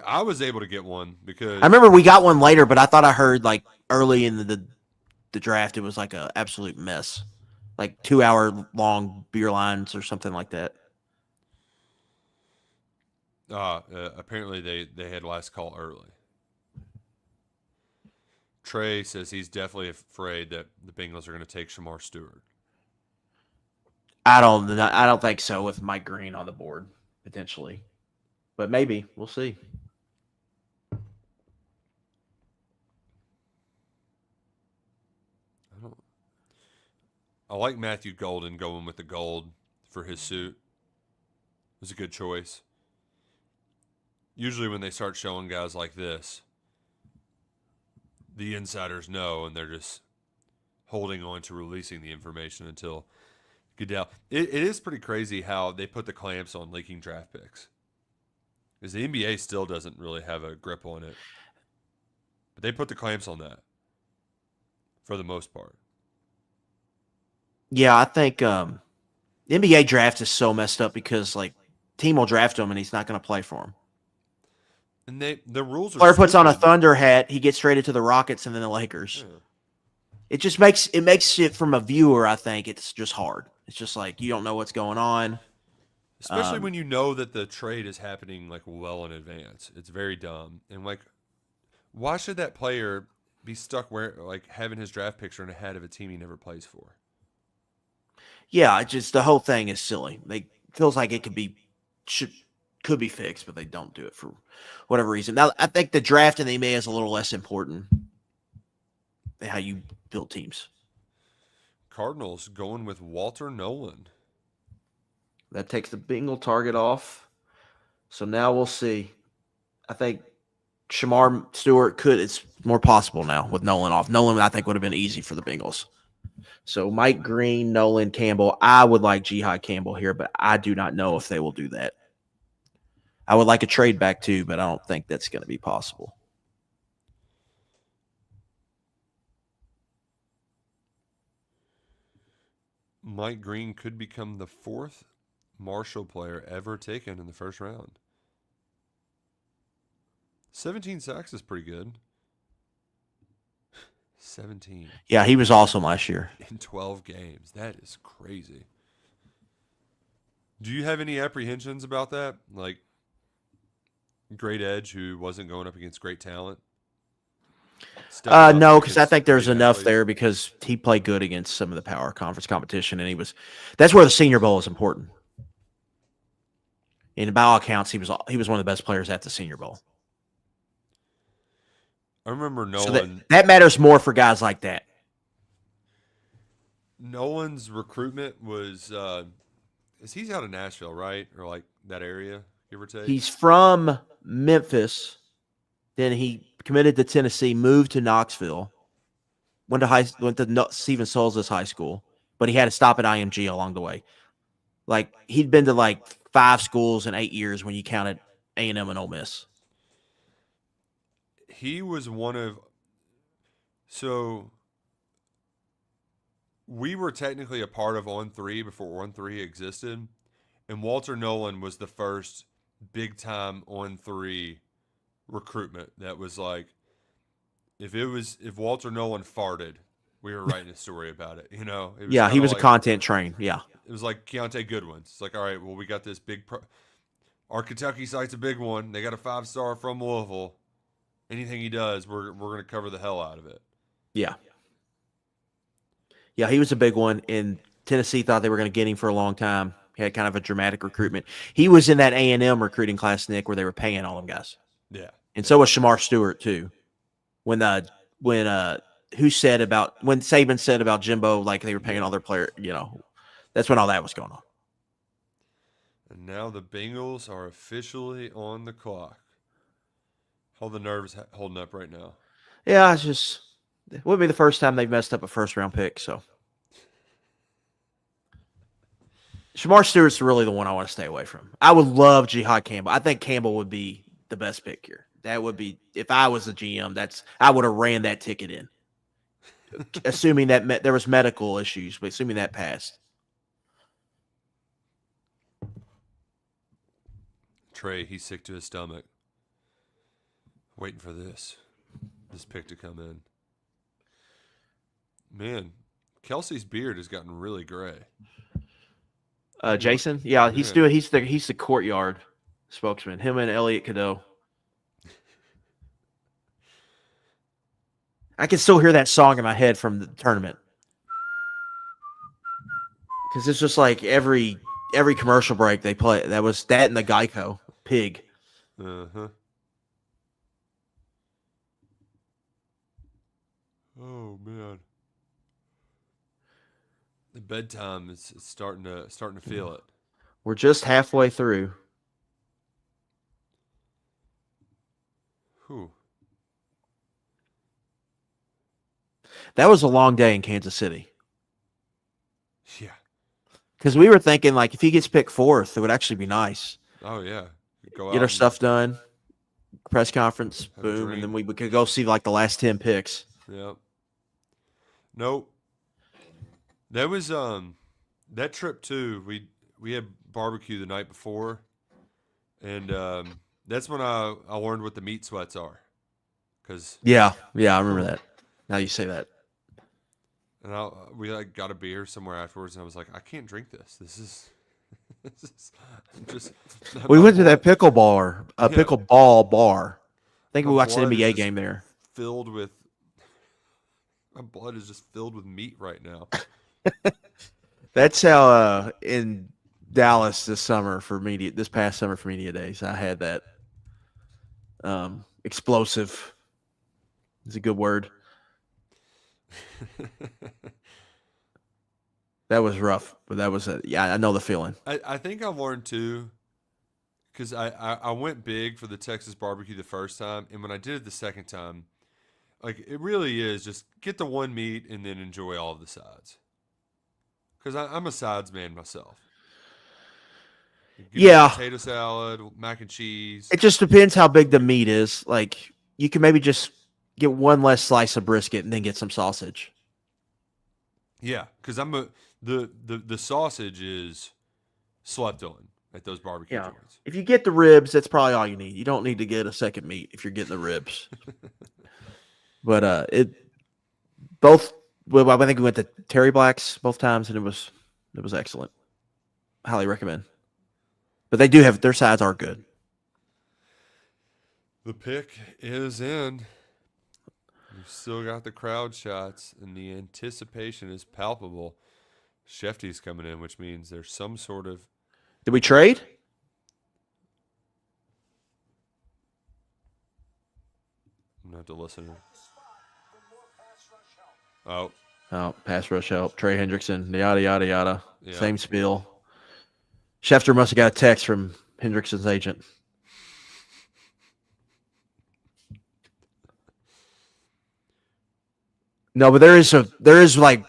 I was able to get one because I remember we got one later, but I thought I heard like early in the draft it was like an absolute mess, like 2-hour long beer lines or something like that. Apparently they had last call early. Trey says he's definitely afraid that the Bengals are going to take Shamar Stewart. I don't think so with Mike Green on the board potentially, but maybe we'll see. I like Matthew Golden going with the gold for his suit. It was a good choice. Usually when they start showing guys like this, the insiders know, and they're just holding on to releasing the information until Goodell. It is pretty crazy how they put the clamps on leaking draft picks. Because the NBA still doesn't really have a grip on it. But they put the clamps on that for the most part. Yeah, I think the NBA draft is so messed up because like team will draft him and he's not going to play for him. And the rules are Player puts on a stupid. Thunder hat, he gets traded to the Rockets and then the Lakers. Yeah. It just makes it from a viewer, I think, it's just hard. It's just like you don't know what's going on. Especially when you know that the trade is happening like well in advance. It's very dumb. And like, why should that player be stuck having his draft picture in a hat of a team he never plays for? Yeah, the whole thing is silly. It feels like it could be fixed, but they don't do it for whatever reason. Now, I think the draft in the NBA is a little less important how you build teams. Cardinals going with Walter Nolan. That takes the Bengal target off. So now we'll see. I think Shamar Stewart it's more possible now with Nolan off. Nolan, I think, would have been easy for the Bengals. So Mike Green, Nolan, Campbell. I would like Jihad Campbell here, but I do not know if they will do that. I would like a trade back too, but I don't think that's going to be possible. Mike Green could become the 4th Marshall player ever taken in the first round. 17 sacks is pretty good. 17. Yeah, he was awesome last year. In 12 games. That is crazy. Do you have any apprehensions about that? Like, great edge who wasn't going up against great talent? No, because I think there's enough there because he played good against some of the power conference competition, and that's where the Senior Bowl is important. And by all accounts, he was one of the best players at the Senior Bowl. I remember Nolan. So that matters more for guys like that. Nolan's recruitment was he's out of Nashville, right? Or like that area, give or take? He's from Memphis. Then he committed to Tennessee, moved to Knoxville, went to Stephen Souls' high school, but he had to stop at IMG along the way. Like, he'd been to like 5 schools in 8 years when you counted A&M and Ole Miss. He was one of – so we were technically a part of On 3 before On 3 existed, and Walter Nolan was the first big-time On 3 recruitment that was like, if Walter Nolan farted, we were writing a story about it, you know? It was he was like, a content train, yeah. It was like Keontae Goodwin's. It's like, all right, well, we got this big our Kentucky site's a big one. They got a 5-star from Louisville. Anything he does, we're going to cover the hell out of it. Yeah. Yeah, he was a big one, and Tennessee thought they were going to get him for a long time. He had kind of a dramatic recruitment. He was in that A&M recruiting class, Nick, where they were paying all them guys. Yeah. And so was Shamar Stewart, too. When Saban said about Jimbo, like they were paying all their players, you know, that's when all that was going on. And now the Bengals are officially on the clock. How the nerves holding up right now? Yeah, it wouldn't be the first time they've messed up a first-round pick, so. Shamar Stewart's really the one I want to stay away from. I would love Jihad Campbell. I think Campbell would be the best pick here. That would be, if I was the GM, I would have ran that ticket in. Assuming that there was medical issues, but assuming that passed. Trey, he's sick to his stomach. Waiting for this pick to come in. Man, Kelsey's beard has gotten really gray. Jason? Yeah, he's the courtyard spokesman. Him and Elliot Cadeau. I can still hear that song in my head from the tournament. Because it's just like every commercial break they play. That was that and the Geico pig. Uh-huh. Oh man. The bedtime is starting to feel it. We're just halfway through. Whew. That was a long day in Kansas City. Yeah. Because we were thinking, like, if he gets picked 4th, it would actually be nice. Oh, yeah. Get our stuff done. Press conference, boom, and then we could go see, like, the last 10 picks. Yep. Nope. That was that trip too. We had barbecue the night before, and that's when I learned what the meat sweats are. Yeah, I remember that. Now you say that. And we got a beer somewhere afterwards, and I was like, I can't drink this. This is just. We went to that pickleball bar. I think we watched an NBA game there. My blood is just filled with meat right now. That's how in Dallas this past summer for media days, I had that explosive. Is a good word. That was rough, but that was I know the feeling. I think I've learned too, because I went big for the Texas barbecue the first time, and when I did it the second time, like it really is just get the one meat and then enjoy all of the sides. Because I'm a sides man myself. Give me some Yeah, potato salad, mac and cheese. it just depends how big the meat is. Like you can maybe just get one less slice of brisket and then get some sausage. Yeah, because the sausage is slept on at those barbecue Yeah. joints. If you get the ribs, that's probably all you need. You don't need to get a second meat if you're getting the ribs. But it both. Well, I think we went to Terry Black's both times, and it was excellent. Highly recommend. But they do have their sides are good. The pick is in. You've still got the crowd shots, and the anticipation is palpable. Shefty's coming in, which means there's some sort of. Did we trade? I'm gonna have to listen. Oh, Pass rush help. Trey Hendrickson. Yada yada yada. yeah. Same spiel. Schefter must have got a text from Hendrickson's agent. No, but there is like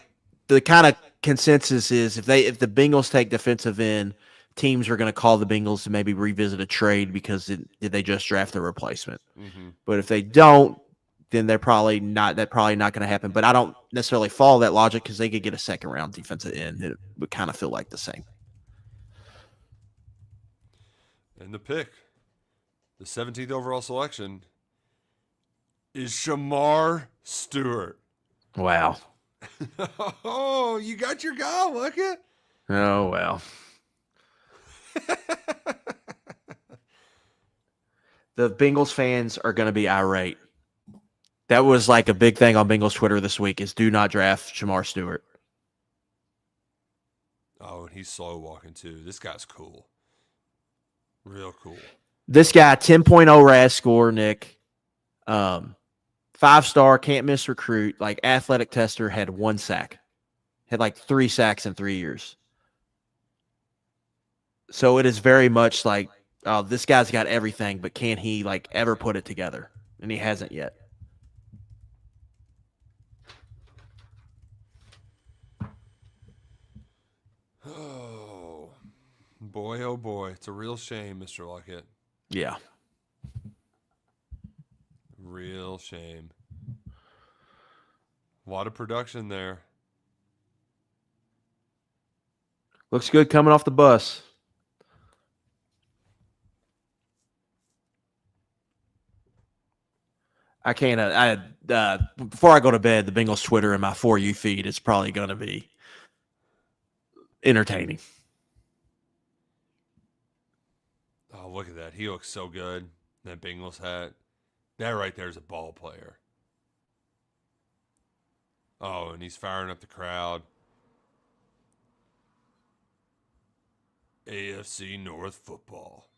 the kind of consensus is if the Bengals take defensive end, teams are going to call the Bengals to maybe revisit a trade because did they just draft a replacement? Mm-hmm. But if they don't, then they're probably not going to happen. But I don't necessarily follow that logic because they could get a second round defensive end. It would kind of feel like the same. And the pick, the 17th overall selection, is Shamar Stewart. Wow. Oh, you got your guy, Luckett. Oh, well. The Bengals fans are going to be irate. That was like a big thing on Bengals Twitter this week is do not draft Shamar Stewart. Oh, and he's slow walking too. This guy's cool. Real cool. This guy, 10.0 RAS score, Nick. 5-star, can't miss recruit. Like athletic tester, had 1 sack. Had like 3 sacks in 3 years. So it is very much like, oh, this guy's got everything, but can he like ever put it together? And he hasn't yet. Oh, boy, oh boy. It's a real shame, Mr. Luckett. Yeah. Real shame. A lot of production there. Looks good coming off the bus. I can't. Before I go to bed, the Bengals Twitter and my For You feed is probably going to be entertaining. Oh, look at that. He looks so good. That Bengals hat. That right there is a ball player. Oh, and he's firing up the crowd. AFC North football.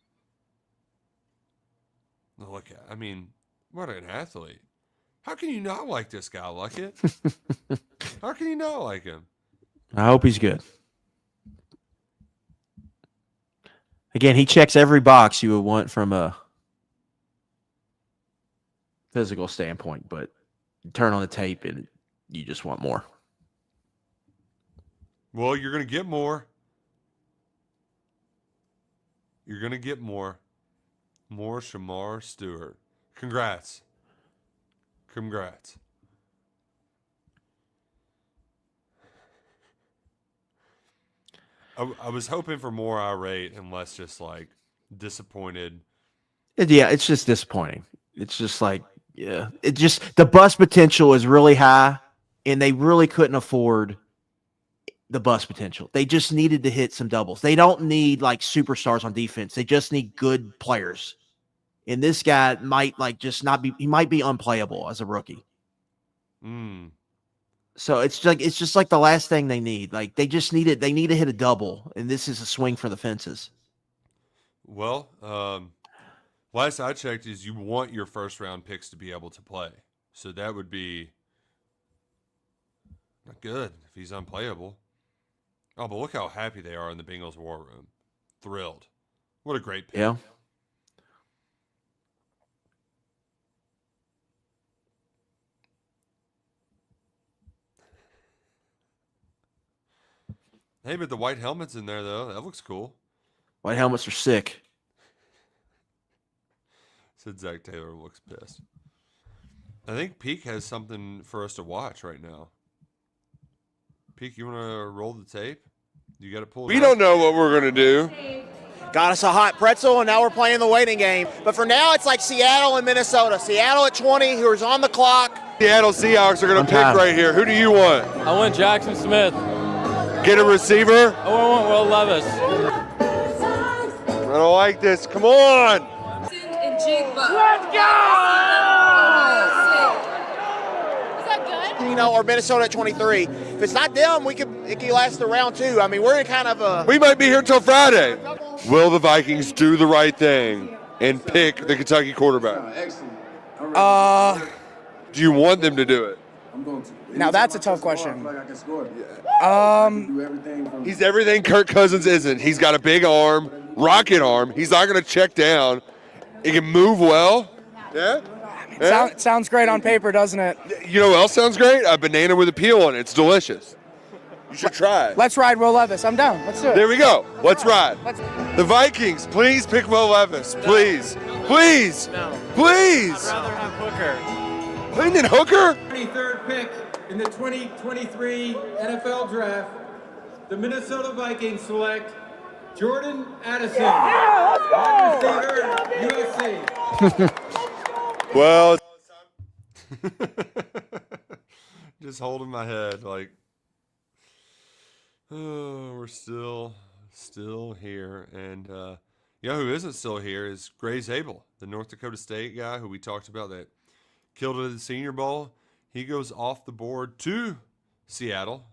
Look at, I mean, what an athlete. How can you not like this guy, Luckett? How can you not like him? I hope he's good. Again, he checks every box you would want from a physical standpoint, but you turn on the tape and you just want more. Well, you're going to get more. You're going to get more. More Shamar Stewart. Congrats. Congrats. I was hoping for more irate and less just like disappointed. Yeah, it's just disappointing. It's just like, yeah, it just the bus potential is really high, and they really couldn't afford the bus potential. They just needed to hit some doubles. They don't need like superstars on defense. They just need good players. And this guy might like just not be. He might be unplayable as a rookie. So it's just like the last thing they need. Like they just need it. They need to hit a double, and this is a swing for the fences. Well, last I checked is you want your first round picks to be able to play. So that would be not good if he's unplayable. Oh, but look how happy they are in the Bengals war room. Thrilled. What a great pick. Yeah. Hey, but the white helmet's in there, though. That looks cool. White helmets are sick. Said Zach Taylor looks pissed. I think Peak has something for us to watch right now. Peak, you want to roll the tape? You got to pull it We don't know what we're going to do. Got us a hot pretzel, and now we're playing the waiting game. But for now, it's like Seattle and Minnesota. Seattle at 20, who is on the clock. Seattle Seahawks are going to pick time. right here. Who do you want? I want Jackson Smith. Get a receiver? I want Will Levis. I don't like this. Come on. Let's go! Or Minnesota at 23. If it's not them, it can last the round two. I mean, we're in kind of a. We might be here till Friday. Will the Vikings do the right thing and pick the Kentucky quarterback? Do you want them to do it? Now that's a tough question. He's everything Kirk Cousins isn't. He's got a big arm, rocket arm. He's not going to check down. He can move well. Yeah? Sounds great on paper, doesn't it? You know what else sounds great? A banana with a peel on it. It's delicious. You should try it. Let's ride Will Levis. I'm down. Let's do it. There we go. Let's ride. The Vikings, please pick Will Levis. Please. Please. No. Please. I'd rather have Hooker. Hendon Hooker? 23rd pick in the 2023 NFL Draft, the Minnesota Vikings select Jordan Addison, wide receiver, USC. Well, Just holding my head like, oh, we're still here. And you know who isn't still here is Gray Zabel, the North Dakota State guy who we talked about that killed it at the Senior Bowl. He goes off the board to Seattle,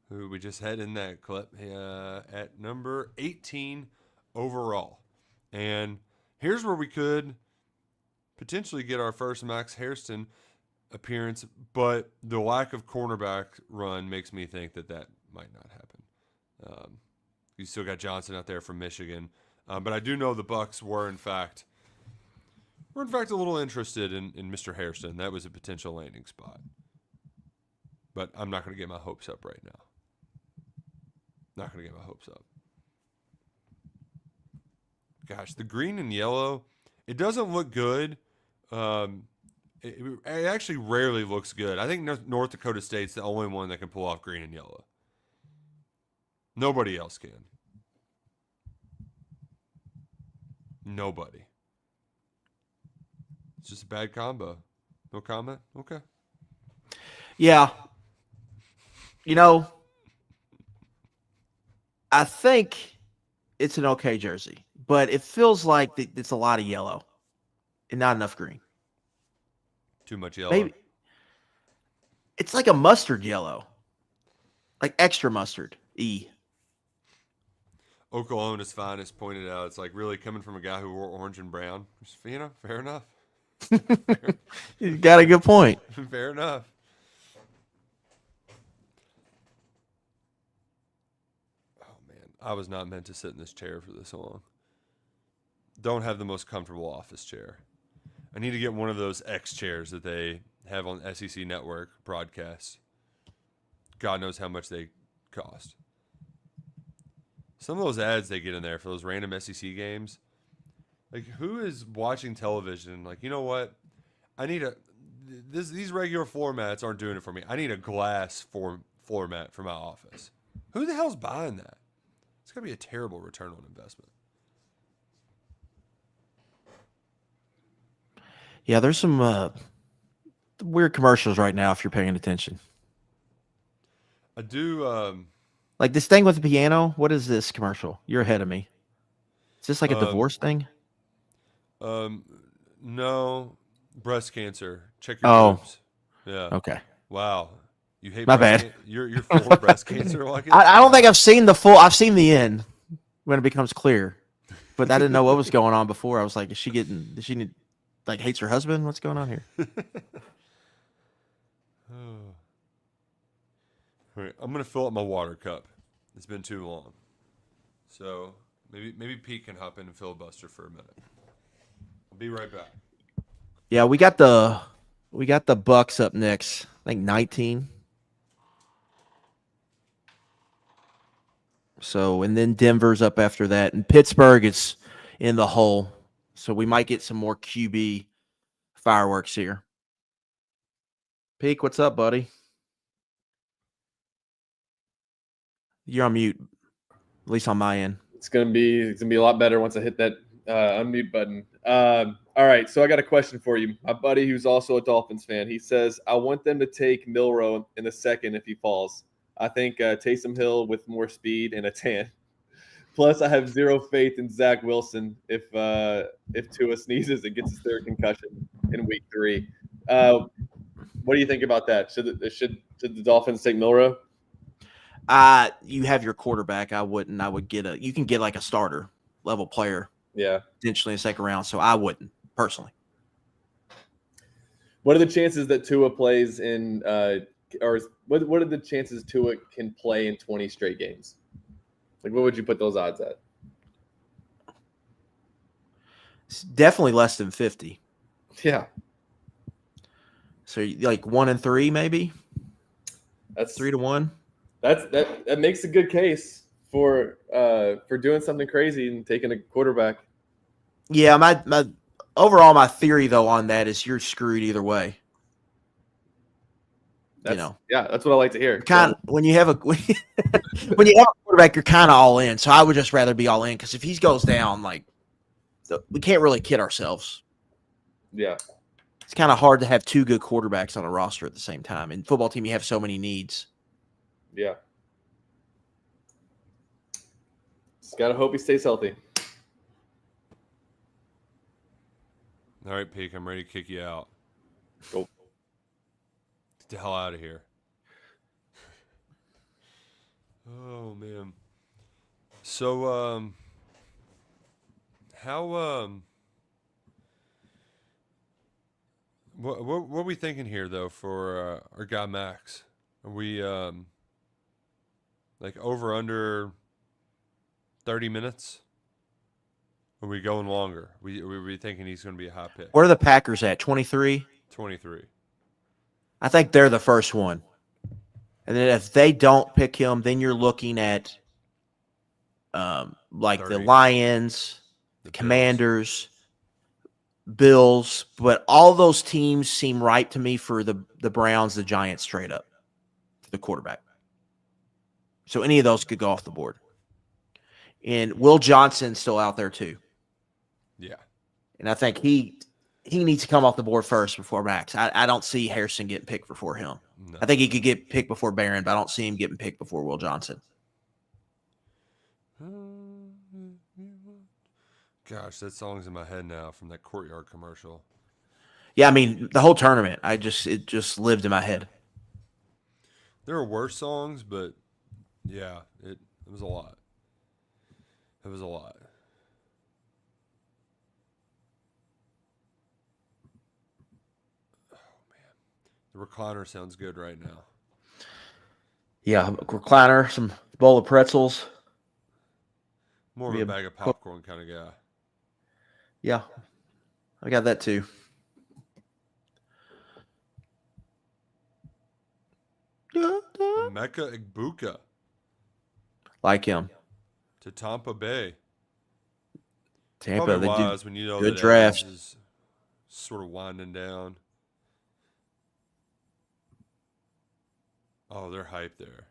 who we just had in that clip, at number 18 overall. And here's where we could potentially get our first Max Hairston appearance, but the lack of cornerback run makes me think that might not happen. You still got Johnson out there from Michigan, but I do know the Bucs were in fact a little interested in Mr. Hairston. That was a potential landing spot, but I'm not going to get my hopes up right now. Not going to get my hopes up. Gosh, the green and yellow, it doesn't look good. It actually rarely looks good. I think North Dakota State's the only one that can pull off green and yellow. Nobody else can. Nobody. It's just a bad combo. No comment? Okay. Yeah. You know, I think it's an okay jersey, but it feels like it's a lot of yellow and not enough green. Too much yellow. Maybe it's like a mustard yellow, like extra mustard. Oklahoma's finest pointed out, it's like really coming from a guy who wore orange and brown. You know, fair enough. You got a good point. Fair enough. Oh, man. I was not meant to sit in this chair for this long. Don't have the most comfortable office chair. I need to get one of those X chairs that they have on SEC Network broadcasts. God knows how much they cost. Some of those ads they get in there for those random SEC games, like who is watching television? Like, you know what? I need these regular floor mats aren't doing it for me. I need a glass floor mat for my office. Who the hell's buying that? It's gonna be a terrible return on investment. Yeah, there's some weird commercials right now if you're paying attention. I do. Like this thing with the piano. What is this commercial? You're ahead of me. Is this like a divorce thing? No. Breast cancer. Check your boobs. Yeah. Okay. Wow. You hate My breast bad. You're for breast cancer like it? I don't think I've seen the full. I've seen the end when it becomes clear, but I didn't know what was going on before. I was like, is she getting? Does she need? Like hates her husband? What's going on here? All right, I'm gonna fill up my water cup. It's been too long. So maybe Pete can hop in and filibuster for a minute. I'll be right back. Yeah, we got the Bucks up next. I think 19. So, and then Denver's up after that, and Pittsburgh is in the hole. So we might get some more QB fireworks here. Peak, what's up, buddy? You're on mute, at least on my end. It's gonna be a lot better once I hit that unmute button. All right, so I got a question for you. My buddy, who's also a Dolphins fan, he says I want them to take Milroe in the second if he falls. I think Taysom Hill with more speed and a tan. Plus, I have zero faith in Zach Wilson if Tua sneezes and gets his third concussion in Week 3. What do you think about that? Should the Dolphins take Milroe? You have your quarterback. I wouldn't. I would get you can get like a starter level player. Yeah. Potentially in the second round. So I wouldn't, personally. What are the chances that Tua plays in or what are the chances Tua can play in 20 straight games? Like, what would you put those odds at? It's definitely less than 50. Yeah. So like 1-3 maybe? That's 3-1. That makes a good case for doing something crazy and taking a quarterback. Yeah, my overall my theory though on that is you're screwed either way. Yeah, that's what I like to hear. When you have a quarterback, you're kind of all in. So I would just rather be all in because if he goes down, like we can't really kid ourselves. Yeah, it's kind of hard to have two good quarterbacks on a roster at the same time. In football team, you have so many needs. Yeah, just gotta hope he stays healthy. All right, Peak, I'm ready to kick you out. Go. Get the hell out of here. Oh, man. So, what are we thinking here, though, for our guy Max? Are we, like, over under 30 minutes? Are we going longer? Are we thinking he's going to be a high pick? Where are the Packers at? 23? 23. I think they're the first one. And then if they don't pick him, then you're looking at like 30. the Lions, The Commanders, Bills. But all those teams seem right to me for the Browns, the Giants straight up for the quarterback. So any of those could go off the board. And Will Johnson's still out there too. Yeah. And I think he needs to come off the board first before Max. I don't see Harrison getting picked before him. No. I think he could get picked before Barron, but I don't see him getting picked before Will Johnson. Gosh, that song's in my head now from that Courtyard commercial. Yeah, I mean, the whole tournament, it just lived in my head. There are worse songs, but yeah, it was a lot. It was a lot. The recliner sounds good right now. Yeah, a recliner, some bowl of pretzels. More of a bag of popcorn kind of guy. Yeah, I got that too. Mecca Igbuka Like him. to Tampa Bay. Tampa, Probably they wise did when you know good that draft. Evans is sort of winding down. Oh, they're hyped there.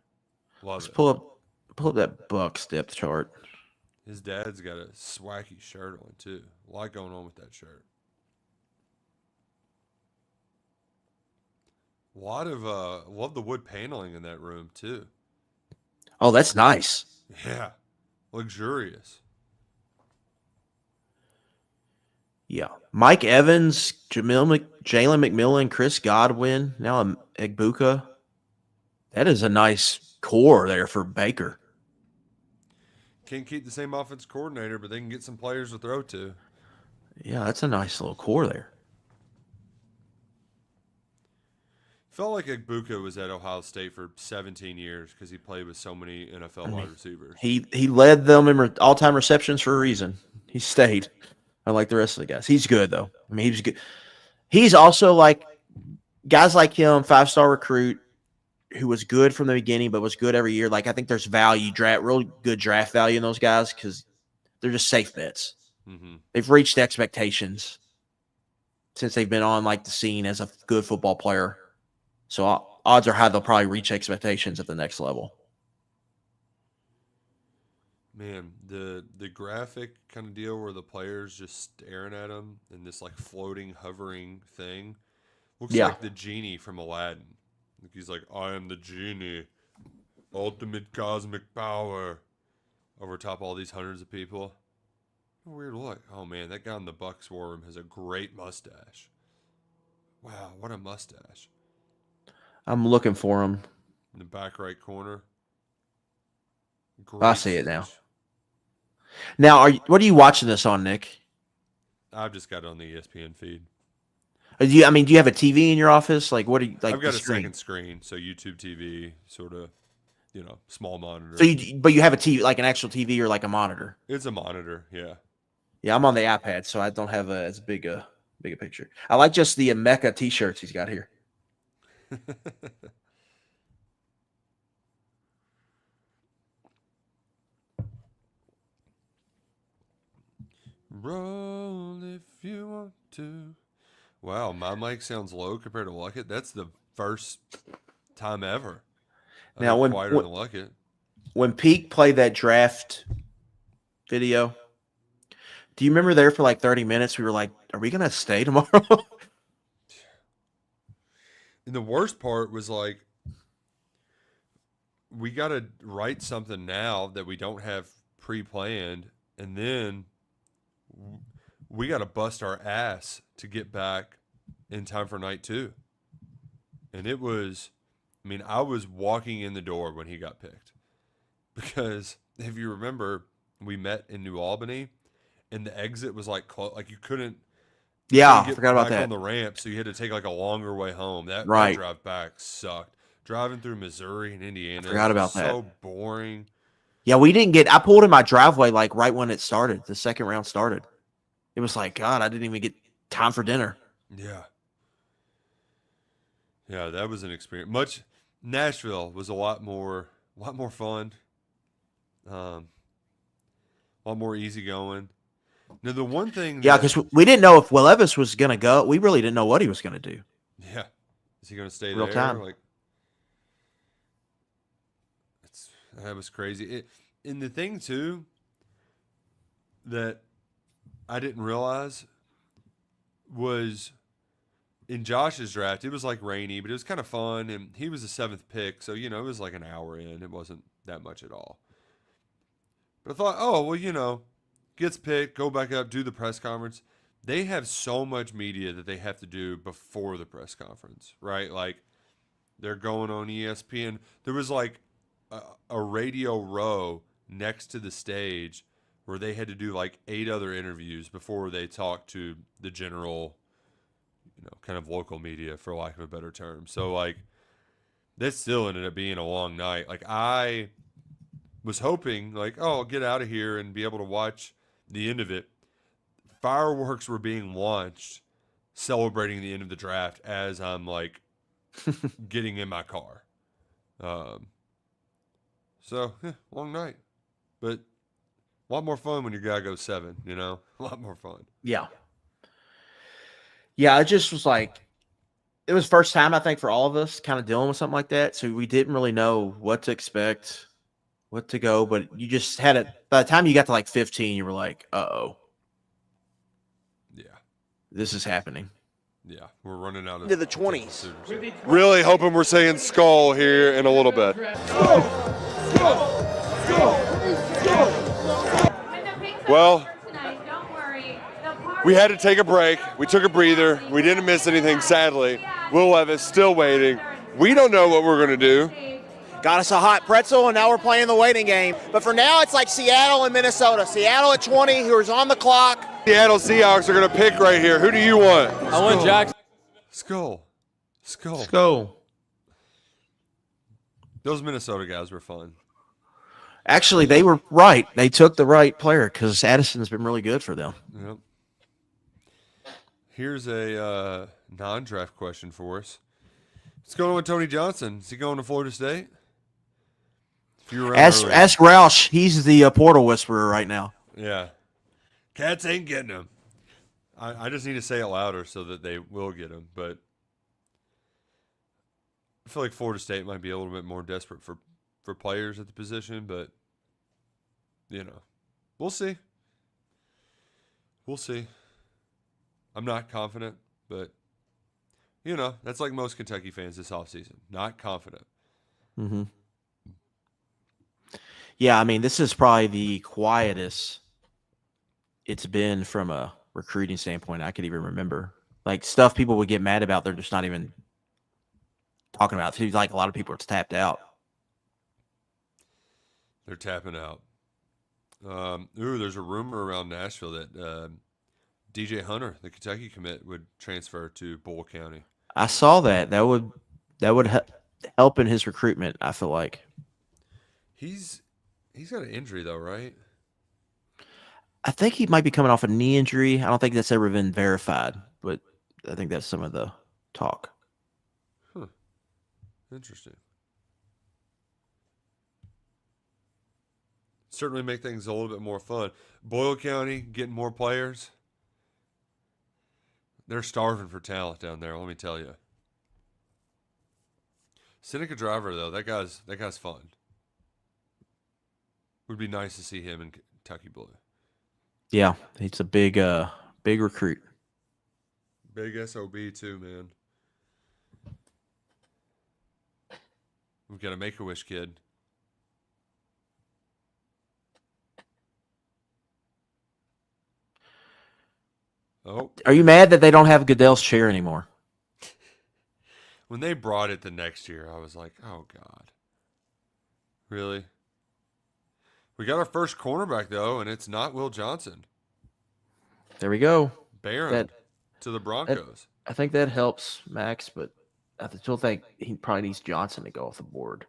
Love Let's it. pull up that Bucks depth chart. His dad's got a swacky shirt on too. A lot going on with that shirt. A lot of love the wood paneling in that room too. Oh, that's nice. Yeah, luxurious. Yeah, Mike Evans, Jalen McMillan, Chris Godwin, now Igbuka. That is a nice core there for Baker. Can't keep the same offense coordinator, but they can get some players to throw to. Yeah, that's a nice little core there. Felt like Egbuka was at Ohio State for 17 years because he played with so many NFL wide receivers. He led them in all-time receptions for a reason. He stayed, unlike the rest of the guys. He's good, though. I mean, he's good. He's also like guys like him, 5-star recruit, who was good from the beginning but was good every year. Like, I think there's value, real good draft value in those guys because they're just safe bets. Mm-hmm. They've reached expectations since they've been on like the scene as a good football player. So odds are high they'll probably reach expectations at the next level. Man, the graphic kind of deal where the players just staring at him in this like floating, hovering thing looks like the genie from Aladdin. Like he's like, I am the genie, ultimate cosmic power, over top all these hundreds of people. Weird look. Oh man, that guy in the Bucks war room has a great mustache. Wow, what a mustache! I'm looking for him. In the back right corner. I see it now. Now, what are you watching this on, Nick? I've just got it on the ESPN feed. Do you have a TV in your office? Like, what are you like? I've got a second screen, so YouTube TV, sort of, small monitor. So, but you have a TV, like an actual TV or like a monitor? It's a monitor, yeah. Yeah, I'm on the iPad, so I don't have as big a picture. I like just the Mecca T-shirts he's got here. Roll if you want to. Wow, my mic sounds low compared to Luckett. That's the first time ever. Now, when quieter than Luckett. When Peak played that draft video, do you remember there for like 30 minutes we were like, are we going to stay tomorrow? And the worst part was like, we got to write something now that we don't have pre-planned, and then we got to bust our ass to get back in time for night 2. And it was, I was walking in the door when he got picked. Because if you remember, we met in New Albany, and the exit was like you couldn't. Yeah, get I forgot about back that. on the ramp, so you had to take like a longer way home. That drive back sucked. Driving through Missouri and Indiana, forgot about that. So boring. Yeah, we didn't get. I pulled in my driveway like right when it started. The second round started. It was like, God, I didn't even get time for dinner. Yeah. Yeah, that was an experience. Nashville was a lot more fun. A lot more easygoing. Now, the one thing. Yeah, because we didn't know if Will Levis was going to go. We really didn't know what he was going to do. Yeah. Is he going to stay Real there? time. That was crazy. And the thing, too, that I didn't realize was in Josh's draft, it was like rainy, but it was kind of fun. And he was the 7th pick. So, it was like an hour in. It wasn't that much at all. But I thought, gets picked, go back up, do the press conference. They have so much media that they have to do before the press conference, right? Like, they're going on ESPN. There was like a radio row next to the stage where they had to do like 8 other interviews before they talked to the general, kind of local media, for lack of a better term. So, like, that still ended up being a long night. Like, I was hoping, like, I'll get out of here and be able to watch the end of it. Fireworks were being launched celebrating the end of the draft as I'm, like, getting in my car. Long night. But a lot more fun when your guy goes 7, A lot more fun. Yeah. Yeah, it just was like, it was first time, I think, for all of us kind of dealing with something like that. So we didn't really know what to expect, what to go, but you just had it. By the time you got to like 15, you were like, uh-oh. Yeah. This is happening. Yeah, we're running out of into the 20s. Really hoping we're saying skull here in a little bit. Well, we had to take a break. We took a breather. We didn't miss anything, sadly. Will Levis still waiting. We don't know what we're going to do. Got us a hot pretzel, and now we're playing the waiting game. But for now, it's like Seattle and Minnesota. Seattle at 20, who's on the clock. Seattle Seahawks are going to pick right here. Who do you want? I want Jackson. Skull. Go. Those Minnesota guys were fun. Actually, they were right. They took the right player because Addison's been really good for them. Yep. Here's a non-draft question for us. What's going on with Tony Johnson? Is he going to Florida State? If you were Ask Roush. He's the portal whisperer right now. Yeah. Cats ain't getting him. I just need to say it louder so that they will get him. But I feel like Florida State might be a little bit more desperate for players at the position. But, we'll see. We'll see. I'm not confident, but, that's like most Kentucky fans this offseason. Not confident. Mm-hmm. Yeah, I mean, this is probably the quietest it's been from a recruiting standpoint I could even remember. Like, stuff people would get mad about, they're just not even talking about. It seems like a lot of people are tapped out. They're tapping out. There's a rumor around Nashville that DJ Hunter, the Kentucky commit, would transfer to Bull County. I saw that. That would help in his recruitment, I feel like. He's got an injury, though, right? I think he might be coming off a knee injury. I don't think that's ever been verified, but I think that's some of the talk. Huh. Interesting. Certainly make things a little bit more fun. Boyle County getting more players. They're starving for talent down there, let me tell you. Seneca Driver, though, that guy's fun. Would be nice to see him in Kentucky Blue. Yeah, he's a big recruit. Big SOB too, man. We've got a Make-A-Wish kid. Oh, Are you mad that they don't have Goodell's chair anymore? when they brought it the next year, I was like, oh, God. Really? We got our first cornerback, though, and it's not Will Johnson. There we go. Barron to the Broncos. I think that helps Max, but I still think he probably needs Johnson to go off the board.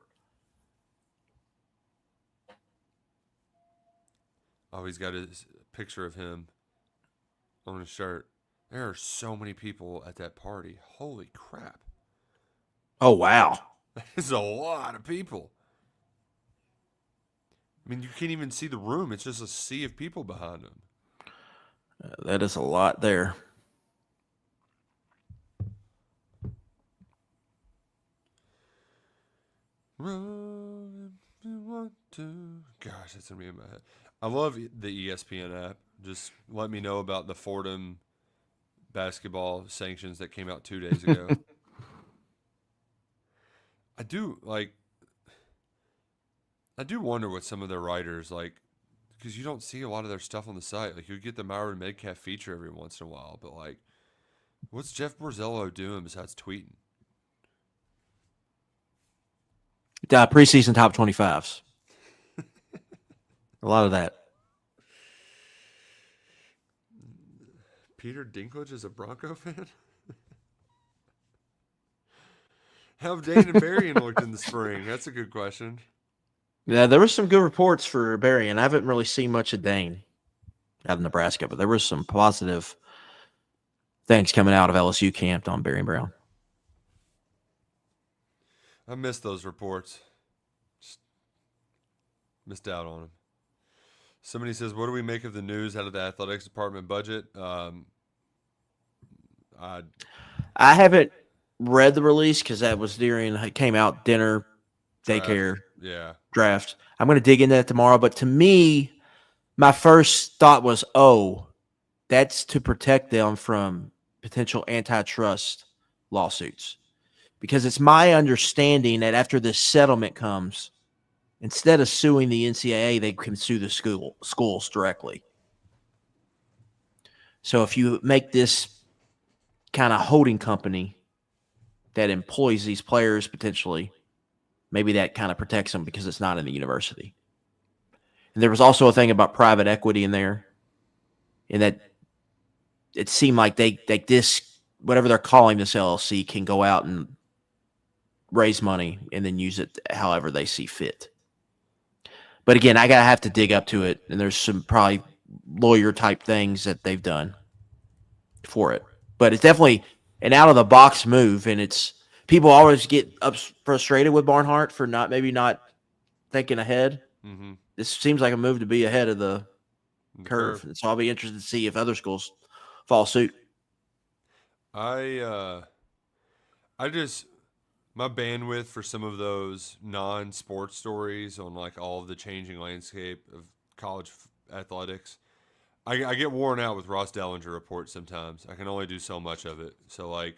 Oh, he's got his picture of him on his shirt. There are so many people at that party. Holy crap. Oh, wow. That is a lot of people. I mean, you can't even see the room. It's just a sea of people behind him. That is a lot there. Run if you want to. Gosh, that's going to be in my head. I love the ESPN app. Just let me know about the Fordham basketball sanctions that came out 2 days ago. I do wonder what some of their writers like, because you don't see a lot of their stuff on the site. Like, you get the Myron Medcalf feature every once in a while, but like, what's Jeff Borzello doing besides tweeting? Preseason top 25s. A lot of that. Peter Dinklage is a Bronco fan? How have Dane and Berrien looked in the spring? That's a good question. Yeah, there was some good reports for Barry, and I haven't really seen much of Dane out of Nebraska, but there was some positive things coming out of LSU camp on Barry Brown. I missed those reports. Just missed out on them. Somebody says, what do we make of the news out of the athletics department budget? I haven't read the release because that was it came out dinner, daycare, draft. I'm going to dig into that tomorrow. But to me, my first thought was, that's to protect them from potential antitrust lawsuits. Because it's my understanding that after this settlement comes, instead of suing the NCAA, they can sue the schools directly. So if you make this kind of holding company that employs these players potentially, maybe that kind of protects them because it's not in the university. And there was also a thing about private equity in there, and that it seemed like this, whatever they're calling this LLC, can go out and raise money and then use it however they see fit. But again, I gotta have to dig up to it, and there's some probably lawyer type things that they've done for it. But it's definitely an out of the box move, and it's people always get frustrated with Barnhart for not thinking ahead. Mm-hmm. This seems like a move to be ahead of the curve. And so I'll be interested to see if other schools follow suit. I just my bandwidth for some of those non-sports stories on like all of the changing landscape of college athletics. I get worn out with Ross Dellinger reports sometimes. I can only do so much of it. So like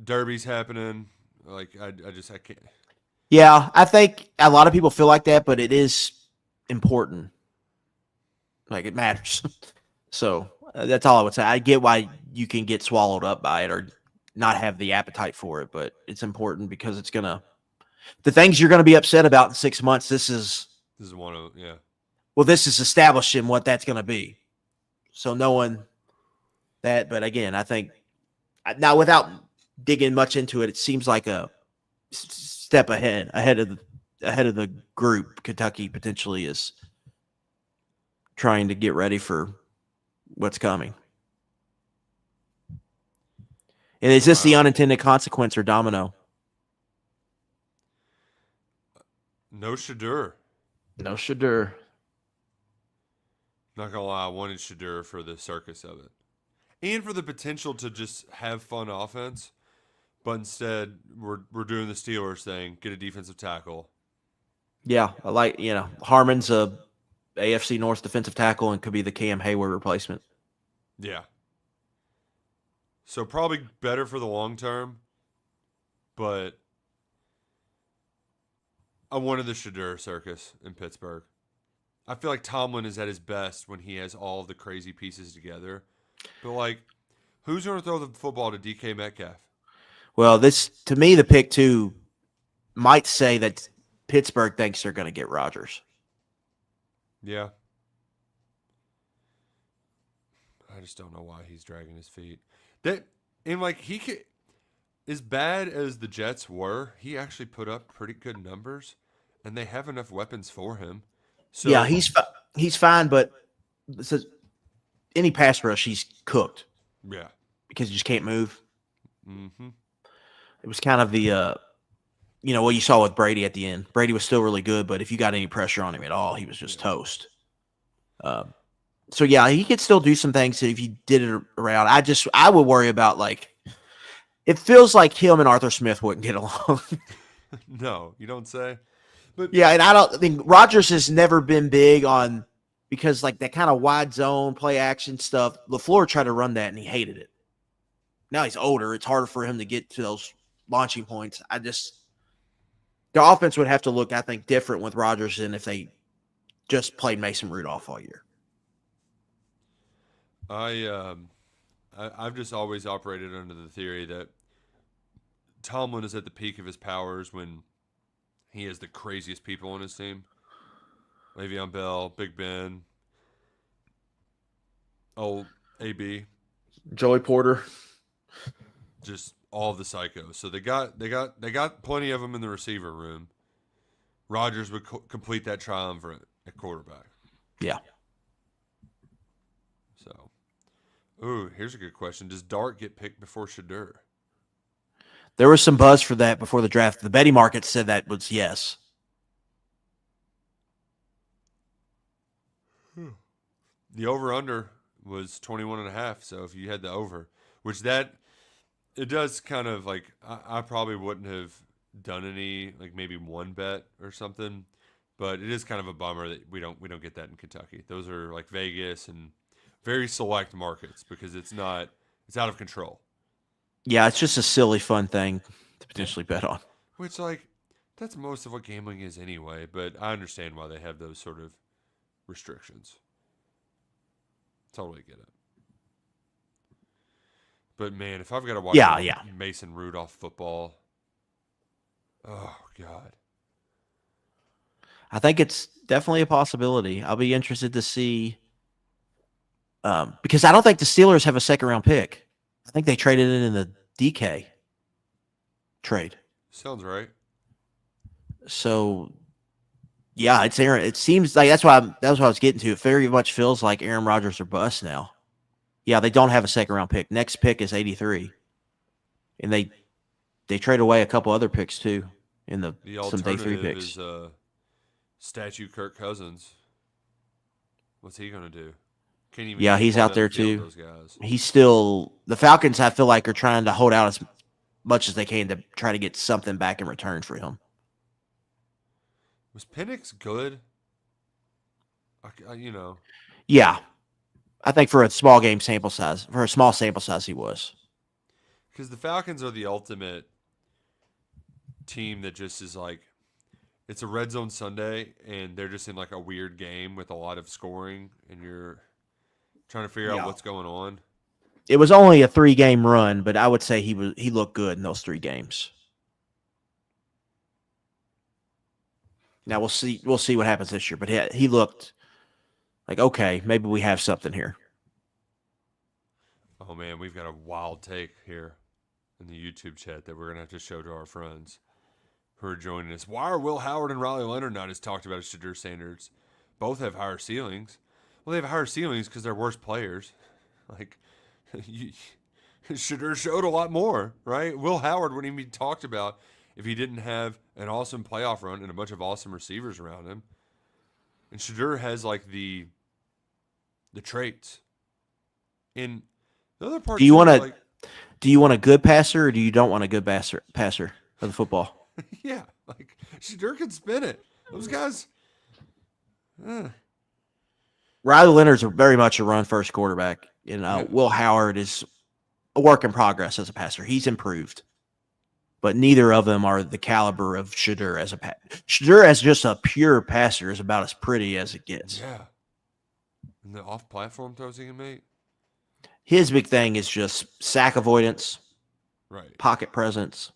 Derby's happening. Like I can't. Yeah, I think a lot of people feel like that, but it is important. Like it matters. So that's all I would say. I get why you can get swallowed up by it or not have the appetite for it, but it's important because it's the things you're gonna be upset about in 6 months. This is one of Well, this is establishing what that's gonna be. So knowing that, but again, I think now without digging much into it, it seems like a step ahead of the group. Kentucky potentially is trying to get ready for what's coming. And is this the unintended consequence or domino? No Shadur. No Shadur. Not gonna lie, I wanted Shadur for the circus of it. And for the potential to just have fun offense. But instead, we're doing the Steelers thing, get a defensive tackle. Yeah, I like, Harmon's a AFC North defensive tackle and could be the Cam Hayward replacement. Yeah. So probably better for the long term, but I wanted the Shadur circus in Pittsburgh. I feel like Tomlin is at his best when he has all the crazy pieces together. But, like, who's going to throw the football to DK Metcalf? Well, to me, the pick two might say that Pittsburgh thinks they're going to get Rodgers. Yeah. I just don't know why he's dragging his feet. He could, as bad as the Jets were, he actually put up pretty good numbers, and they have enough weapons for him. So yeah, he's fine, but any pass rush, he's cooked. Yeah, because you just can't move. Mm-hmm. It was kind of the, what you saw with Brady at the end. Brady was still really good, but if you got any pressure on him at all, he was just toast. So yeah, he could still do some things if you did it around. I would worry about it feels like him and Arthur Smith wouldn't get along. No, you don't say. But yeah, and I think Rodgers has never been big on because that kind of wide zone play action stuff. LaFleur tried to run that and he hated it. Now he's older; it's harder for him to get to those launching points. The offense would have to look, I think, different with Rodgers than if they just played Mason Rudolph all year. I've just always operated under the theory that Tomlin is at the peak of his powers when he has the craziest people on his team. Le'Veon Bell, Big Ben, AB, Joey Porter, just all the psychos. So they got plenty of them in the receiver room. Rodgers would complete that triumvirate at quarterback. Yeah. So, ooh, here's a good question: does Dart get picked before Shadur? There was some buzz for that before the draft. The betting market said that was yes. The over-under was 21.5, so if you had the over, which it does kind of I probably wouldn't have done any, maybe one bet or something, but it is kind of a bummer that we don't get that in Kentucky. Those are Vegas and very select markets because it's out of control. Yeah, it's just a silly, fun thing to potentially bet on. Which, that's most of what gambling is anyway, but I understand why they have those sort of restrictions. Totally get it. But, man, if I've got to watch Mason Rudolph football, oh, God. I think it's definitely a possibility. I'll be interested to see because I don't think the Steelers have a second-round pick. I think they traded it in the DK trade. Sounds right. So, yeah, it's Aaron. It seems like that's what I was getting to. It very much feels like Aaron Rodgers or bust now. Yeah, they don't have a second round pick. Next pick is 83, and they trade away a couple other picks too in The some day 3 alternative picks. is statue Kirk Cousins. What's he gonna do? Can't even Yeah, get he's one out on there the field, too. Those guys. He's still the Falcons. I feel like are trying to hold out as much as they can to try to get something back in return for him. Was Penix good? You know, Yeah, I think for a small sample size, he was. because the Falcons are the ultimate team that just is like, it's a red zone Sunday, and they're just in like a weird game with a lot of scoring, and you're trying to figure out what's going on. It was only a 3-game run, but I would say he looked good in those 3 games. Now we'll see what happens this year, but he looked like, okay, maybe we have something here. Oh man, we've got a wild take here in the YouTube chat that we're gonna have to show to our friends who are joining us. Why are Will Howard and Riley Leonard not as talked about as Shadur Sanders? Both have higher ceilings. Well, they have higher ceilings because they're worse players. Like, Shadur showed a lot more, right? Will Howard wouldn't even be talked about if he didn't have an awesome playoff run and a bunch of awesome receivers around him. And Shadur has like the traits. In the other part, Do you want a good passer or do you don't want a good passer of the football? Yeah, like Shadur can spin it. Those guys. Riley Leonard's very much a run-first quarterback, and Will Howard is a work in progress as a passer. He's improved, but neither of them are the caliber of Shadur as a passer. Shadur as just a pure passer is about as pretty as it gets. Yeah. And the off-platform throws he can make. His big thing is just sack avoidance, Right. pocket presence.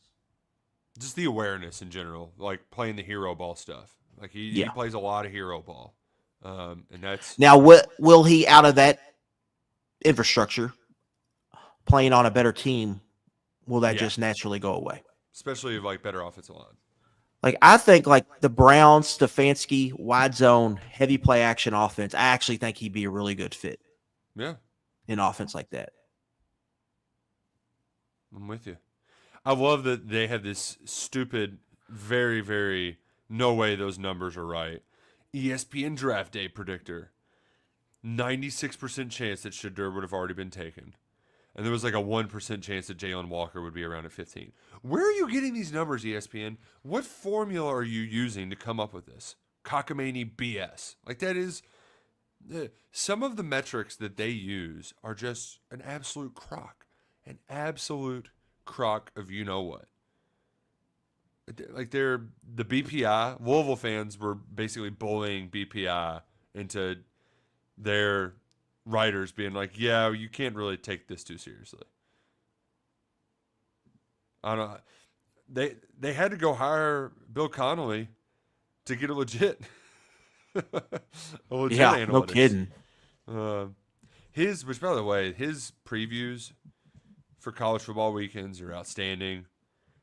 Just the awareness in general, like playing the hero ball stuff. Like he plays a lot of hero ball, and that's Now, will he out of that infrastructure playing on a better team? Will that just naturally go away? especially like better offensive line. Like I think like the Browns, Stefanski, wide zone, heavy play action offense. I actually think he'd be a really good fit. Yeah, in offense like that. I'm with you. I love that they have this stupid, very, very no way those numbers are right. ESPN draft day predictor. 96% chance that Shadur would have already been taken. And there was like a 1% chance that Jalen Walker would be around at 15. Where are you getting these numbers, ESPN? What formula are you using to come up with this? Cockamamie BS. Like that is... Some of the metrics that they use are just an absolute crock. An absolute crock of you-know-what. Like they're... The BPI... Louisville fans were basically bullying BPI into their writers being like, yeah, you can't really take this too seriously. I don't know. They had to go hire Bill Connolly to get it legit. Legit Yeah, analytics. no kidding. Which by the way, his previews for college football weekends are outstanding.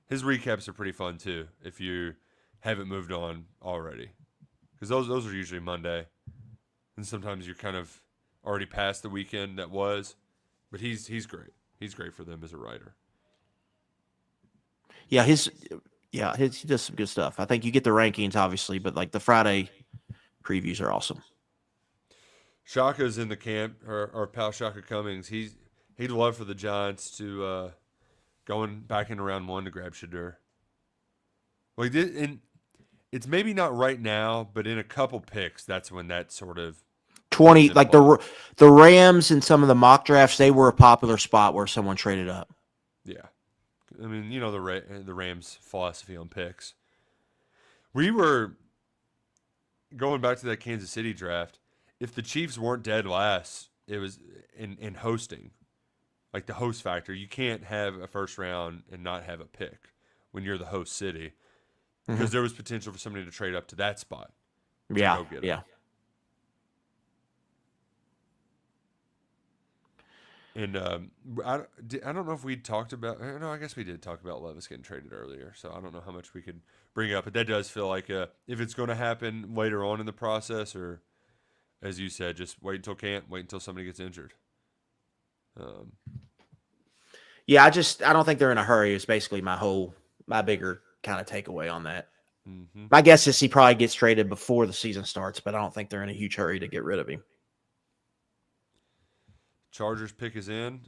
His recaps are pretty fun too, if you haven't moved on already. Because those are usually Monday. And sometimes you're kind of already past the weekend that was. But he's great. He's great for them as a writer. Yeah, he does some good stuff. I think you get the rankings, obviously, but like the Friday previews are awesome. Shaka's in the camp, our pal Shaka Cummings. He'd love for the Giants to going back in round 1 to grab Shadur. Like it's maybe not right now, but in a couple picks, that's when that sort of 20 like the Rams in some of the mock drafts, they were a popular spot where someone traded up. Yeah. I mean, you know the Rams' philosophy on picks. We were going back to that Kansas City draft. If the Chiefs weren't dead last, it was in hosting, like the host factor. You can't have a first round and not have a pick when you're the host city, because there was potential for somebody to trade up to that spot. Yeah, yeah. And I don't know if we talked about. No, I guess we did talk about Levis getting traded earlier. So I don't know how much we could bring up, but that does feel like if it's going to happen later on in the process, or as you said, just wait until somebody gets injured. Yeah, I don't think they're in a hurry. It's basically my bigger kind of takeaway on that. Mm-hmm. My guess is he probably gets traded before the season starts, but I don't think they're in a huge hurry to get rid of him. Chargers pick is in.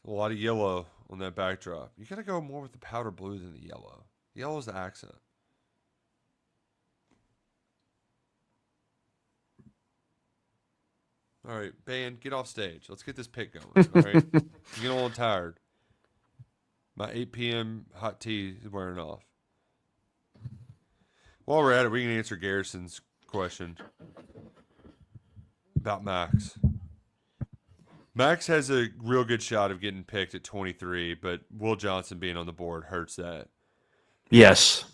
A lot of yellow on that backdrop. You got to go more with the powder blue than the yellow. Yellow's the accent. All right, band, get off stage. Let's get this pick going. All right, I'm getting a little tired. My 8 p.m. hot tea is wearing off. While we're at it, we can answer Garrison's question about Max. Max has a real good shot of getting picked at 23, but Will Johnson being on the board hurts that. Yes.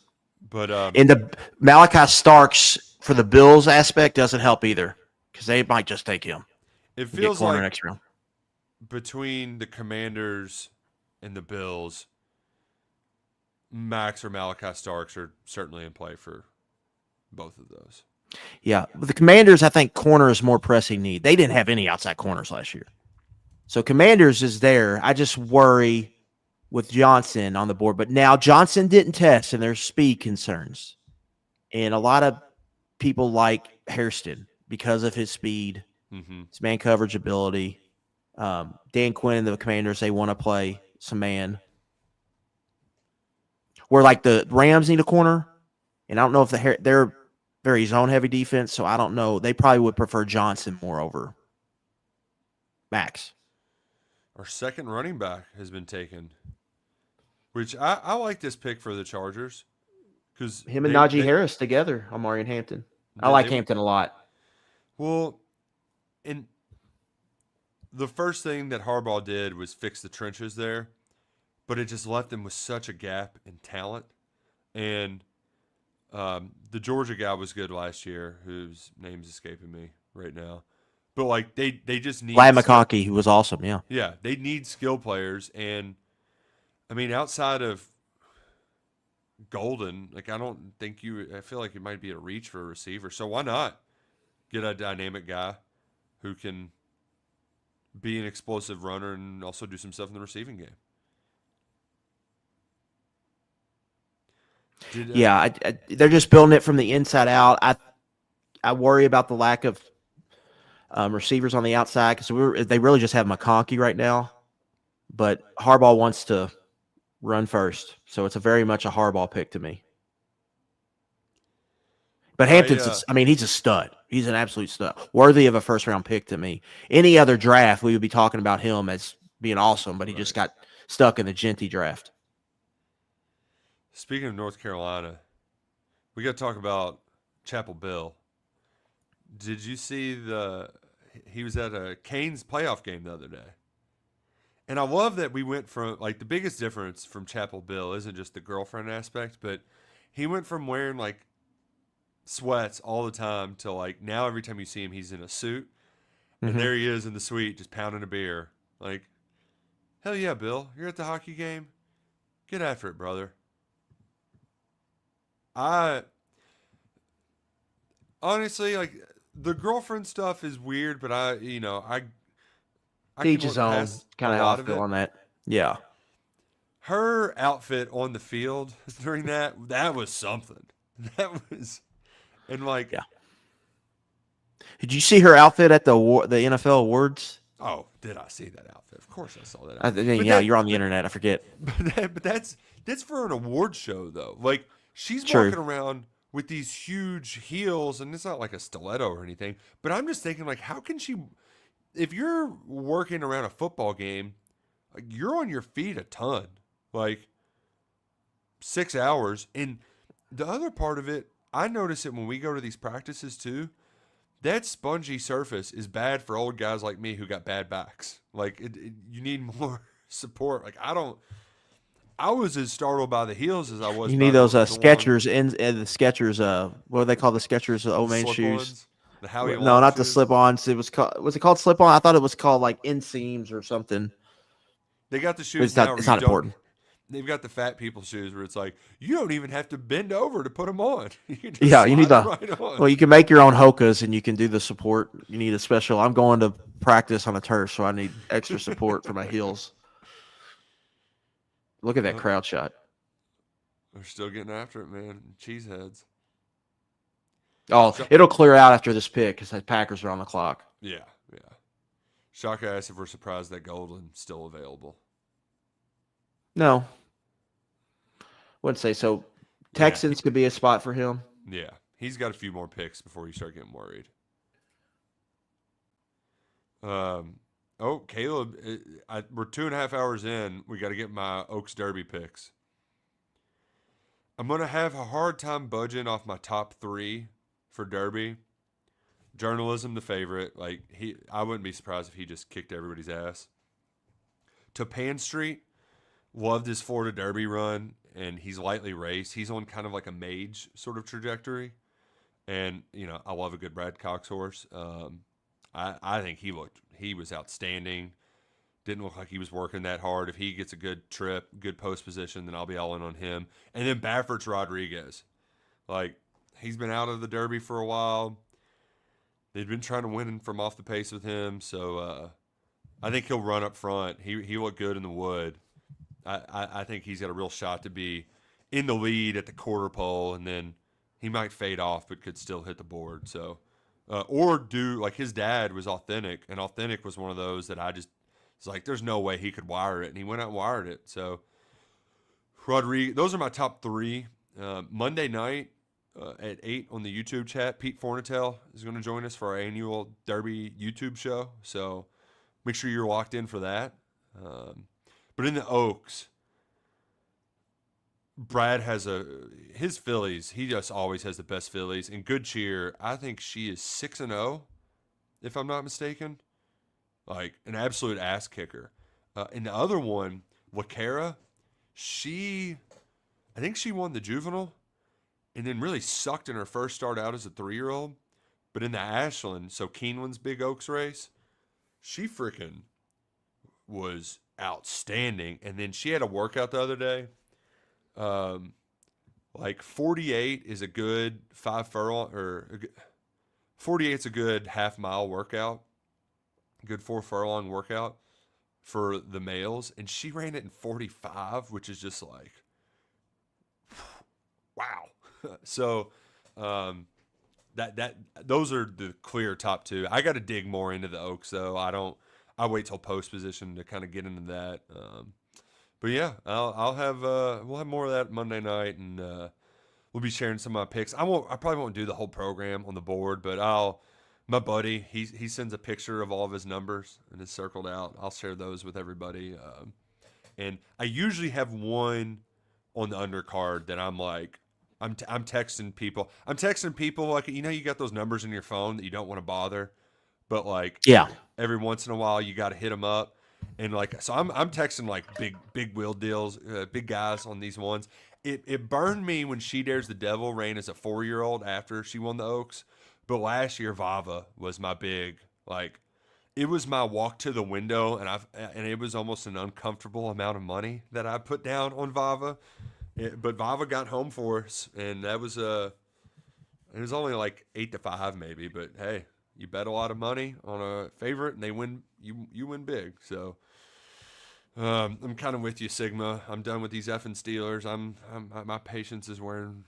But and the Malachi Starks for the Bills aspect doesn't help either because they might just take him. It feels like next round. Between the Commanders and the Bills, Max or Malachi Starks are certainly in play for both of those. Yeah. With the Commanders, I think corner is more pressing need. They didn't have any outside corners last year. So Commanders is there. I just worry with Johnson on the board. But now Johnson didn't test, and there's speed concerns. And a lot of people like Hairston because of his speed, his man coverage ability. Dan Quinn, the Commanders, they want to play some man. Where like the Rams need a corner, and I don't know if they're very zone-heavy defense, so I don't know. They probably would prefer Johnson more over Max. Our second running back has been taken, which I like this pick for the Chargers. Because him and Najee Harris together, Amari and Hampton. I like Hampton a lot. Well, and the first thing that Harbaugh did was fix the trenches there, but it just left them with such a gap in talent. And the Georgia guy was good last year, whose name's escaping me right now. But like they just need Vlad McConkey, who was awesome, yeah. Yeah, they need skill players, and I mean outside of Golden, like I feel like it might be a reach for a receiver. So why not get a dynamic guy who can be an explosive runner and also do some stuff in the receiving game? They're just building it from the inside out. I worry about the lack of receivers on the outside because they really just have McConkey right now. But Harbaugh wants to run first, so it's very much a Harbaugh pick to me. But Hampton's, he's a stud. He's an absolute stud, worthy of a first-round pick to me. Any other draft, we would be talking about him as being awesome, but he just got stuck in the Jeanty draft. Speaking of North Carolina, we got to talk about Chapel Bill. Did you see he was at a Canes playoff game the other day? And I love that we went from, like, the biggest difference from Chapel Bill isn't just the girlfriend aspect, but he went from wearing, like, sweats all the time to, like, now every time you see him, he's in a suit. And there he is in the suite just pounding a beer. Like, hell yeah, Bill. You're at the hockey game? Get after it, brother. Honestly, like, the girlfriend stuff is weird, but I each his own, kind of how I feel on that. Yeah. Her outfit on the field during that was something. And like, yeah. Did you see her outfit at the NFL awards? Oh, did I see that outfit? Of course I saw that outfit. You're on the internet. I forget. But that's for an award show, though. Like, she's walking around with these huge heels, and it's not like a stiletto or anything. But I'm just thinking, like, how can she? If you're working around a football game, like, you're on your feet a ton, like 6 hours. And the other part of it, I notice it when we go to these practices too. That spongy surface is bad for old guys like me who got bad backs. Like, you need more support. Like, I was as startled by the heels as I was. You need those Skechers and the Skechers. What do they call the Skechers? Old man shoes. The Howie No, Long not the shoes? slip-ons. Was it called slip-on? I thought it was called like inseams or something. They got the But shoes it's now not. where It's you not don't. important. They've got the fat people shoes where it's like you don't even have to bend over to put them on. You can just Yeah, you need slide the. 'em right on. Well, you can make your own Hokas and you can do the support. You need a special. I'm going to practice on a turf, so I need extra support for my heels. Look at that crowd shot. They're still getting after it, man. Cheeseheads. Oh, it'll clear out after this pick because the Packers are on the clock. Yeah, yeah. Shaka asked if we're surprised that Golden's still available. No, wouldn't say so. Texans could be a spot for him. Yeah, he's got a few more picks before you start getting worried. Caleb, we're 2.5 hours in. We got to get my Oaks Derby picks. I'm gonna have a hard time budging off my top 3 for Derby. Journalism, the favorite. I wouldn't be surprised if he just kicked everybody's ass. To Pan Street, loved his Florida Derby run, and he's lightly raced. He's on kind of like a mage sort of trajectory, and I love a good Brad Cox horse. I think he was outstanding. Didn't look like he was working that hard. If he gets a good trip, good post position, then I'll be all in on him. And then Baffert's Rodriguez. He's been out of the Derby for a while. They've been trying to win from off the pace with him, so I think he'll run up front. He looked good in the wood. I think he's got a real shot to be in the lead at the quarter pole, and then he might fade off but could still hit the board. So, or do like his dad was Authentic, and Authentic was one of those that I just was like, there's no way he could wire it, and he went out and wired it. So, Rodriguez, those are my top 3. Monday night at 8 on the YouTube chat, Pete Fornatel is going to join us for our annual Derby YouTube show. So, make sure you're locked in for that. But in the Oaks, Brad has his fillies. He just always has the best fillies. And Good Cheer, I think she is 6-0, if I'm not mistaken. Like an absolute ass kicker. And the other one, Luckett, I think she won the juvenile, and then really sucked in her first start out as a 3-year-old. But in the Ashland, so Keeneland's Big Oaks race, she freaking was outstanding. And then she had a workout the other day. 48 is a good 5 furlong, or 48's a good half-mile workout, good 4 furlong workout for the males, and she ran it in 45, which is just like, wow. So those are the clear top 2. I got to dig more into the Oaks though. I wait till post position to kind of get into that. But yeah, we'll have more of that Monday night, and we'll be sharing some of my picks. I probably won't do the whole program on the board, but my buddy, he sends a picture of all of his numbers and it's circled out. I'll share those with everybody. And I usually have one on the undercard that I'm like, I'm texting people. I'm texting people like, you got those numbers in your phone that you don't want to bother, but like, every once in a while you got to hit them up. And so I'm texting like big wheel deals, big guys on these ones. It burned me when She Dares the Devil ran as a 4-year-old after she won the Oaks. But last year Vava was my big, it was my walk to the window, and it was almost an uncomfortable amount of money that I put down on Vava. But Vava got home for us, and that was it was only like 8-5 maybe, but hey, you bet a lot of money on a favorite and they win, you win big. So I'm kind of with you, Sigma. I'm done with these effing Steelers. My patience is wearing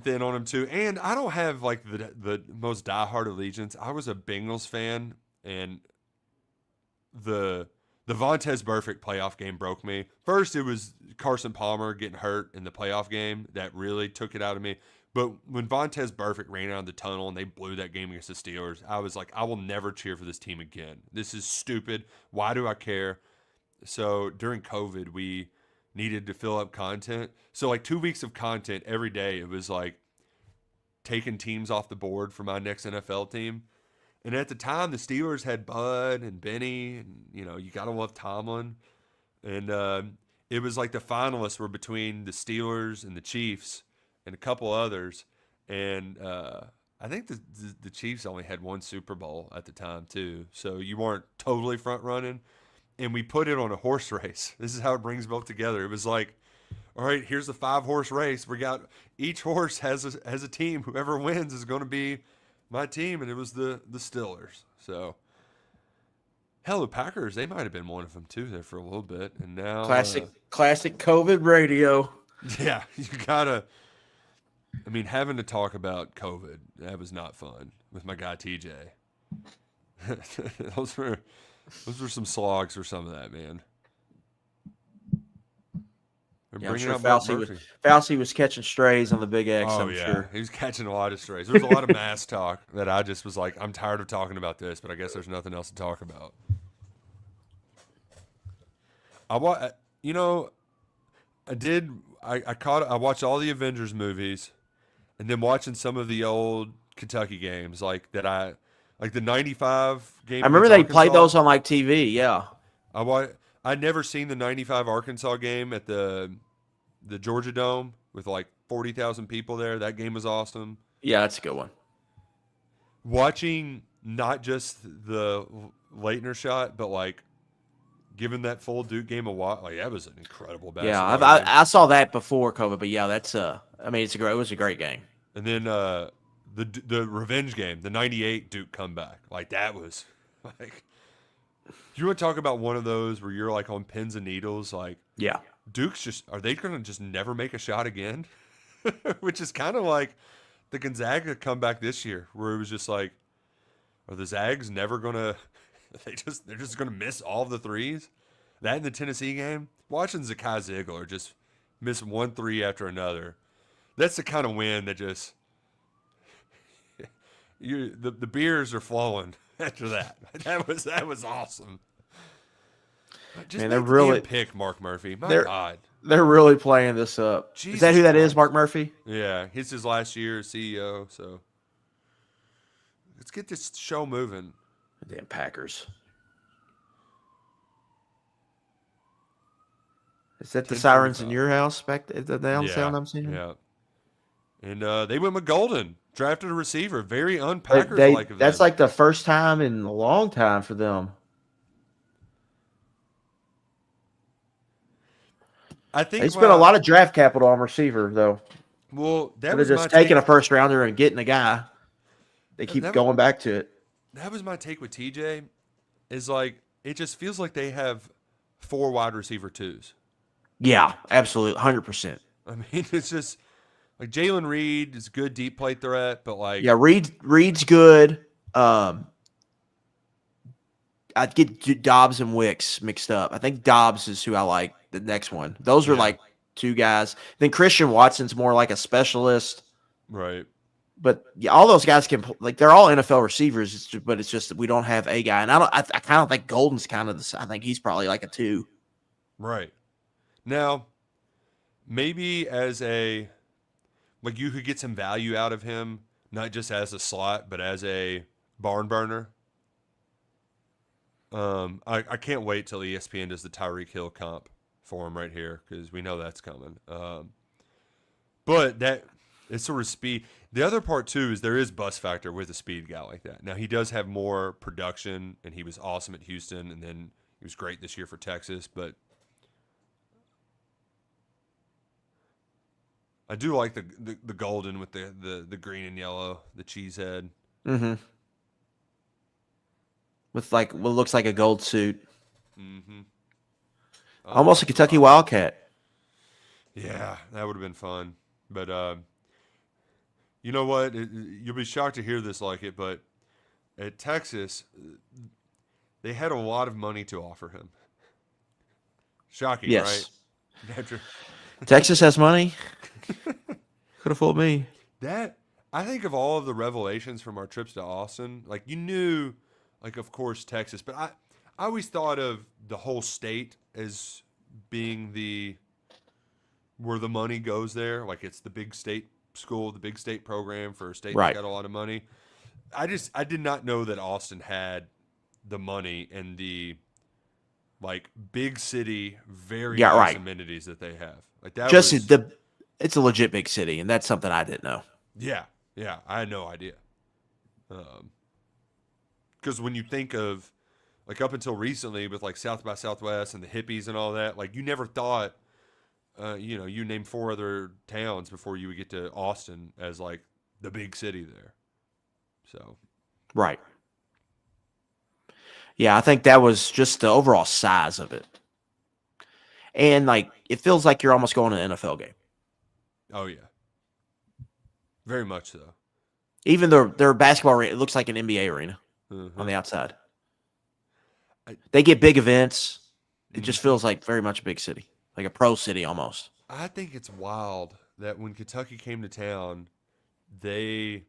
thin on them too. And I don't have like the most diehard allegiance. I was a Bengals fan, and the Vontaze Burfict playoff game broke me. First, it was Carson Palmer getting hurt in the playoff game that really took it out of me. But when Vontaze Burfict ran out of the tunnel and they blew that game against the Steelers, I was like, I will never cheer for this team again. This is stupid. Why do I care? So during COVID, we needed to fill up content. So like 2 weeks of content every day, it was like taking teams off the board for my next NFL team. And at the time, the Steelers had Bud and Benny, and you gotta love Tomlin. And it was like the finalists were between the Steelers and the Chiefs and a couple others. And I think the Chiefs only had one Super Bowl at the time too, so you weren't totally front running. And we put it on a horse race. This is how it brings both together. It was like, all right, here's the 5-horse race. We got each horse has a team. Whoever wins is going to be my team, and it was the Steelers. So, hell, the Packers, they might have been one of them too there for a little bit, and now Classic COVID radio. yeah, you gotta. I mean, having to talk about COVID, that was not fun with my guy TJ. Those were some slogs for some of that, man. Yeah, I'm sure Fauci was catching strays on the Big X, Oh, I'm yeah. sure. He was catching a lot of strays. There was a lot of mass talk that I just was like, I'm tired of talking about this, but I guess there's nothing else to talk about. I watched all the Avengers movies, and then watching some of the old Kentucky games, like the 95 game. I remember against they played Arkansas. those on like TV, yeah. I'd never seen the 95 Arkansas game at the Georgia Dome with like 40,000 people there. That game was awesome. Yeah, that's a good one. Watching not just the Leitner shot, but like giving that full Duke game a watch, like that was an incredible basketball Yeah, game. I saw that before COVID, but yeah, that's it was a great game. And then the revenge game, the 98 Duke comeback, like that was like. You want to talk about one of those where you're like on pins and needles, like Yeah. Duke's are they going to just never make a shot again? Which is kind of like the Gonzaga comeback this year, where it was just like, are the Zags never going to? They're just going to miss all of the threes. That in the Tennessee game, watching Zakai Ziegler just miss one three after another. That's the kind of win that just the beers are flowing after that. That was awesome. Just Man, they're they're really pick Mark Murphy. My they're- God. They're really playing this up. Is that who that is, Mark Murphy? Yeah, it's his last year as CEO. So let's get this show moving. Damn Packers. Is that the sirens in your house back at the down sound I'm seeing? Yeah. And they went with Golden, drafted a receiver. Very un-Packers like of them. That's like the first time in a long time for them. I think They spent a lot of draft capital on receiver, though. Well, that They're was just my taking take. a first rounder and getting a guy. They keep going back to it. That was my take with TJ. Is like it just feels like they have 4 wide receiver twos. Yeah, absolutely, 100%. I mean, it's just like Jalen Reed is a good deep play threat, but like Yeah, Reed's good. I'd get Dobbs and Wicks mixed up. I think Dobbs is who I like. The next one. Those are like 2 guys. Then Christian Watson's more like a specialist. right. But yeah, all those guys can like they're all NFL receivers. But it's just that we don't have a guy, and I kind of think Golden's kind of the. I think he's probably like a 2. Right. Now, maybe as a like you could get some value out of him, not just as a slot, but as a barn burner. I can't wait till ESPN does the Tyreek Hill comp for him right here because we know that's coming. But that it's sort of speed. The other part too is there is bust factor with a speed guy like that. Now he does have more production, and he was awesome at Houston, and then he was great this year for Texas. But I do like the golden with the green and yellow, the cheese head. Mm-hmm. With like what looks like a gold suit. Mm-hmm. Almost a Kentucky Wildcat. Yeah, that would have been fun. But you know what? You'll be shocked to hear this like it, but at Texas, they had a lot of money to offer him. Shocking, Yes. right? Texas has money. Could have fooled me. That I think of all of the revelations from our trips to Austin, like you knew, like of course Texas, but I always thought of the whole state as being where the money goes there. Like it's the big state school, the big state program for a state Right. that got a lot of money. I did not know that Austin had the money and the like big city, very nice right. amenities that they have. Like that Just was, it's a legit big city, and that's something I didn't know. yeah, I had no idea. Because when you think of, like, up until recently with, like, South by Southwest and the hippies and all that, like, you never thought, you name 4 other towns before you would get to Austin as, like, the big city there. So. Right. Yeah, I think that was just the overall size of it. And, like, it feels like you're almost going to an NFL game. Oh, yeah. Very much so. Even their basketball arena, it looks like an NBA arena on the outside. They get big events. It just feels like very much a big city, like a pro city almost. I think it's wild that when Kentucky came to town, they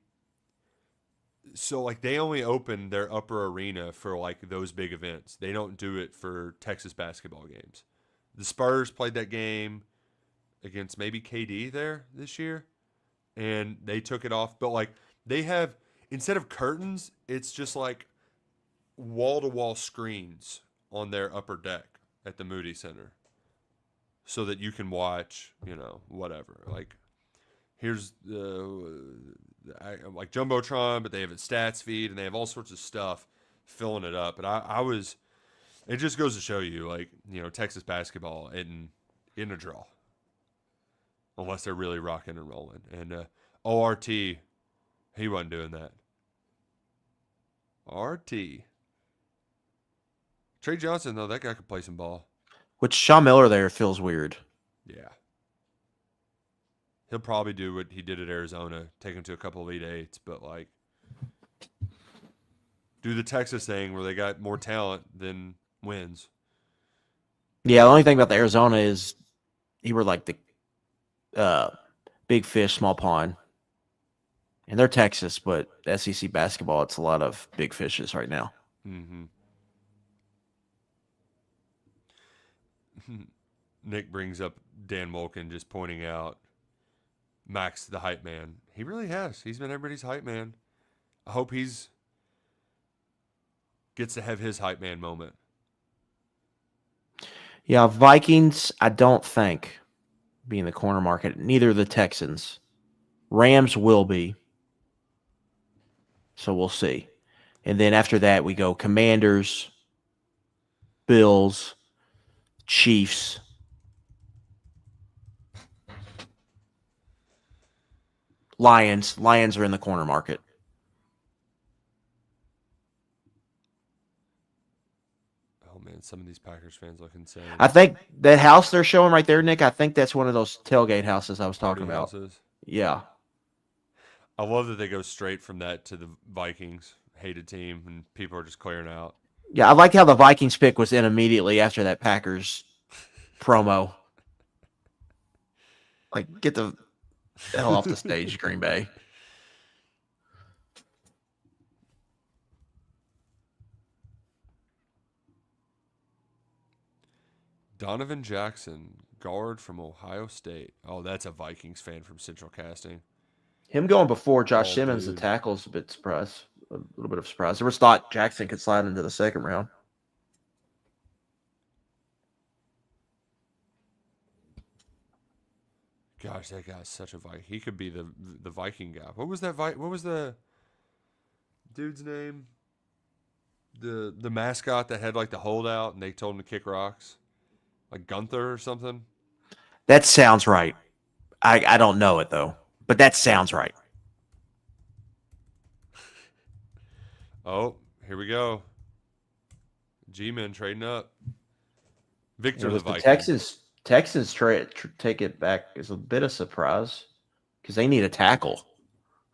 only opened their upper arena for, like, those big events. They don't do it for Texas basketball games. The Spurs played that game against maybe KD there this year, and they took it off. But, like, they have, instead of curtains, it's just like wall-to-wall screens on their upper deck at the Moody Center so that you can watch, whatever. Like, here's like Jumbotron, but they have a stats feed, and they have all sorts of stuff filling it up. And it just goes to show you, like, Texas basketball isn't a draw unless they're really rocking and rolling. And ORT, he wasn't doing that. RT. Trey Johnson, though, that guy could play some ball. Which Sean Miller there feels weird. Yeah. He'll probably do what he did at Arizona, take him to a couple Elite Eights, but, like, do the Texas thing where they got more talent than wins. Yeah, the only thing about the Arizona is he were like the big fish, small pond. And they're Texas, but SEC basketball, it's a lot of big fishes right now. Mm-hmm. Nick brings up Dan Mulkin just pointing out Max the hype man. He really has. He's been everybody's hype man. I hope he's gets to have his hype man moment. Yeah, Vikings, I don't think, be in the corner market. Neither the Texans. Rams will be. So we'll see. And then after that, we go Commanders, Bills, Chiefs. Lions. Lions are in the corner market. Oh, man, some of these Packers fans look insane. I think that house they're showing right there, Nick, I think that's one of those tailgate houses I was talking about. Houses. Yeah. I love that they go straight from that to the Vikings, hated team, and people are just clearing out. Yeah, I like how the Vikings pick was in immediately after that Packers promo. Like, get the hell off the stage, Green Bay. Donovan Jackson, guard from Ohio State. Oh, that's a Vikings fan from Central Casting. Him going before Josh Simmons, the tackle's a bit surprised. A little bit of surprise. There was thought Jackson could slide into the second round. Gosh, that guy's such a Viking. He could be the Viking guy. What was that? What was the dude's name? The mascot that had, like, the holdout and they told him to kick rocks, like Gunther or something. That sounds right. I don't know it though, but that sounds right. Oh, here we go. G-Men trading up. Victor the Viking. Texans take it back is a bit of surprise because they need a tackle.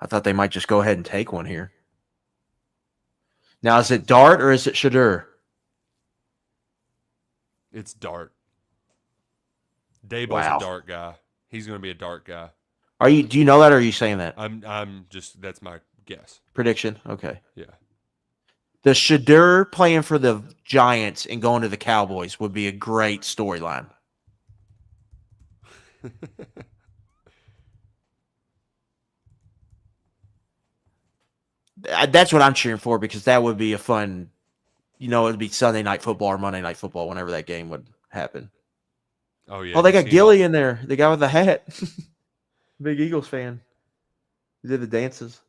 I thought they might just go ahead and take one here. Now, is it Dart or is it Shadur? It's Dart. Daboll's Wow. a Dart guy. He's going to be a Dart guy. Do you know that or are you saying that? I'm just, that's my guess. Prediction? Okay. Yeah. The Shadur playing for the Giants and going to the Cowboys would be a great storyline. That's what I'm cheering for because that would be a fun, it'd be Sunday Night Football or Monday Night Football whenever that game would happen. Oh, yeah. Oh, they got Gilly in there. The guy with the hat. Big Eagles fan. He did the dances.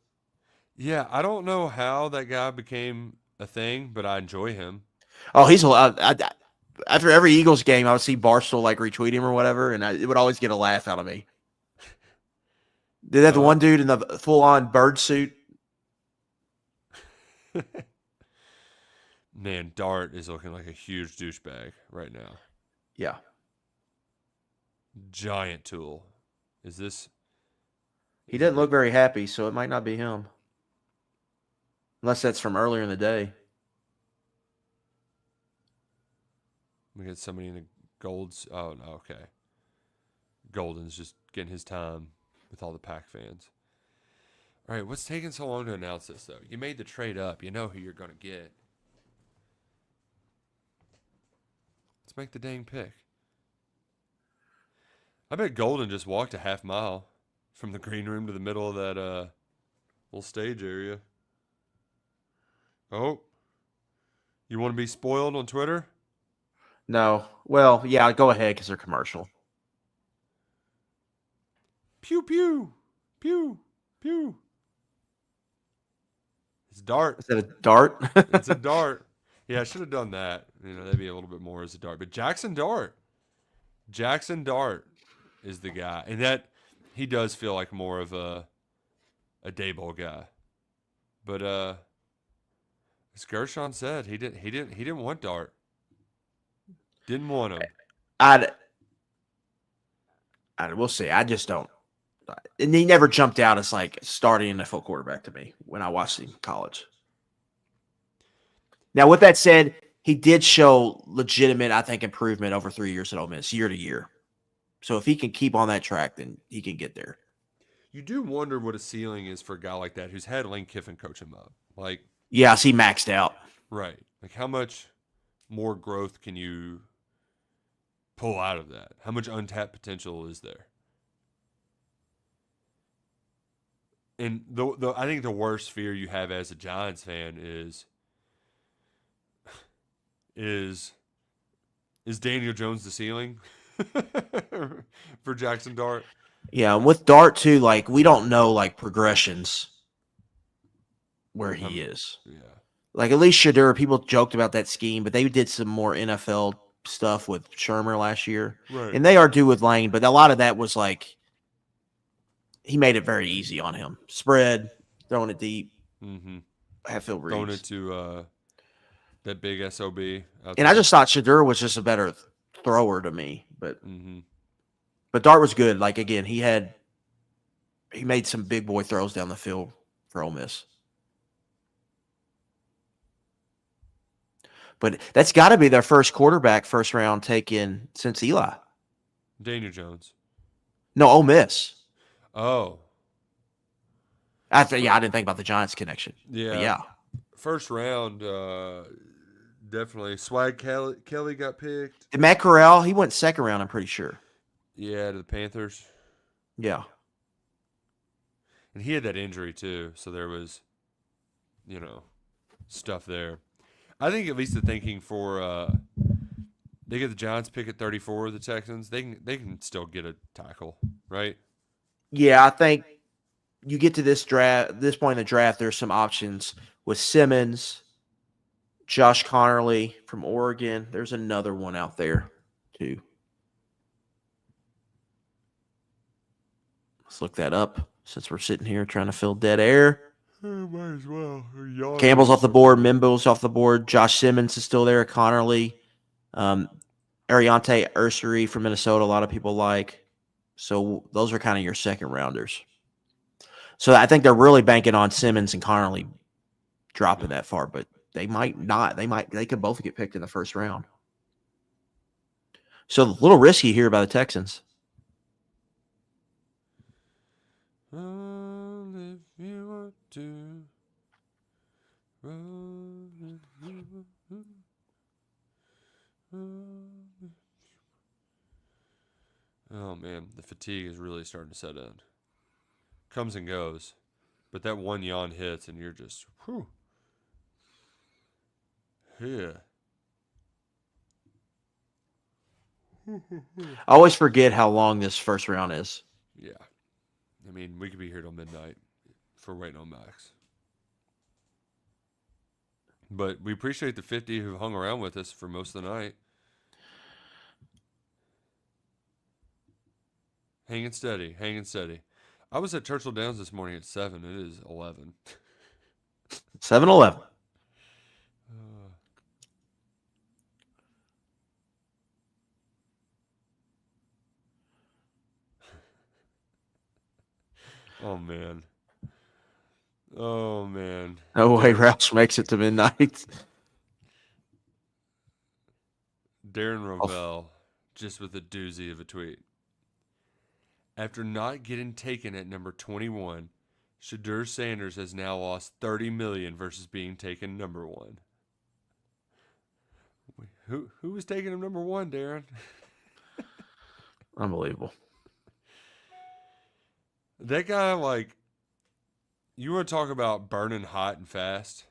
Yeah, I don't know how that guy became a thing, but I enjoy him. Oh, he's a lot. After every Eagles game, I would see Barstool like retweet him or whatever, and it would always get a laugh out of me. Did that the one dude in the full-on bird suit? Man, Dart is looking like a huge douchebag right now. Yeah. Giant tool. Is this? He doesn't look very happy, so it might not be him. Unless that's from earlier in the day. We got somebody in the golds. Oh, no, okay. Golden's just getting his time with all the Pack fans. All right, what's taking so long to announce this, though? You made the trade up. You know who you're going to get. Let's make the dang pick. I bet Golden just walked a half mile from the green room to the middle of that little stage area. Oh. You want to be spoiled on Twitter? No. Well, yeah, go ahead because they're commercial. Pew, pew. Pew, pew. It's Dart. Is that a dart? It's a Dart. Yeah, I should have done that. You know, that'd be a little bit more as a Dart. But Jackson Dart is the guy. And that he does feel like more of a Daboll guy. But as Gershon said, he didn't want Dart. Didn't want him. We'll see. I just don't. And he never jumped out as like starting NFL quarterback to me when I watched him in college. Now, with that said, he did show legitimate, I think, improvement over 3 years at Ole Miss, year to year. So if he can keep on that track, then he can get there. You do wonder what a ceiling is for a guy like that who's had Lane Kiffin coach him up. Like, yeah, he maxed out. Right. Like, how much more growth can you pull out of that? How much untapped potential is there? And I think the worst fear you have as a Giants fan is Daniel Jones the ceiling for Jackson Dart? Yeah, and with Dart too, like we don't know like progressions where he is. Yeah. Like at least Shadur, people joked about that scheme, but they did some more NFL stuff with Shermer last year. Right. And they are due with Lane, but a lot of that was like he made it very easy on him. Spread, throwing it deep. Mm-hmm. Half-field reads. Throwing it to that big SOB. And I just thought Shadur was just a better thrower to me. But mm-hmm. But Dart was good. Like again, he made some big boy throws down the field for Ole Miss. But that's got to be their first quarterback, first round taken since Eli. Daniel Jones. No, Ole Miss. Oh. I didn't think about the Giants connection. Yeah. But yeah. First round, definitely. Swag Kelly got picked. Did Matt Corral, he went second round, I'm pretty sure. Yeah, to the Panthers. Yeah. And he had that injury too, so there was, stuff there. I think at least the thinking for they get the Giants pick at 34, the Texans, they can still get a tackle, right? Yeah, I think you get to this point in the draft, there's some options with Simmons, Josh Connerly from Oregon. There's another one out there too. Let's look that up since we're sitting here trying to fill dead air. Might as well. Campbell's off the board. Mimbo's off the board. Josh Simmons is still there. Connerly. Ariante Ursary from Minnesota, a lot of people like. So those are kind of your second rounders. So I think they're really banking on Simmons and Connerly dropping that far, but they might not. They could both get picked in the first round. So a little risky here by the Texans. Run if you want to. Run if you want to. Oh man, the fatigue is really starting to set in. Comes and goes, but that one yawn hits, and you're just, whew. Yeah. I always forget how long this first round is. Yeah. I mean, we could be here till midnight for waiting on Max. But we appreciate the 50 who hung around with us for most of the night. Hanging steady, hanging steady. I was at Churchill Downs this morning at 7. It is 11. 7-Eleven. Oh, man. Oh, man. No way Roush makes it to midnight. Darren Rovell, just with a doozy of a tweet. After not getting taken at number 21, Shadur Sanders has now lost $30 million versus being taken number 1. Who was taking him number 1, Darren? Unbelievable. That guy, like, you want to talk about burning hot and fast?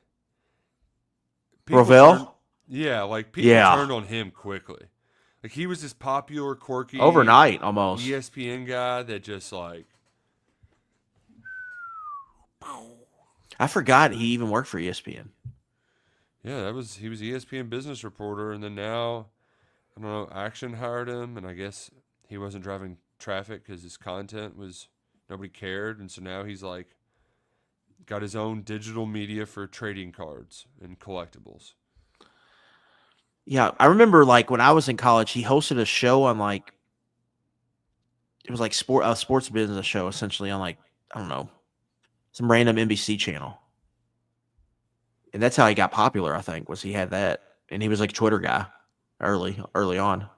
Rovell? Yeah, like, people turned on him quickly. Like, he was this popular, quirky... Overnight, almost. ESPN guy that just, like... I forgot he even worked for ESPN. Yeah, he was ESPN business reporter, and then now, I don't know, Action hired him, and I guess he wasn't driving traffic because his content was... Nobody cared, and so now he's, like, got his own digital media for trading cards and collectibles. Yeah, I remember, like, when I was in college, he hosted a show on, like, it was like a sports business show, essentially, on, like, I don't know, some random NBC channel. And that's how he got popular, I think, was he had that. And he was, like, a Twitter guy early on.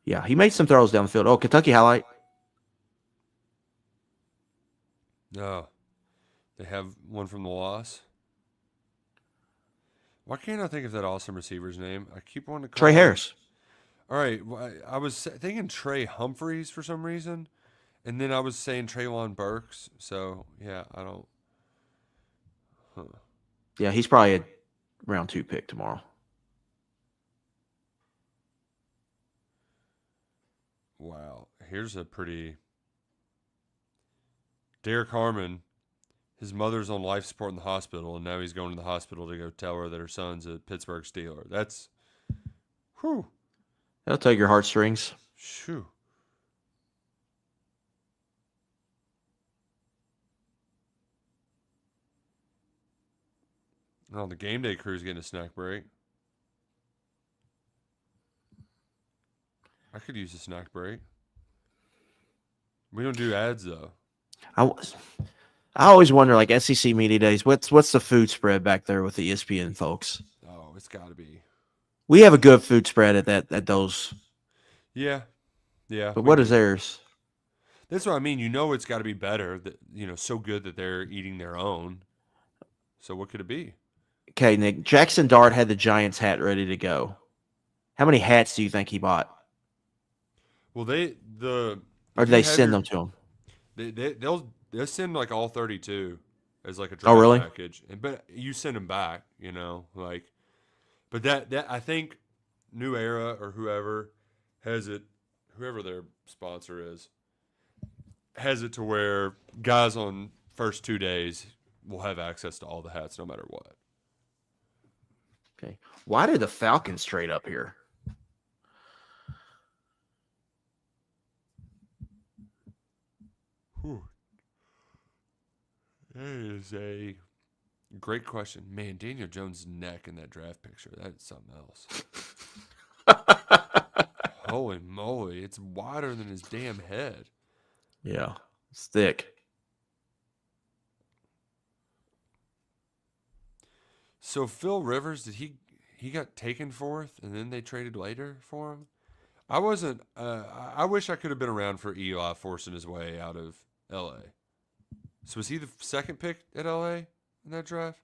Yeah, he made some throws down the field. Oh, Kentucky highlight. No. They have one from the loss. Why can't I think of that awesome receiver's name? I keep wanting to call Trey Harris. All right. Well, I was thinking Trey Humphreys for some reason. And then I was saying Treylon Burks. So, yeah, I don't. Huh. Yeah, he's probably a round 2 pick tomorrow. Wow. Here's a pretty. Derek Harmon, his mother's on life support in the hospital, and now he's going to the hospital to go tell her that her son's a Pittsburgh Steeler. That's. Whew. That'll tug your heartstrings. Shoo. Oh, the game day crew's getting a snack break. I could use a snack break. We don't do ads though. I always wonder, like, SEC media days, what's the food spread back there with the ESPN folks? Oh, it's got to be. We have a good food spread at those. Yeah, yeah. But what is theirs? That's what I mean. You know, it's got to be better. That so good that they're eating their own. So what could it be? Okay, Nick. Jackson Dart had the Giants hat ready to go. How many hats do you think he bought? Well, or do they send them to him? They'll send like all 32 as like a Oh, really? draft package, but you send them back, like. But that I think New Era or whoever has it, whoever their sponsor is, has it to where guys on first 2 days will have access to all the hats no matter what. Okay. Why did the Falcons trade up here? Whew. That is a great question. Man, Daniel Jones' neck in that draft picture, that's something else. Holy moly, it's wider than his damn head. Yeah, it's thick. So Phil Rivers, did he got taken 4th and then they traded later for him? I wasn't I wish I could have been around for Eli forcing his way out of LA. So was he the second pick at LA in that draft?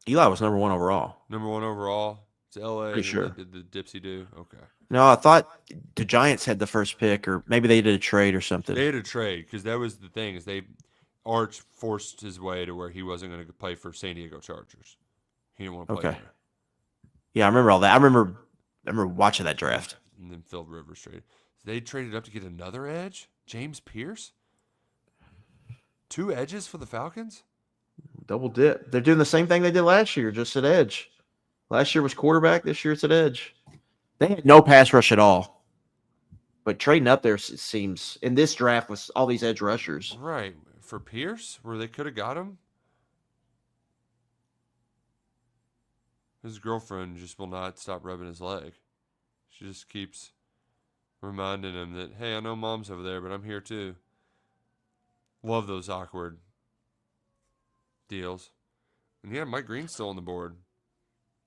Eli was number 1 overall. Number 1 overall. It's LA. Pretty sure. Did the Dipsy do? Okay. No, I thought the Giants had the first pick, or maybe they did a trade or something. They had a trade because that was the thing, is Arch forced his way to where he wasn't going to play for San Diego Chargers. He didn't want to play there. Yeah, I remember all that. I remember watching that draft. And then Phil Rivers traded. They traded up to get another edge? James Pierce? 2 edges for the Falcons? Double dip. They're doing the same thing they did last year, just at edge. Last year was quarterback. This year it's at edge. They had no pass rush at all. But trading up there, it seems, in this draft with all these edge rushers. Right. For Pierce, where they could have got him? His girlfriend just will not stop rubbing his leg. She just keeps reminding him that, hey, I know Mom's over there, but I'm here too. Love those awkward deals. And yeah, Mike Green's still on the board.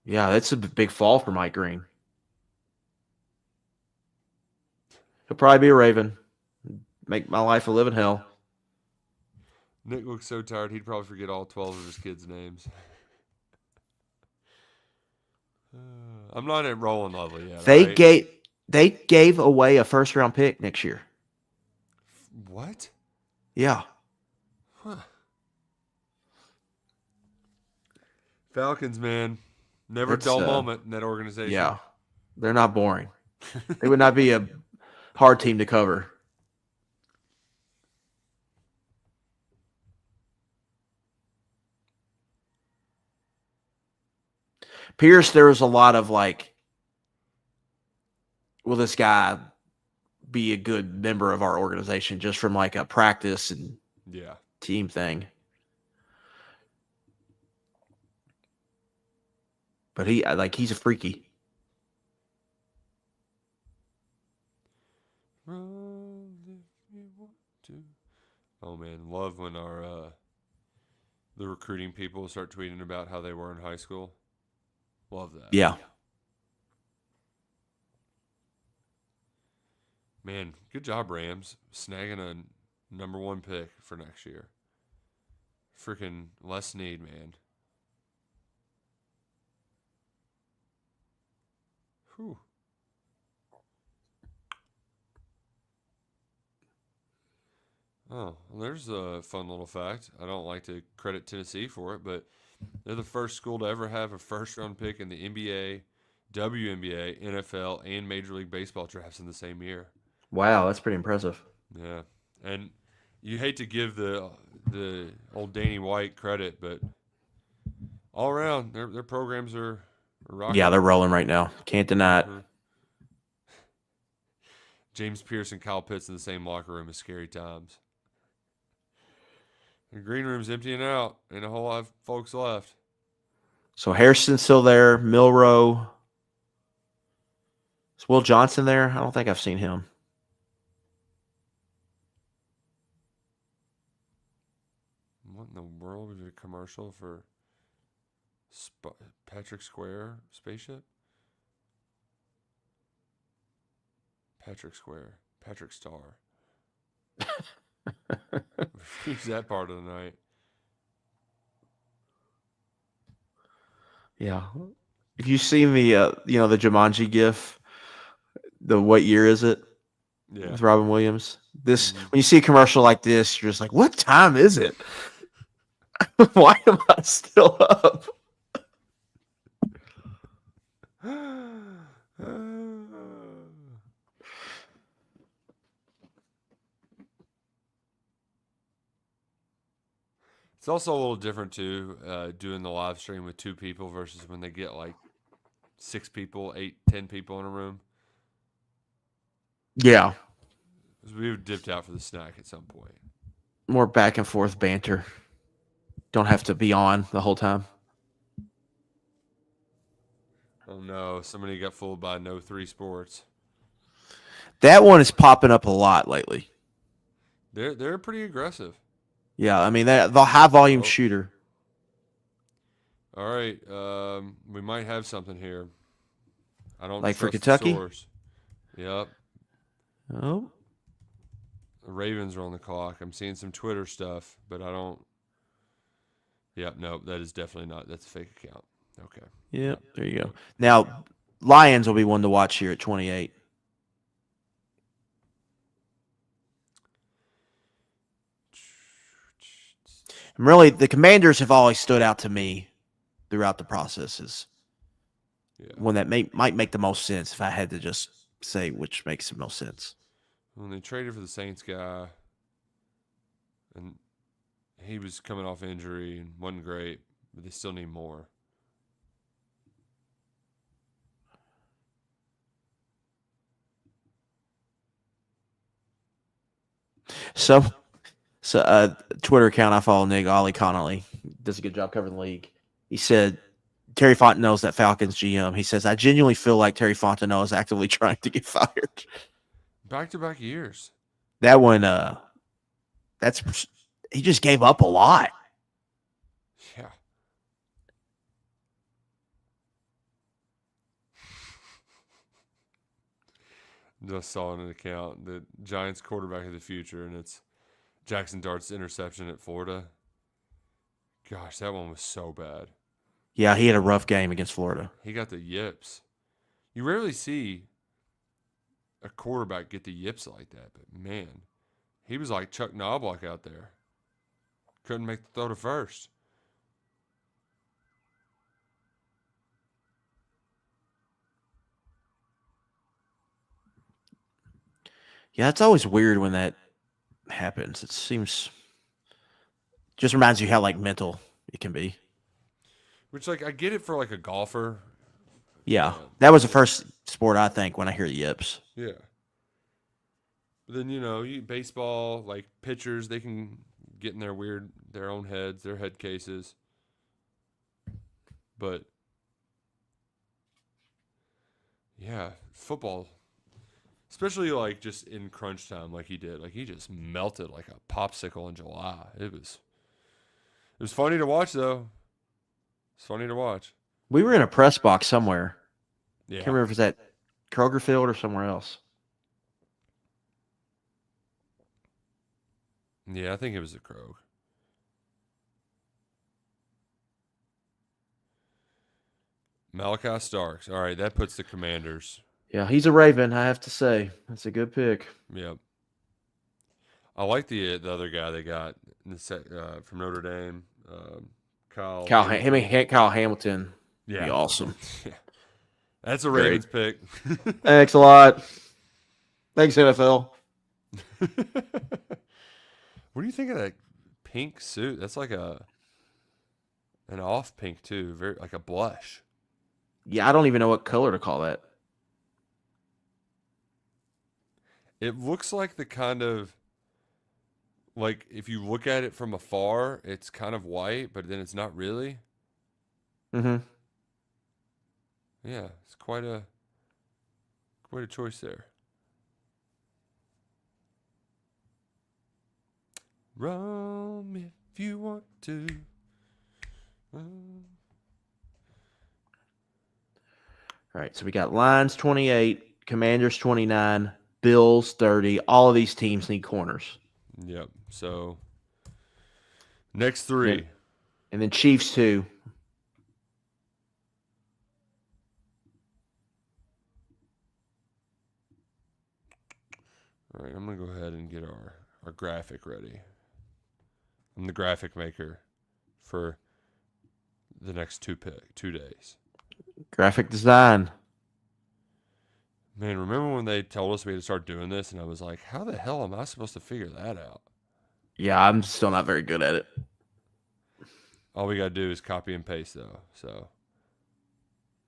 Yeah, that's a big fall for Mike Green. He'll probably be a Raven. Make my life a living hell. Nick looks so tired, he'd probably forget all 12 of his kids' names. I'm not at Rolling Lovely yet. They gave away a first-round pick next year. What? Yeah. Huh. Falcons, man. Never a dull moment in that organization. Yeah. They're not boring. They would not be a hard team to cover. Pierce, there was a lot of like, will this guy be a good member of our organization just from like a practice and team thing? But he's a freaky. Oh man, love when our the recruiting people start tweeting about how they were in high school. Love that. Yeah. Man, good job, Rams, snagging a number 1 pick for next year. Freaking Les Snead, man. Whew. Oh, well, there's a fun little fact. I don't like to credit Tennessee for it, but they're the first school to ever have a first-round pick in the NBA, WNBA, NFL, and Major League Baseball drafts in the same year. Wow, that's pretty impressive. Yeah, and you hate to give the old Danny White credit, but all around their programs are rocking. Yeah, they're rolling right now. Can't deny it. James Pierce and Kyle Pitts in the same locker room is scary times. The green room's emptying out, and a whole lot of folks left. So Harrison's still there. Milrow. Is Will Johnson there? I don't think I've seen him. What in the world was a commercial for Patrick Square spaceship? Patrick Square. Patrick Star. Use that part of the night. Yeah. If you see the the Jumanji gif, the what year is it? Yeah. With Robin Williams. When you see a commercial like this, you're just like, what time is it? Why am I still up? It's also a little different too, doing the live stream with 2 people versus when they get like 6 people, 8, 10 people in a room. Yeah. We've dipped out for the snack at some point. More back and forth banter. Don't have to be on the whole time. Oh no, somebody got fooled by No 3 Sports. That one is popping up a lot lately. They're pretty aggressive. Yeah, I mean the high volume shooter. All right, we might have something here. I don't like for trust Kentucky. The source. Yep. Oh. The Ravens are on the clock. I'm seeing some Twitter stuff, but I don't. Yep, no, that is definitely not. That's a fake account. Okay. Yep, there you go. Now, Lions will be one to watch here at 28. And really, the Commanders have always stood out to me throughout the process as one that might make the most sense if I had to just say which makes the most sense. When they traded for the Saints guy, and he was coming off injury and wasn't great, but they still need more. So Twitter account I follow, Nick Ollie Connolly, does a good job covering the league. He said Terry Fontenot's that Falcons GM. He says, I genuinely feel like Terry Fontenot is actively trying to get fired. Back-to-back years. That one, he just gave up a lot. Yeah. Just saw in an account the Giants quarterback of the future, and it's Jackson Dart's interception at Florida. Gosh, that one was so bad. Yeah, he had a rough game against Florida. He got the yips. You rarely see a quarterback get the yips like that, but man, he was like Chuck Knobloch out there. Couldn't make the throw to first. Yeah, it's always weird when that happens. It just reminds you how like mental it can be. Which, like, I get it for like a golfer. Yeah, that was the first sport I think when I hear the yips. Yeah. But then, baseball, like pitchers, they can get in their own heads, their head cases. But, yeah, football, especially like just in crunch time like he did. Like he just melted like a popsicle in July. It was funny to watch, though. It's funny to watch. We were in a press box somewhere. Yeah. Can't remember if it was at Kroger Field or somewhere else. Yeah, I think it was a Krog. Malachi Starks. All right, that puts the Commanders. Yeah, he's a Raven, I have to say. That's a good pick. Yep. I like the other guy they got from Notre Dame, Kyle Hamilton. Yeah, Be awesome. Yeah. That's a Ravens pick. Thanks a lot. Thanks, NFL. What do you think of that pink suit? That's like an off pink too, very like a blush. Yeah, I don't even know what color to call that. It looks like the kind of, like, if you look at it from afar, it's kind of white, but then it's not really. Mm-hmm. Yeah, it's quite a choice there. Roam if you want to. All right, so we got Lions 28, Commanders 29, Bills 30. All of these teams need corners. Yep. So next three. And then Chiefs 2. All right, I'm going to go ahead and get our graphic ready. I'm the graphic maker for the next 2 days. Graphic design. Man, remember when they told us we had to start doing this, and I was like, how the hell am I supposed to figure that out? Yeah, I'm still not very good at it. All we got to do is copy and paste, though. So,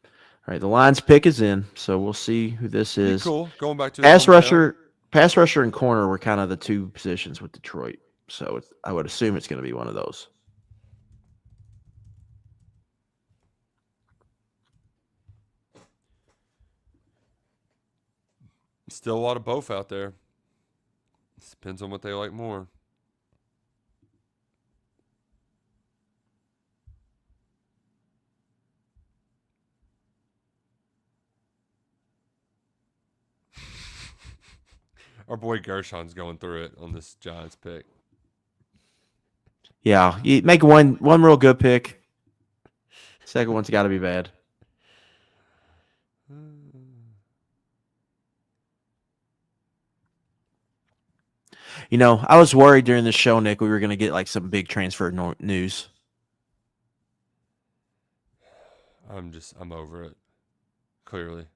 all right, the Lions pick is in, so we'll see who this is. cool. Going back to pass rusher, and corner were kind of the two positions with Detroit. So I would assume it's going to be one of those. Still a lot of both out there. Depends on what they like more. Our boy Gershon's going through it on this Giants pick. Yeah, you make one real good pick. Second one's got to be bad. You know, I was worried during the show, Nick, we were going to get like some big transfer news. I'm over it. Clearly.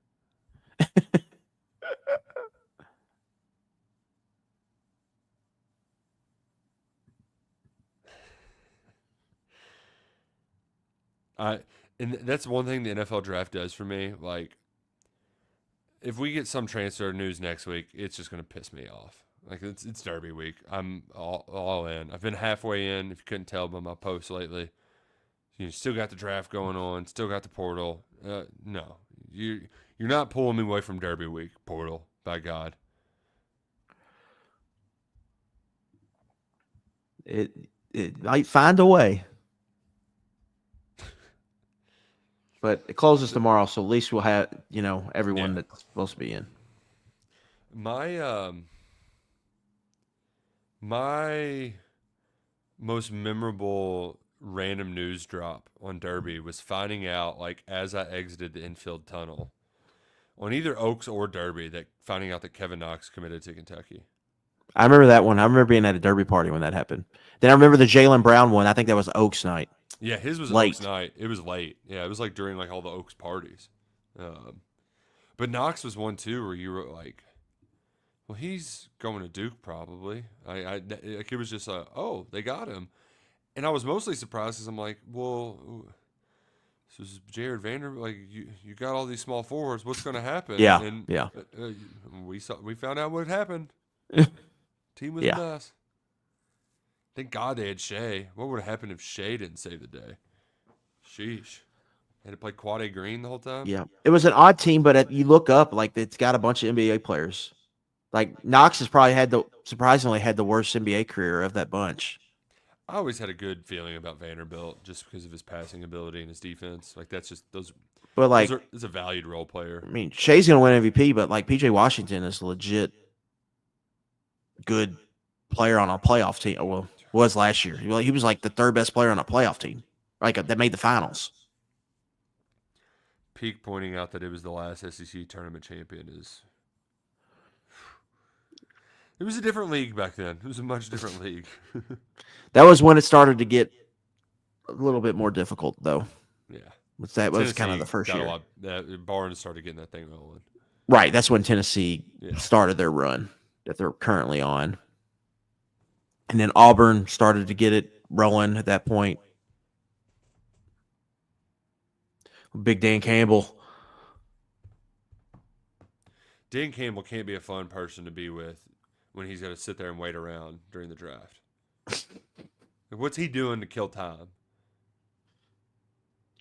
And that's one thing the NFL draft does for me. Like, if we get some transfer news next week, it's just going to piss me off. Like, it's Derby week. I'm all in. I've been halfway in, if you couldn't tell by my posts lately. You still got the draft going on, still got the portal. No, you're not pulling me away from Derby week, portal, by God. It might find a way. But it closes tomorrow, so at least we'll have, everyone that's supposed to be in. My most memorable random news drop on Derby was finding out, like, as I exited the infield tunnel on either Oaks or Derby, finding out that Kevin Knox committed to Kentucky. I remember that one. I remember being at a Derby party when that happened. Then I remember the Jaylen Brown one. I think that was Oaks night. Yeah, his was late. Oaks night. It was late. Yeah, it was like during like all the Oaks parties. But Knox was one too, where you were like, "Well, he's going to Duke probably." It was just oh, they got him, and I was mostly surprised because I'm like, "Well, this is Jared Vanderbilt. Like you got all these small forwards. What's going to happen?" Yeah, and, yeah. We found out what happened. Team was a mess. Thank God they had Shea. What would have happened if Shea didn't save the day? Sheesh. Had to play Quade Green the whole time? Yeah. It was an odd team, but you look up, like, it's got a bunch of NBA players. Like, Knox has probably surprisingly had the worst NBA career of that bunch. I always had a good feeling about Vanderbilt just because of his passing ability and his defense. Like, that's just is a valued role player. I mean, Shea's going to win MVP, but, like, PJ Washington is a legit good player on a playoff team. Well, was last year. He was like the third best player on a playoff team, like that made the finals. Peak pointing out that it was the last SEC tournament champion is. It was a different league back then. It was a much different league. That was when it started to get a little bit more difficult, though. Yeah, that was kind of the first year. Barnes started getting that thing rolling. Right, that's when Tennessee started their run that they're currently on. And then Auburn started to get it rolling at that point. Big Dan Campbell. Dan Campbell can't be a fun person to be with when he's got to sit there and wait around during the draft. What's he doing to kill time?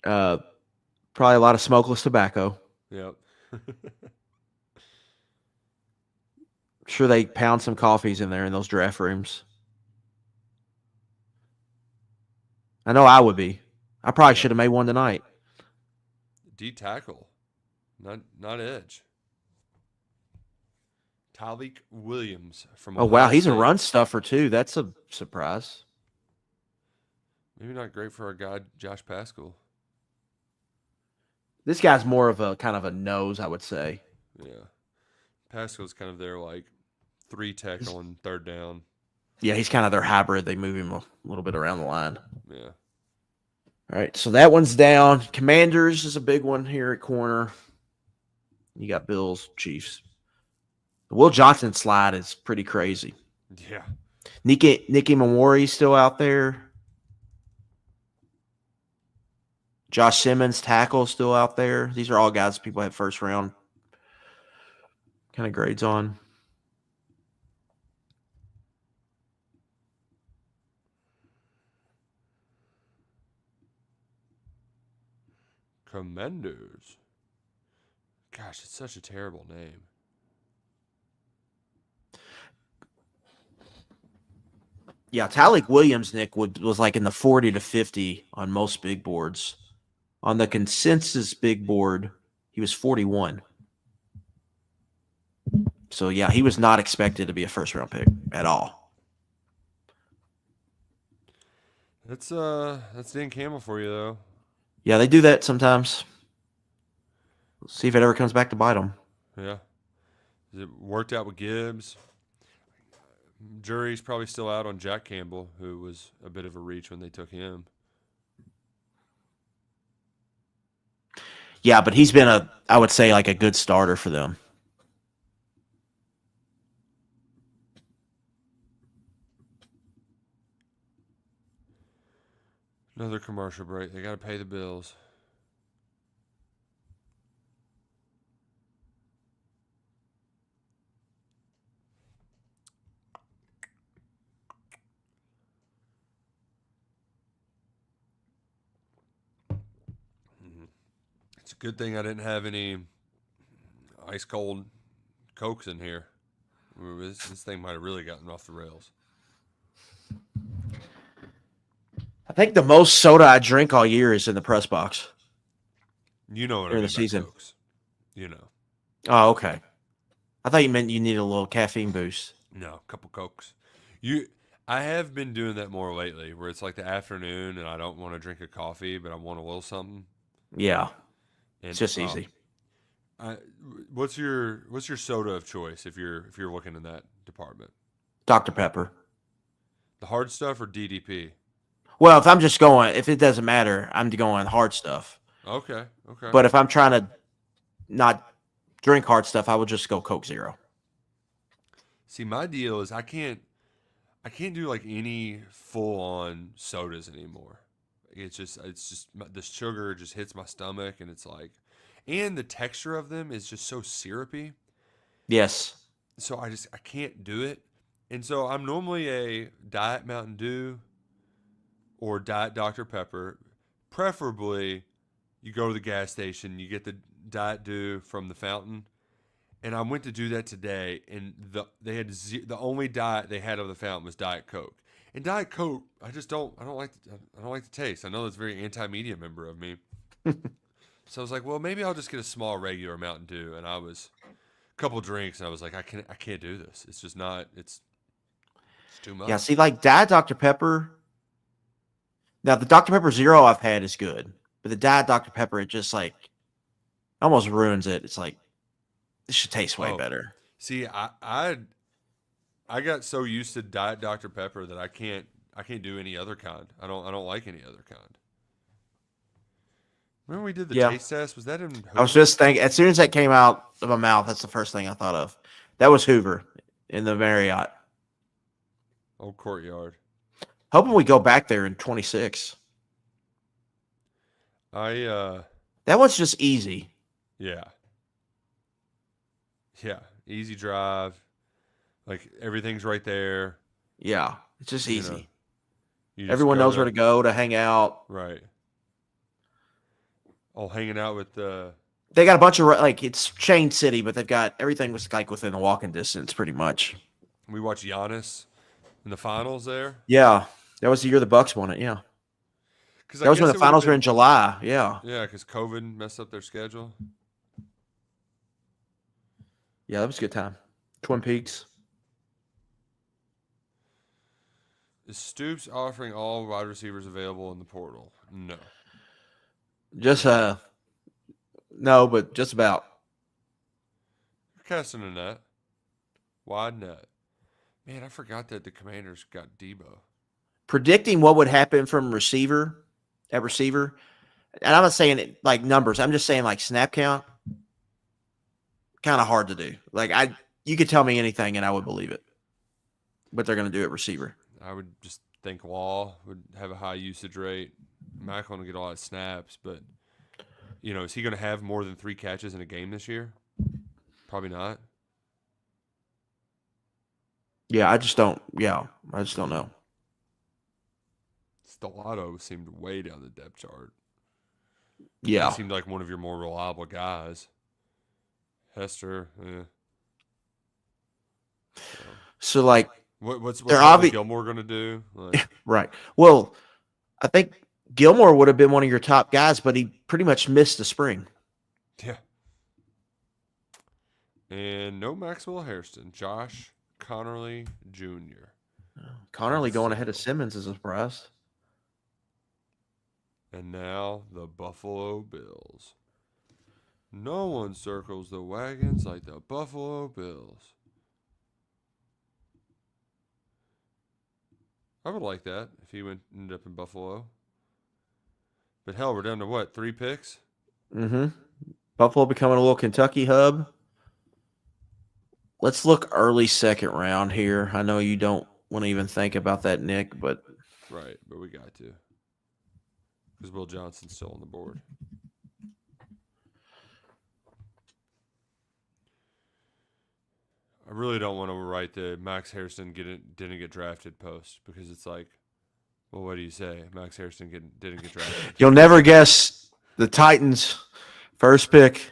Probably a lot of smokeless tobacco. Yep. Sure, they pound some coffees in there in those draft rooms. I know I would be. I probably should have made one tonight. D tackle, not edge. Tyleik Williams from Ohio wow, he's State. a run stuffer too. That's a surprise. Maybe not great for our guy Josh Paschal. This guy's more of a kind of a nose, I would say. Yeah, Paschal's kind of their like 3 tech on third down. Yeah, he's kind of their hybrid. They move him a little bit around the line. Yeah. All right, so that one's down. Commanders is a big one here at corner. You got Bills, Chiefs. The Will Johnson slide is pretty crazy. Yeah. Nicky Mamori's still out there. Josh Simmons, tackle, still out there. These are all guys people have first round kind of grades on. Commanders. Gosh, it's such a terrible name. Yeah, Tyleik Williams, Nick, was like in the 40 to 50 on most big boards. On the consensus big board, he was 41. So, yeah, he was not expected to be a first-round pick at all. That's Dan Campbell for you, though. Yeah, they do that sometimes. Let's see if it ever comes back to bite them. Yeah. It worked out with Gibbs. Jury's probably still out on Jack Campbell, who was a bit of a reach when they took him. Yeah, but he's been I would say, like a good starter for them. Another commercial break. They got to pay the bills. It's a good thing I didn't have any ice cold Cokes in here. This thing might have really gotten off the rails. I think the most soda I drink all year is in the press box. You know what During I mean the season. by Cokes. You know. Oh, okay. I thought you meant you need a little caffeine boost. No, a couple Cokes. I have been doing that more lately, where it's like the afternoon and I don't want to drink a coffee, but I want a little something. Yeah, And, it's just easy. What's your soda of choice if you're looking in that department? Dr. Pepper. The hard stuff or DDP? Well, if it doesn't matter, I'm going hard stuff. Okay. But if I'm trying to not drink hard stuff, I would just go Coke Zero. See, my deal is I can't do like any full on sodas anymore. It's just the sugar just hits my stomach, and it's like, and the texture of them is just so syrupy. Yes. So I can't do it. And so I'm normally a Diet Mountain Dew or Diet Dr. Pepper. Preferably, you go to the gas station, you get the Diet Dew from the fountain. And I went to do that today, and the only diet they had of the fountain was Diet Coke. And Diet Coke, I don't like the taste. I know that's a very anti-media member of me. So I was like, well, maybe I'll just get a small regular Mountain Dew. And I was a couple drinks, and I was like, I can't do this. It's just not. It's too much. Yeah. See, like Diet Dr. Pepper. Now the Dr. Pepper Zero I've had is good, but the Diet Dr. Pepper, it just like almost ruins it. It's like this should taste way better. See, I got so used to Diet Dr. Pepper that I can't do any other kind. I don't like any other kind. Remember we did the taste test? Was that in Hoover? I was just thinking, as soon as that came out of my mouth, that's the first thing I thought of. That was Hoover in the Marriott. Old Courtyard. Hoping we go back there in 26. That one's just easy. Yeah. Yeah. Easy drive. Like everything's right there. Yeah. It's just easy. You just Everyone go knows there. where to go to hang out. Right. Oh, hanging out with They got a bunch of, like, it's Chain City, but they've got everything was like within a walking distance pretty much. we watched Giannis in the finals there. Yeah. That was the year the Bucks won it. Yeah. That was when the finals were in July. Yeah. Yeah, because COVID messed up their schedule. Yeah, that was a good time. Twin Peaks. Is Stoops offering all wide receivers available in the portal? No. Just no, but just about. You're casting a net. Wide net. Man, I forgot that the Commanders got Debo. Predicting what would happen from receiver, and I'm not saying it like numbers. I'm just saying like snap count. Kind of hard to do. Like you could tell me anything and I would believe it. What they're going to do at receiver. I would just think Law would have a high usage rate. Macklin will get a lot of snaps, but is he going to have more than 3 catches in a game this year? Probably not. Yeah, I just don't know. Stellato seemed way down the depth chart. Yeah. He seemed like one of your more reliable guys. Hester, yeah. So like, what's Gilmore going to do? Like, right. Well, I think Gilmore would have been one of your top guys, but he pretty much missed the spring. yeah. And no Maxwell Hairston. Josh Connerly Jr. Connerly going ahead of Simmons is a surprise. And now the Buffalo Bills. No one circles the wagons like the Buffalo Bills. I would like that if he ended up in Buffalo. But hell, we're down to what, 3 picks? Mm-hmm. Buffalo becoming a little Kentucky hub. Let's look early second round here. I know you don't want to even think about that, Nick, but Right, but we got to. Because Will Johnson's still on the board. I really don't want to write the Max Hairston didn't get drafted post, because it's like, well, what do you say? Max Hairston didn't get drafted. you'll never guess the Titans First pick.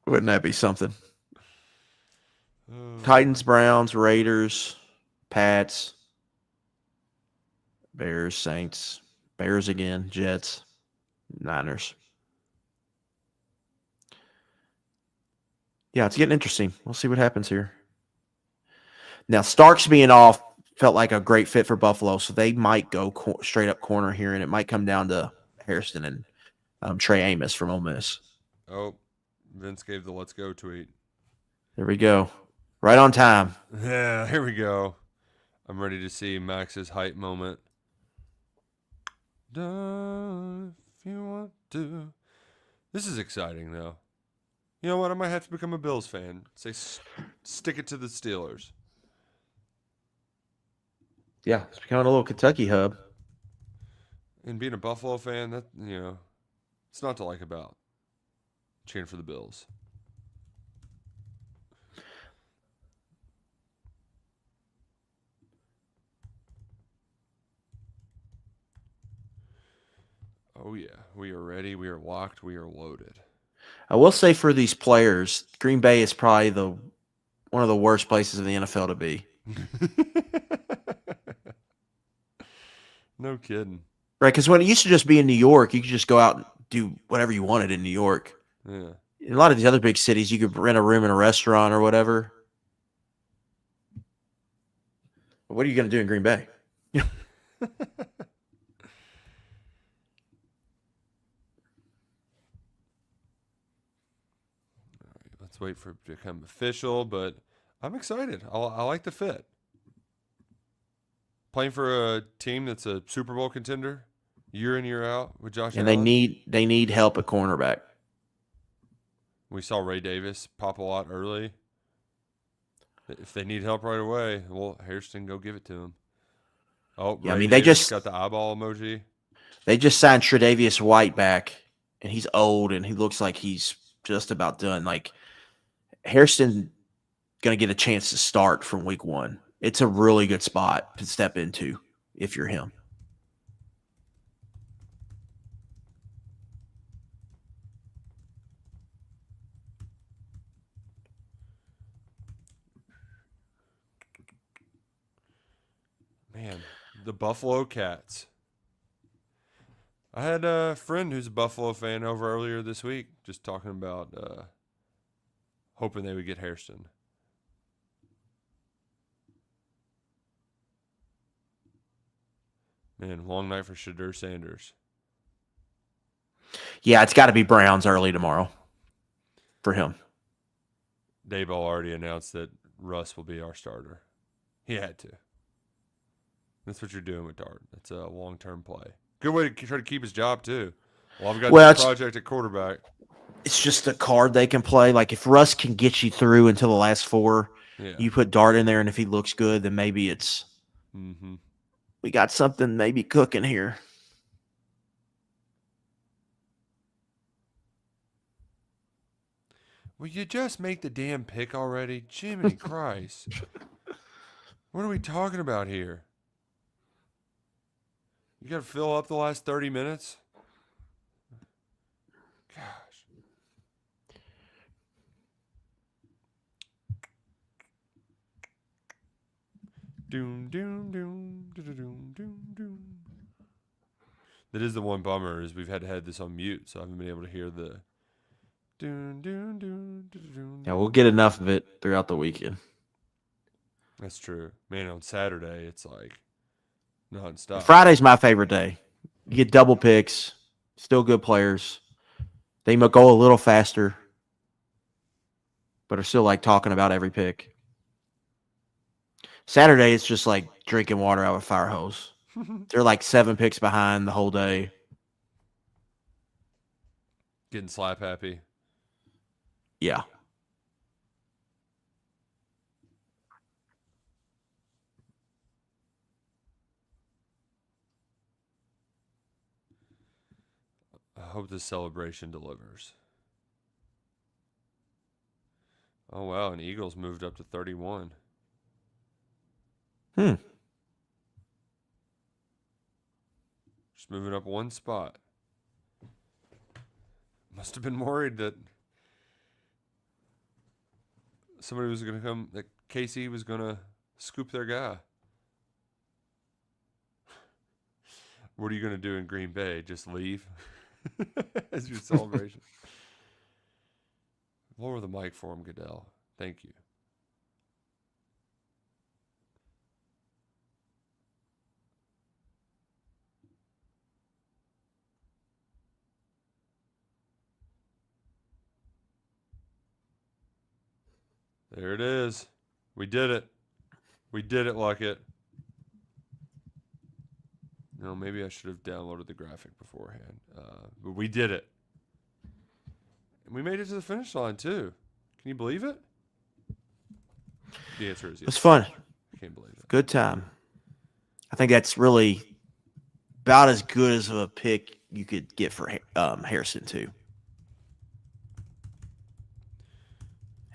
Wouldn't that be something? Titans, Browns, Raiders, Pats, Bears, Saints, Bears again, Jets, Niners. Yeah, it's getting interesting. We'll see what happens here. Now, Starks being off felt like a great fit for Buffalo, so they might go straight up corner here, and it might come down to Hairston and Trey Amos from Ole Miss. Oh, Vince gave the let's go tweet. There we go. Right on time. Yeah, here we go. I'm ready to see Max's hype moment. Done if you want to. This is exciting, though. You know what? I might have to become a Bills fan. Say, stick it to the Steelers. Yeah, it's becoming a little Kentucky hub. And being a Buffalo fan, that it's not to like about. Cheering for the Bills. Oh, yeah. We are ready. We are locked. We are loaded. I will say for these players, Green Bay is probably one of the worst places in the NFL to be. No kidding. Right, because when it used to just be in New York, you could just go out and do whatever you wanted in New York. Yeah. In a lot of these other big cities, you could rent a room in a restaurant or whatever. What are you going to do in Green Bay? Let's wait for it to become official, but I'm excited. I like the fit. Playing for a team that's a Super Bowl contender year in, year out with Josh And Allen. they need help at cornerback. We saw Ray Davis pop a lot early. If they need help right away, well, Hairston, go give it to him. Oh, Yeah, Ray I mean, they Davis just got the eyeball emoji. They just signed Tre'Davious White back, and he's old, and he looks like he's just about done. Like, Hairston going to get a chance to start from week 1. It's a really good spot to step into if you're him. Man, the Buffalo Cats. I had a friend who's a Buffalo fan over earlier this week, just talking about hoping they would get Hairston. Man, long night for Shadur Sanders. Yeah, it's got to be Browns early tomorrow for him. Dayball already announced that Russ will be our starter. He had to. That's what you're doing with Dart. That's a long-term play. Good way to try to keep his job, too. Well, I've got this project at quarterback. It's just a card they can play. Like, if Russ can get you through until the last 4, you put Dart in there, and if he looks good, then maybe it's we got something maybe cooking here. Will you just make the damn pick already? Jiminy Christ. What are we talking about here? You got to fill up the last 30 minutes? Gosh. Doom, doom, doom, doom, doom, doom, doom. That is the one bummer is we've had to have this on mute, so I haven't been able to hear the doom, doom, doom, doom, doom. Yeah, we'll get enough of it throughout the weekend. That's true. Man, on Saturday, it's like nonstop. Friday's my favorite day. You get double picks, still good players. They might go a little faster, but are still like talking about every pick. Saturday, it's just like drinking water out of a fire hose. They're like 7 picks behind the whole day. Getting slap happy. Yeah. I hope this celebration delivers. Oh, wow. And Eagles moved up to 31. Just moving up one spot. Must have been worried that somebody was going to come, that KC was going to scoop their guy. What are you going to do in Green Bay? Just leave as your celebration? Lower the mic for him, Goodell. Thank you. There it is. We did it. We did it, Luckett. No, maybe I should have downloaded the graphic beforehand. But we did it. And we made it to the finish line, too. Can you believe it? The answer is yes. It was fun. I can't believe it. Good time. I think that's really about as good as a pick you could get for Harrison, too.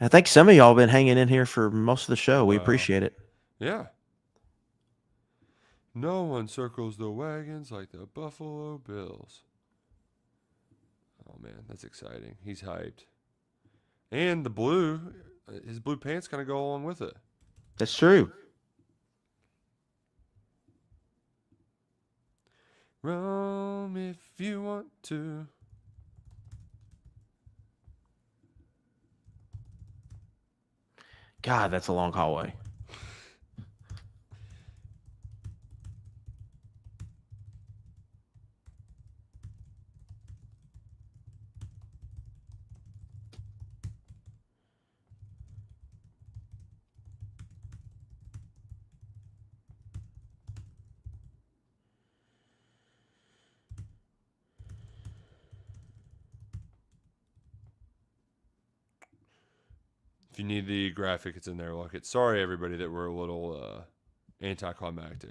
I think some of y'all have been hanging in here for most of the show. We appreciate it. Yeah. No one circles the wagons like the Buffalo Bills. Oh, man, that's exciting. He's hyped. And the blue, his blue pants kind of go along with it. That's true. Roam if you want to. God, that's a long hallway. If you need the graphic, it's in there. Look, sorry everybody that we're a little anticlimactic.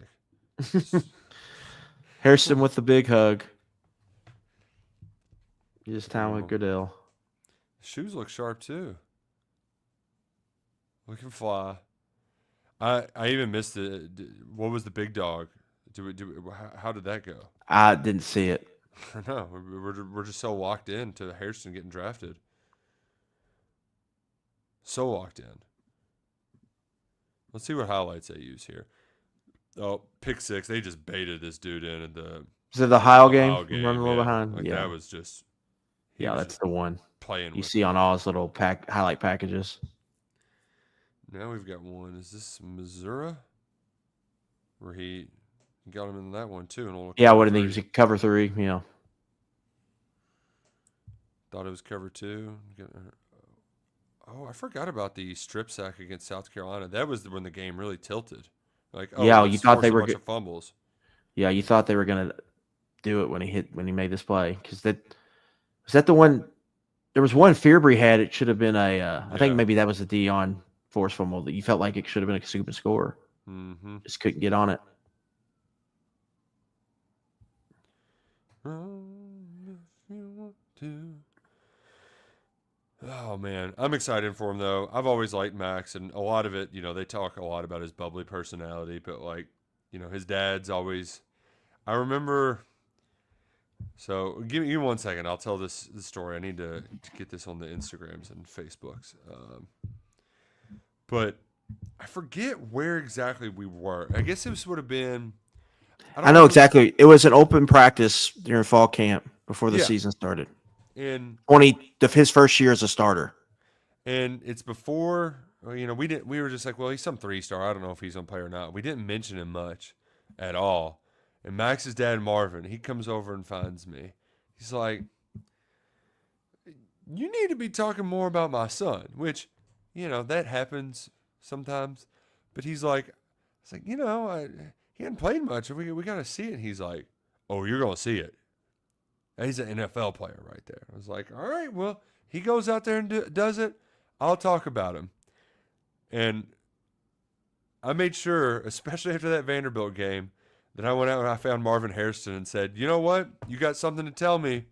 Harrison with the big hug. Just time with Goodell. Shoes look sharp too. Looking fly. I even missed it. What was the big dog? How did that go? I didn't see it. I know. We're just so locked in to Harrison getting drafted. So locked in. Let's see what highlights they use here. Oh, pick six. They just baited this dude in at the. Is it the Heil game? Game, Running a little behind. Like Yeah, that was just. Yeah, that's the one Playing. You see on all his little highlight packages. Now we've got one. Is this Missouri? Where he got him in that one too. And yeah, I wouldn't think it was cover 3. You know. Thought it was cover 2. Oh, I forgot about the strip sack against South Carolina. That was when the game really tilted. Like, oh, yeah, you thought they were bunch of fumbles. Yeah, you thought they were gonna do it when he made this play because was that the one. There was one Fearbury had. It should have been a. I think maybe that was a Dion force fumble that you felt like it should have been a scoop and score. Mm-hmm. Just couldn't get on it. If you want to. Oh, man. I'm excited for him, though. I've always liked Max, and a lot of it, they talk a lot about his bubbly personality, but, his dad's always – I remember – so give me 1 second. I'll tell this story. I need to get this on the Instagrams and Facebooks. But I forget where exactly we were. I guess this would have been – I know exactly. It was an open practice during fall camp before the season started. And his first year as a starter, and it's before we were just like, well, he's some 3-star. I don't know if he's gonna play or not. We didn't mention him much at all. And Max's dad, Marvin, he comes over and finds me. He's like, you need to be talking more about my son, which that happens sometimes. But he's like, it's like he hadn't played much. We got to see it. And he's like, oh, you're gonna see it. He's an NFL player right there. I was like, all right, well, he goes out there and does it. I'll talk about him. And I made sure, especially after that Vanderbilt game, that I went out and I found Marvin Harrison and said, you know what? You got something to tell me.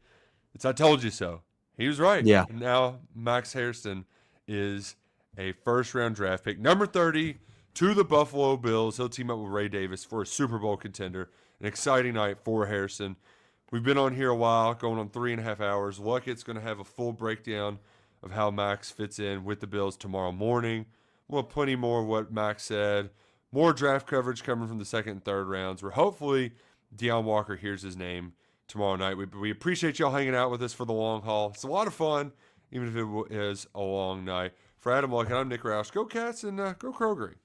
It's I told you so. He was right. Yeah. And now Max Harrison is a first-round draft pick, number 30, to the Buffalo Bills. He'll team up with Ray Davis for a Super Bowl contender. An exciting night for Harrison. We've been on here a while, going on 3.5 hours. Luckett's going to have a full breakdown of how Max fits in with the Bills tomorrow morning. We'll have plenty more of what Max said. More draft coverage coming from the second and third rounds, where hopefully Deion Walker hears his name tomorrow night. We appreciate y'all hanging out with us for the long haul. It's a lot of fun, even if it is a long night. For Adam Luckett, I'm Nick Roush. Go Cats and go Kroger.